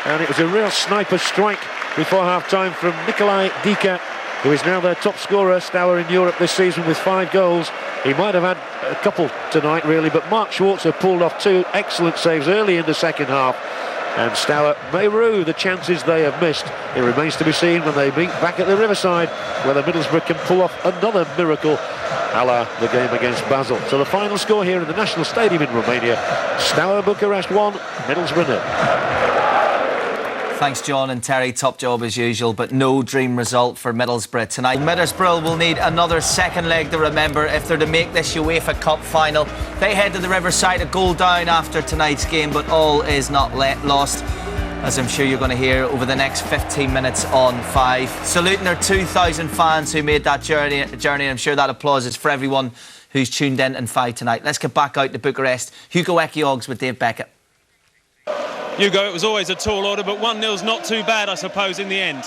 And it was a real sniper strike before half-time from Nikolai Dika, who is now their top scorer, Steaua in Europe this season with 5 goals. He might have had a couple tonight, really, but Mark Schwarzer pulled off 2 excellent saves early in the second half. And Steaua may rue the chances they have missed. It remains to be seen when they meet back at the Riverside, whether Middlesbrough can pull off another miracle, a la the game against Basel. So the final score here in the National Stadium in Romania, Steaua Bucharest 1, Middlesbrough 0. Thanks, John and Terry. Top job as usual, but no dream result for Middlesbrough tonight. Middlesbrough will need another second leg to remember if they're to make this UEFA Cup final. They head to the Riverside a goal down after tonight's game, but all is not lost, as I'm sure you're going to hear over the next 15 minutes on 5. Saluting our 2,000 fans who made that journey, and I'm sure that applause is for everyone who's tuned in 5 tonight. Let's get back out to Bucharest. Hugo Ekiogs with Dave Beckett. Hugo, it was always a tall order, but 1-0's not too bad, I suppose, in the end.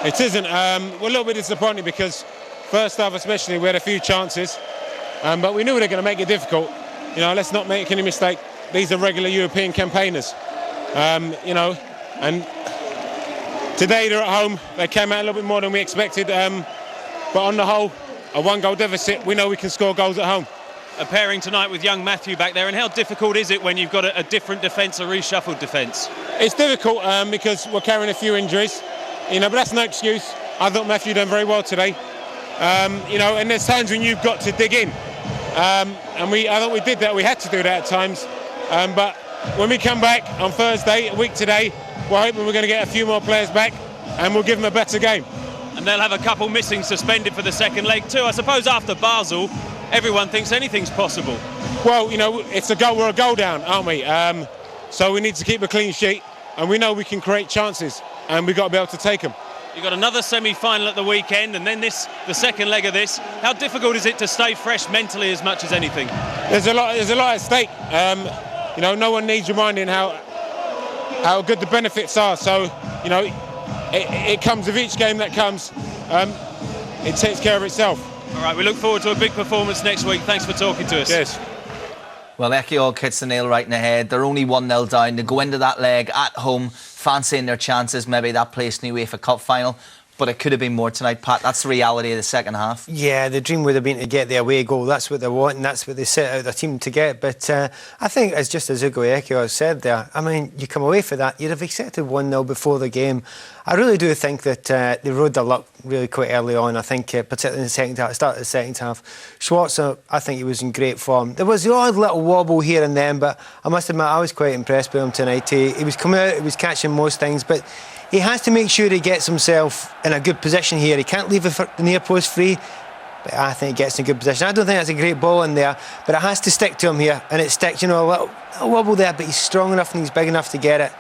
It isn't. We're a little bit disappointed because first half especially we had a few chances, but we knew they were going to make it difficult. You know, let's not make any mistake. These are regular European campaigners. You know, and today they're at home. They came out a little bit more than we expected, but on the whole, a 1-goal deficit. We know we can score goals at home. a pairing tonight with young Matthew back there, and how difficult is it when you've got a different defence, a reshuffled defence? It's difficult because we're carrying a few injuries, but that's no excuse. I thought Matthew done very well today, and there's times when you've got to dig in, and I thought we did that. We had to do that at times, but when we come back on Thursday, a week today, we're hoping we're going to get a few more players back, and we'll give them a better game. And they'll have a couple missing suspended for the second leg too. I suppose after Basel, everyone thinks anything's possible. Well, it's a goal. We're a goal down, aren't we? So we need to keep a clean sheet, and we know we can create chances, and we've got to be able to take them. You've got another semi-final at the weekend, and then the second leg of this. How difficult is it to stay fresh mentally as much as anything? There's a lot at stake. No one needs reminding how good the benefits are. So, it comes with each game that comes. It takes care of itself. All right, we look forward to a big performance next week. Thanks for talking to us. Yes. Well, Echiog hits the nail right in the head. They're only 1-0 down. They go into that leg at home, fancying their chances, maybe that place in the UEFA Cup final. But it could have been more tonight, Pat. That's the reality of the second half. Yeah, the dream would have been to get the away goal. That's what they want, and that's what they set out their team to get. But I think, it's just as Ugo Echiog said there, you come away for that, you'd have accepted 1-0 before the game. I really do think that they rode their luck really quite early on. I think, particularly in the second half, start of the second half. Schwarzer, I think he was in great form. There was the odd little wobble here and then, but I must admit, I was quite impressed with him tonight. He was coming out, he was catching most things, but he has to make sure he gets himself in a good position here. He can't leave the near post free, but I think he gets in a good position. I don't think that's a great ball in there, but it has to stick to him here, and it sticks, a little wobble there, but he's strong enough and he's big enough to get it.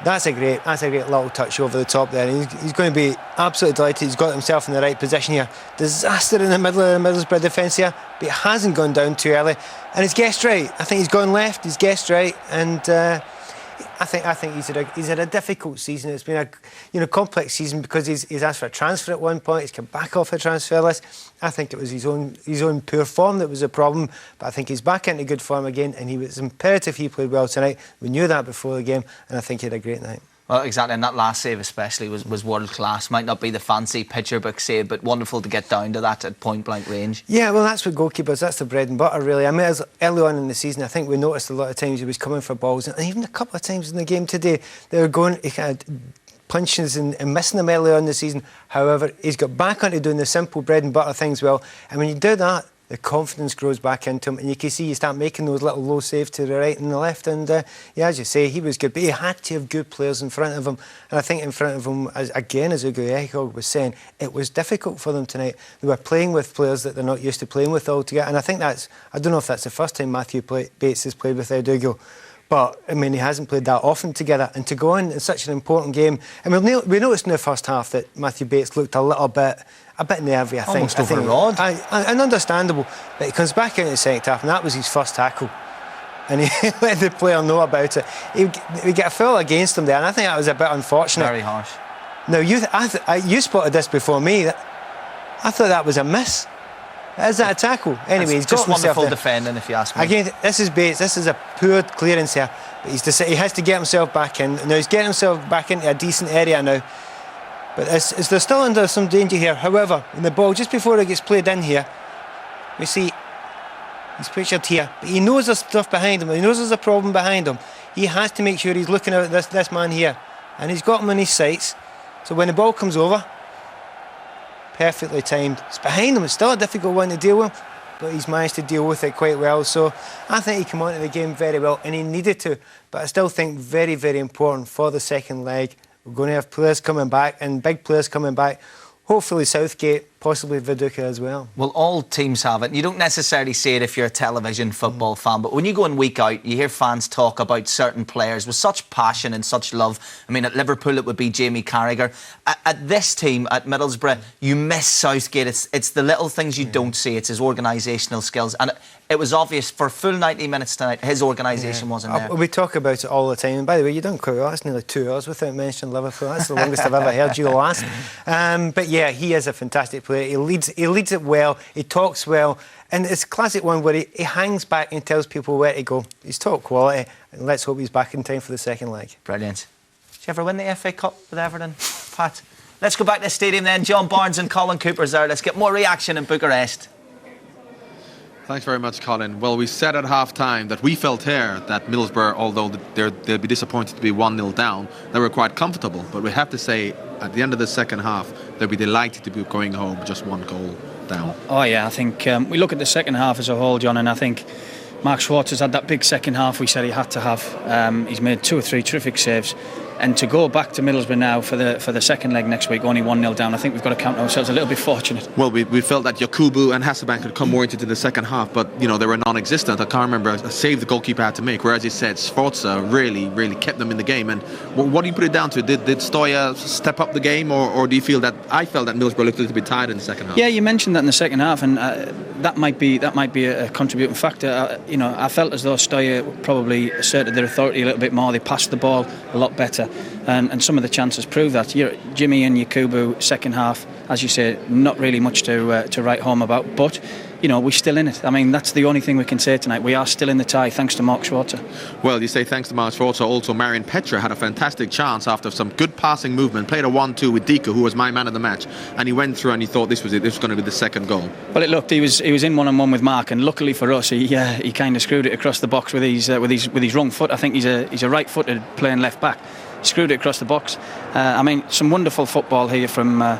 That's a great little touch over the top there. He's going to be absolutely delighted. He's got himself in the right position here. Disaster in the middle of the Middlesbrough defence here, but he hasn't gone down too early, and he's guessed right. I think he's gone left. He's guessed right, and I think he's had a difficult season. It's been a complex season because he's asked for a transfer at one point. He's come back off the transfer list. I think it was his own poor form that was a problem, but I think he's back into good form again, and he was imperative he played well tonight. We knew that before the game, and I think he had a great night. Well, exactly, and that last save especially was world class. Might not be the fancy picture book save, but wonderful to get down to that at point blank range. Yeah, well, that's what goalkeepers, that's the bread and butter, really. As early on in the season, I think we noticed a lot of times he was coming for balls, and even a couple of times in the game today, they were going kind of punches and missing them early on in the season. However, he's got back onto doing the simple bread and butter things well, and when you do that, the confidence grows back into him, and you can see you start making those little low saves to the right and the left, and as you say, he was good, but he had to have good players in front of him, and I think in front of him, as Ugo Echiog was saying, it was difficult for them tonight. They were playing with players that they're not used to playing with altogether, and I think I don't know if that's the first time Matthew Bates has played with Ugo, but he hasn't played that often together, and to go in such an important game, we noticed in the first half that Matthew Bates looked a bit nervy, I think. Almost overawed. And understandable, but he comes back into the second half, and that was his first tackle, and he let the player know about it. He get a foul against him there, and I think that was a bit unfortunate. Very harsh. Now, you spotted this before me. I thought that was a miss. Is that a tackle? Anyway, he's got just wonderful defending, if you ask me. Again, this is Bates. This is a poor clearance here, but he has to get himself back in. Now he's getting himself back into a decent area now. But they're still under some danger here. However, in the ball, just before it gets played in here, we see he's pictured here. But he knows there's stuff behind him. He knows there's a problem behind him. He has to make sure he's looking at this man here. And he's got him in his sights. So when the ball comes over, perfectly timed. It's behind him. It's still a difficult one to deal with, but he's managed to deal with it quite well. So I think he came onto the game very well, and he needed to. But I still think very, very important for the second leg. We're going to have players coming back, and big players coming back. Hopefully Southgate, possibly Viduka as well. Well, all teams have it. You don't necessarily see it if you're a television football fan, but when you go in week out, you hear fans talk about certain players with such passion and such love. At Liverpool, it would be Jamie Carragher. At this team, at Middlesbrough, you miss Southgate. It's the little things you don't see. It's his organisational skills. And it was obvious for full 90 minutes tonight, his organisation wasn't there. We talk about it all the time. And by the way, you done quite well. That's nearly 2 hours without mentioning Liverpool. That's the longest I've ever heard you last. But yeah, he is a fantastic player. He leads it well. He talks well. And it's a classic one where he hangs back and tells people where to go. He's top quality. And let's hope he's back in time for the second leg. Brilliant. Did you ever win the FA Cup with Everton, Pat? Let's go back to the stadium then. John Barnes and Colin Cooper's there. Let's get more reaction in Bucharest. Thanks very much, Colin. Well, we said at half-time that we felt here that Middlesbrough, although they'll be disappointed to be 1-0 down, they were quite comfortable. But we have to say, at the end of the second half, they'll be delighted to be going home just 1 goal down. Oh yeah, I think we look at the second half as a whole, John, and I think Mark Schwarz has had that big second half we said he had to have. He's made 2 or 3 terrific saves. And to go back to Middlesbrough now for the second leg next week, only 1-0 down, I think we've got to count ourselves a little bit fortunate. Well, we felt that Yakubu and Hasselbank could come more into the second half, but you know they were non-existent. I can't remember a save the goalkeeper had to make. Whereas you said, Sforza really kept them in the game. And what do you put it down to? Did Steaua step up the game, or do you feel that I felt that Middlesbrough looked a little bit tired in the second half? Yeah, you mentioned that in the second half, and that might be a contributing factor. I felt as though Steaua probably asserted their authority a little bit more. They passed the ball a lot better. And some of the chances prove that. Jimmy and Yakubu, second half, as you say, not really much to write home about. But, we're still in it. I mean, that's the only thing we can say tonight. We are still in the tie, thanks to Mark Schwarzer. Well, you say thanks to Mark Schwarzer. Also, Marian Petra had a fantastic chance after some good passing movement. Played a 1-2 with Dika, who was my man of the match. And he went through and he thought this was it. This was going to be the second goal. Well, it looked, he was in one-on-one with Mark. And luckily for us, he kind of screwed it across the box with his wrong foot. I think he's a right-footed playing left-back. Screwed it across the box. Some wonderful football here from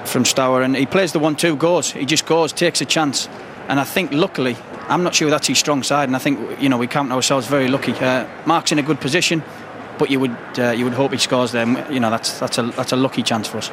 Steaua, and he plays the 1-2, goes. He just goes, takes a chance, and I think luckily, I'm not sure that's his strong side, and I think we count ourselves very lucky. Mark's in a good position, but you would hope he scores there. That's a lucky chance for us.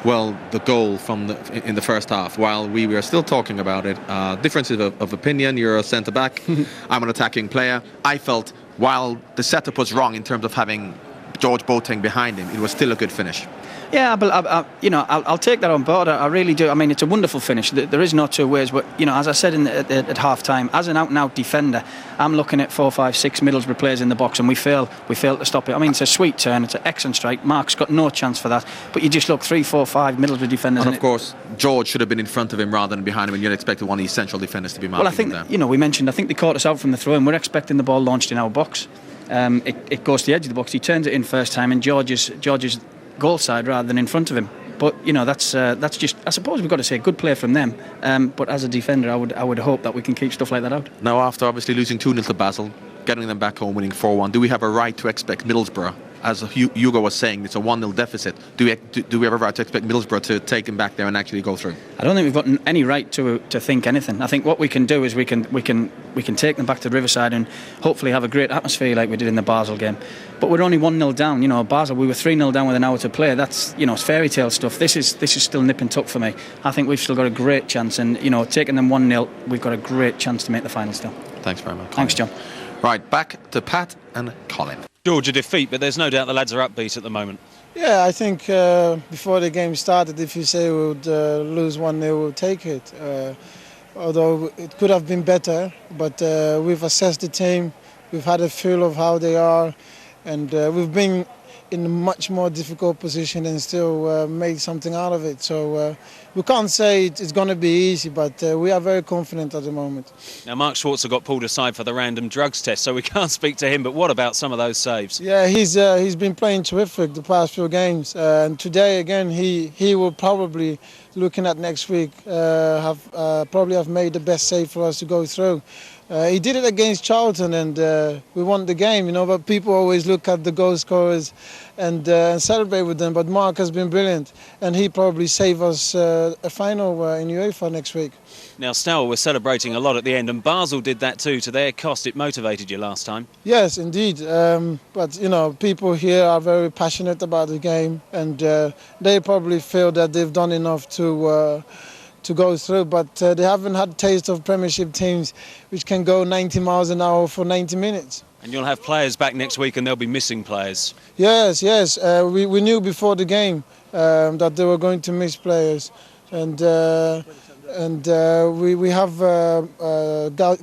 Well, the goal in the first half, while we were still talking about it, differences of opinion. You're a centre back, I'm an attacking player. I felt while the setup was wrong in terms of having George Boateng behind him, it was still a good finish. Yeah, but I'll take that on board. I really do. I mean, it's a wonderful finish. There is no two ways. But as I said at half time, as an out-and-out defender, I'm looking at 4, 5, 6 Middlesbrough players in the box, and we fail to stop it. I mean, it's a sweet turn. It's an excellent strike. Mark's got no chance for that. But you just look 3, 4, 5 Middlesbrough defenders. And of course, George should have been in front of him rather than behind him, and you'd expected one of these central defenders to be marking him there. Well, I think we mentioned. I think they caught us out from the throw, and we're expecting the ball launched in our box. It goes to the edge of the box. He turns it in first time, and George's goal side rather than in front of him. But that's just, I suppose we've got to say, good play from them. But as a defender, I would hope that we can keep stuff like that out. Now, after obviously losing 2-0 to Basel, getting them back home, winning 4-1, do we have a right to expect Middlesbrough? As Hugo was saying, it's a 1-0 deficit. Do we have a right to expect Middlesbrough to take him back there and actually go through? I don't think we've got any right to think anything. I think what we can do is we can take them back to the Riverside and hopefully have a great atmosphere like we did in the Basel game. But we're only 1-0 down. Basel, we were 3-0 down with an hour to play. That's it's fairy tale stuff. This is still nip and tuck for me. I think we've still got a great chance, and taking them 1-0, we've got a great chance to make the final still. Thanks very much, Colin. Thanks, John. Right, back to Pat and Colin. Georgia defeat, but there's no doubt the lads are upbeat at the moment. Yeah, I think before the game started, if you say we would lose 1-0, we'll take it. Although it could have been better, but we've assessed the team, we've had a feel of how they are, and we've been in a much more difficult position and still made something out of it. So we can't say it's going to be easy, but we are very confident at the moment. Now, Mark Schwarzer got pulled aside for the random drugs test, so we can't speak to him, but what about some of those saves? Yeah, he's been playing terrific the past few games, and today again he will probably, looking at next week, probably have made the best save for us to go through. He did it against Charlton, and we won the game, but people always look at the goal scorers and celebrate with them. But Mark has been brilliant, and he probably save us a final in UEFA next week. Now, Steaua was celebrating a lot at the end, and Basel did that too, to their cost. It motivated you last time. Yes, indeed. But, people here are very passionate about the game, and they probably feel that they've done enough to go through, but they haven't had a taste of Premiership teams which can go 90 miles an hour for 90 minutes. And you'll have players back next week, and they'll be missing players. Yes. We knew before the game that they were going to miss players, and we have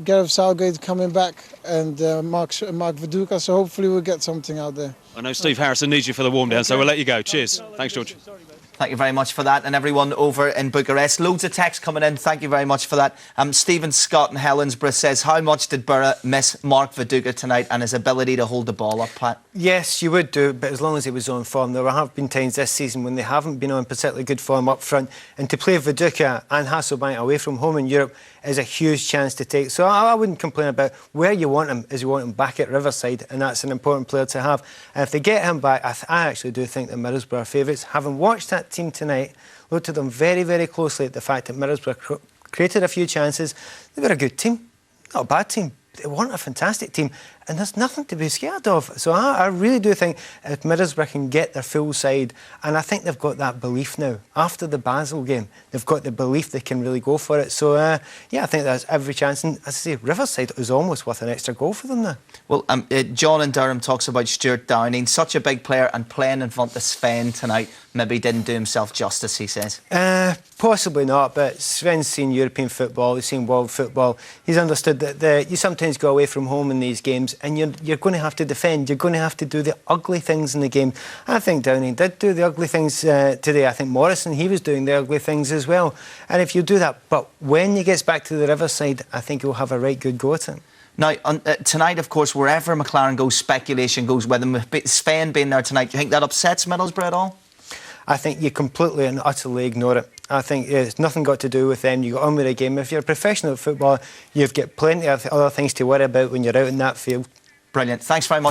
Gareth Southgate coming back and Mark Viduka, so hopefully we'll get something out there. I know Steve Harrison needs you for the warm down, so we'll let you go. Cheers. Thanks, George. Thank you very much for that, and everyone over in Bucharest. Loads of texts coming in. Thank you very much for that. Stephen Scott in Helensburgh says, how much did Borough miss Mark Viduka tonight and his ability to hold the ball up, Pat? Yes, you would do, but as long as he was on form. There have been times this season when they haven't been on particularly good form up front, and to play Viduka and Hasselbank away from home in Europe is a huge chance to take. So I wouldn't complain about where you want him, is you want him back at Riverside, and that's an important player to have. And if they get him back, I actually do think that Middlesbrough are favourites. Having watched that team tonight, looked at them very, very closely at the fact that Middlesbrough created a few chances. They were a good team, not a bad team. They weren't a fantastic team, and there's nothing to be scared of. So I really do think if Middlesbrough can get their full side, and I think they've got that belief now. After the Basel game, they've got the belief they can really go for it. So, yeah, I think there's every chance. And as I say, Riverside is almost worth an extra goal for them now. Well, John in Durham talks about Stuart Downing, such a big player, and playing in front of Sven tonight maybe didn't do himself justice, he says. Possibly not, but Sven's seen European football, he's seen world football. He's understood that you sometimes go away from home in these games and you're going to have to defend, you're going to have to do the ugly things in the game. I think Downing did do the ugly things today. I think Morrison, he was doing the ugly things as well. And if you do that, but when he gets back to the Riverside, I think he'll have a right good go at it. Now, tonight, of course, wherever McLaren goes, speculation goes with him. Sven being there tonight, do you think that upsets Middlesbrough at all? I think you completely and utterly ignore it. I think it's nothing got to do with them. You got on with the game. If you're a professional footballer, you've got plenty of other things to worry about when you're out in that field. Brilliant. Thanks very much.